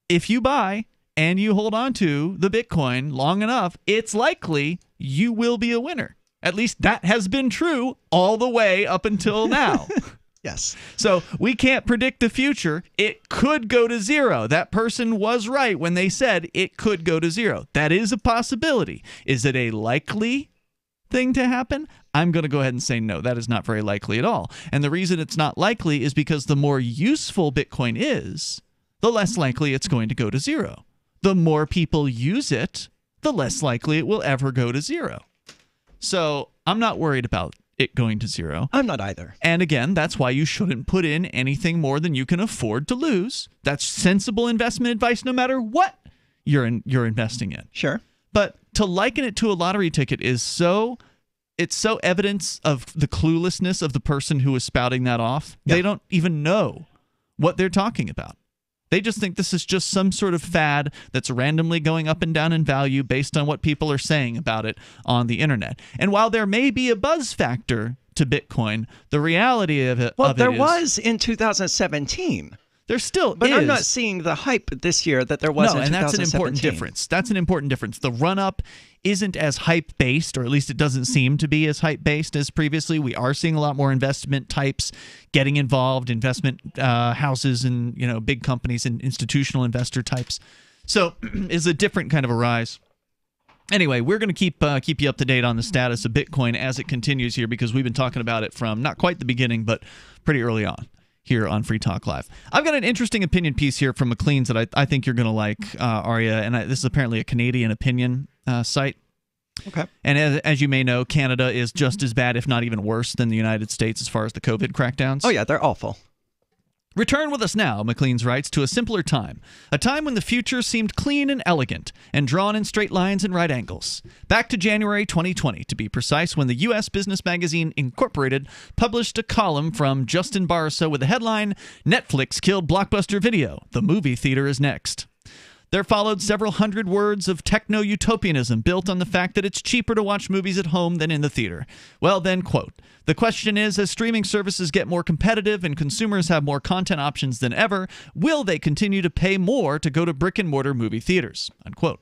if you buy and you hold on to the Bitcoin long enough, it's likely you will be a winner. At least that has been true all the way up until now. Yes. So we can't predict the future. It could go to zero. That person was right when they said it could go to zero. That is a possibility. Is it a likely thing to happen? I'm going to go ahead and say no. That is not very likely at all. And the reason it's not likely is because the more useful Bitcoin is, the less likely it's going to go to zero. The more people use it, the less likely it will ever go to zero. So I'm not worried about it going to zero. I'm not either. And again, that's why you shouldn't put in anything more than you can afford to lose. That's sensible investment advice no matter what you're investing in. Sure. But to liken it to a lottery ticket is it's so evidence of the cluelessness of the person who is spouting that off. Yeah. They don't even know what they're talking about. They just think this is just some sort of fad that's randomly going up and down in value based on what people are saying about it on the internet. And while there may be a buzz factor to Bitcoin, the reality of it was in 2017. There still but is. I'm not seeing the hype this year that there was in 2017. And that's an important difference. That's an important difference. The run-up isn't as hype-based, or at least it doesn't seem to be as hype-based as previously. We are seeing a lot more investment types getting involved, investment houses and big companies and institutional investor types. So it's a different kind of a rise. Anyway, we're going to keep you up to date on the status of Bitcoin as it continues here, because we've been talking about it from not quite the beginning, but pretty early on here on Free Talk Live. I've got an interesting opinion piece here from Maclean's that I think you're going to like, Arya, and this is apparently a Canadian opinion site. Okay. And as you may know, Canada is just as bad, if not even worse, than the United States as far as the COVID crackdowns. Oh, yeah, they're awful. Return with us now, Maclean's writes, to a simpler time. A time when the future seemed clean and elegant and drawn in straight lines and right angles. Back to January 2020, to be precise, when the U.S. business magazine Incorporated published a column from Justin Barso with the headline, "Netflix Killed Blockbuster Video. The Movie Theater is Next." There followed several hundred words of techno-utopianism built on the fact that it's cheaper to watch movies at home than in the theater. Well then, quote, "The question is, as streaming services get more competitive and consumers have more content options than ever, will they continue to pay more to go to brick-and-mortar movie theaters?" Unquote.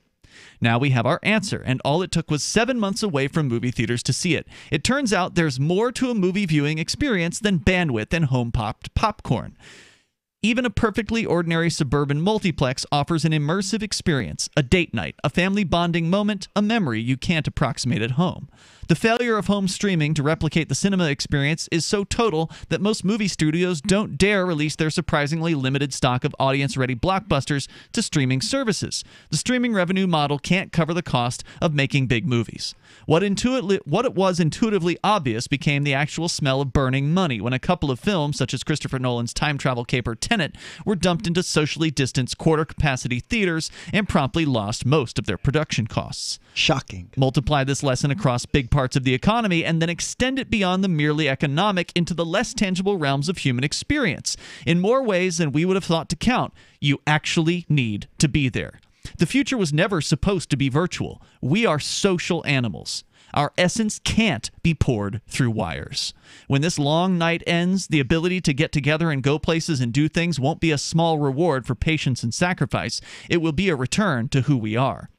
Now we have our answer, and all it took was 7 months away from movie theaters to see it. It turns out there's more to a movie viewing experience than bandwidth and home-popped popcorn. Even a perfectly ordinary suburban multiplex offers an immersive experience, a date night, a family bonding moment, a memory you can't approximate at home. The failure of home streaming to replicate the cinema experience is so total that most movie studios don't dare release their surprisingly limited stock of audience-ready blockbusters to streaming services. The streaming revenue model can't cover the cost of making big movies. What it was intuitively obvious became the actual smell of burning money when a couple of films, such as Christopher Nolan's time travel caper Tenet, were dumped into socially distanced quarter-capacity theaters and promptly lost most of their production costs. Shocking. Multiply this lesson across big parts of the economy and then extend it beyond the merely economic into the less tangible realms of human experience. In more ways than we would have thought to count, you actually need to be there. The future was never supposed to be virtual. We are social animals. Our essence can't be poured through wires. When this long night ends, the ability to get together and go places and do things won't be a small reward for patience and sacrifice. It will be a return to who we are.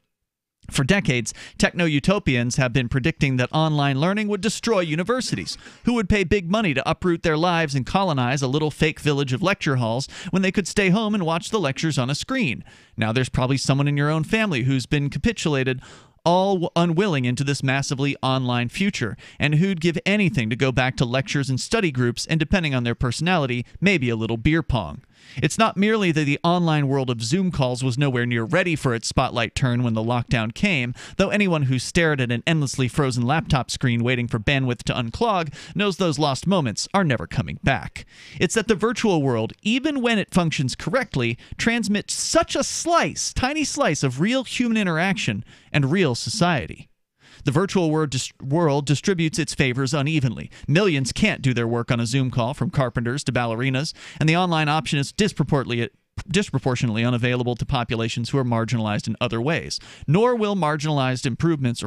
For decades, techno-utopians have been predicting that online learning would destroy universities. Who would pay big money to uproot their lives and colonize a little fake village of lecture halls when they could stay home and watch the lectures on a screen? Now there's probably someone in your own family who's been capitulated, all unwilling into this massively online future, and who'd give anything to go back to lectures and study groups, and depending on their personality, maybe a little beer pong. It's not merely that the online world of Zoom calls was nowhere near ready for its spotlight turn when the lockdown came, though anyone who stared at an endlessly frozen laptop screen waiting for bandwidth to unclog knows those lost moments are never coming back. It's that the virtual world, even when it functions correctly, transmits such a tiny slice of real human interaction and real society. The virtual world distributes its favors unevenly. Millions can't do their work on a Zoom call, from carpenters to ballerinas, and the online option is disproportionately unavailable to populations who are marginalized in other ways. Nor will marginal improvements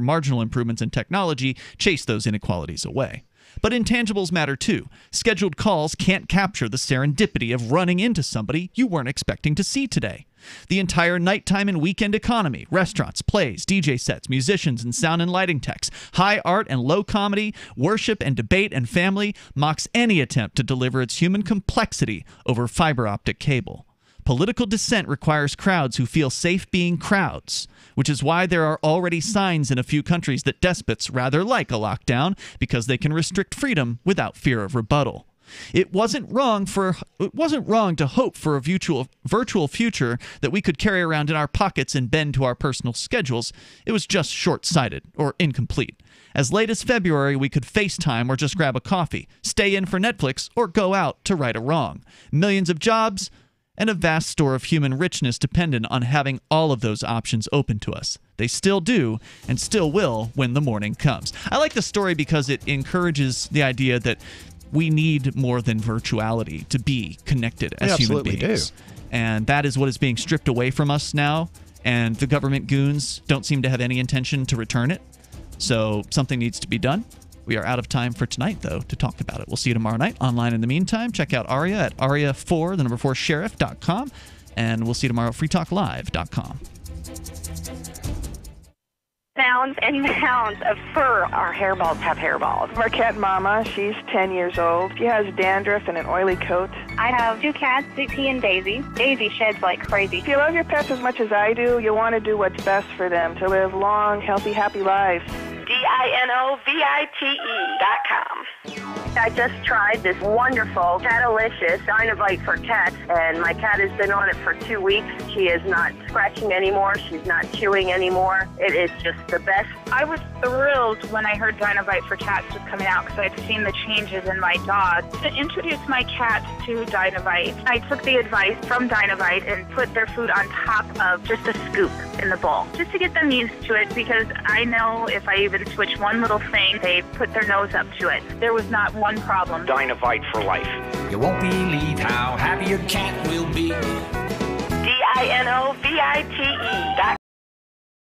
in technology chase those inequalities away. But intangibles matter too. Scheduled calls can't capture the serendipity of running into somebody you weren't expecting to see today. The entire nighttime and weekend economy, restaurants, plays, DJ sets, musicians, and sound and lighting techs, high art and low comedy, worship and debate and family, mocks any attempt to deliver its human complexity over fiber optic cable. Political dissent requires crowds who feel safe being crowds, which is why there are already signs in a few countries that despots rather like a lockdown because they can restrict freedom without fear of rebuttal. It wasn't wrong to hope for a virtual future that we could carry around in our pockets and bend to our personal schedules. It was just short-sighted or incomplete. As late as February, we could FaceTime or just grab a coffee, stay in for Netflix, or go out to right a wrong. Millions of jobs and a vast store of human richness dependent on having all of those options open to us. They still do and still will when the morning comes. I like the story because it encourages the idea that we need more than virtuality to be connected as human beings. And that is what is being stripped away from us now, and the government goons don't seem to have any intention to return it. So something needs to be done. We are out of time for tonight, though, to talk about it. We'll see you tomorrow night. Online in the meantime, check out Aria at aria4sheriff.com, and we'll see you tomorrow at freetalklive.com. Mounds and mounds of fur. Our hairballs have hairballs. Marquette Mama, she's 10 years old. She has dandruff and an oily coat. I have two cats, Dixie and Daisy. Daisy sheds like crazy. If you love your pets as much as I do, you want to do what's best for them to live long, healthy, happy lives. DINOVITE.com. I just tried this wonderful Catalicious Dynavite for cats, and my cat has been on it for 2 weeks. She is not scratching anymore. She's not chewing anymore. It is just the best. I was thrilled when I heard Dynavite for cats was coming out because I'd seen the changes in my dog. To introduce my cats to Dynavite, I took the advice from Dynavite and put their food on top of just a scoop in the bowl, just to get them used to it, because I know if I even switch one little thing, they put their nose up to it. There was not one problem. Dynavite for life. You won't believe how happy your cat will be. DINOVITE.com.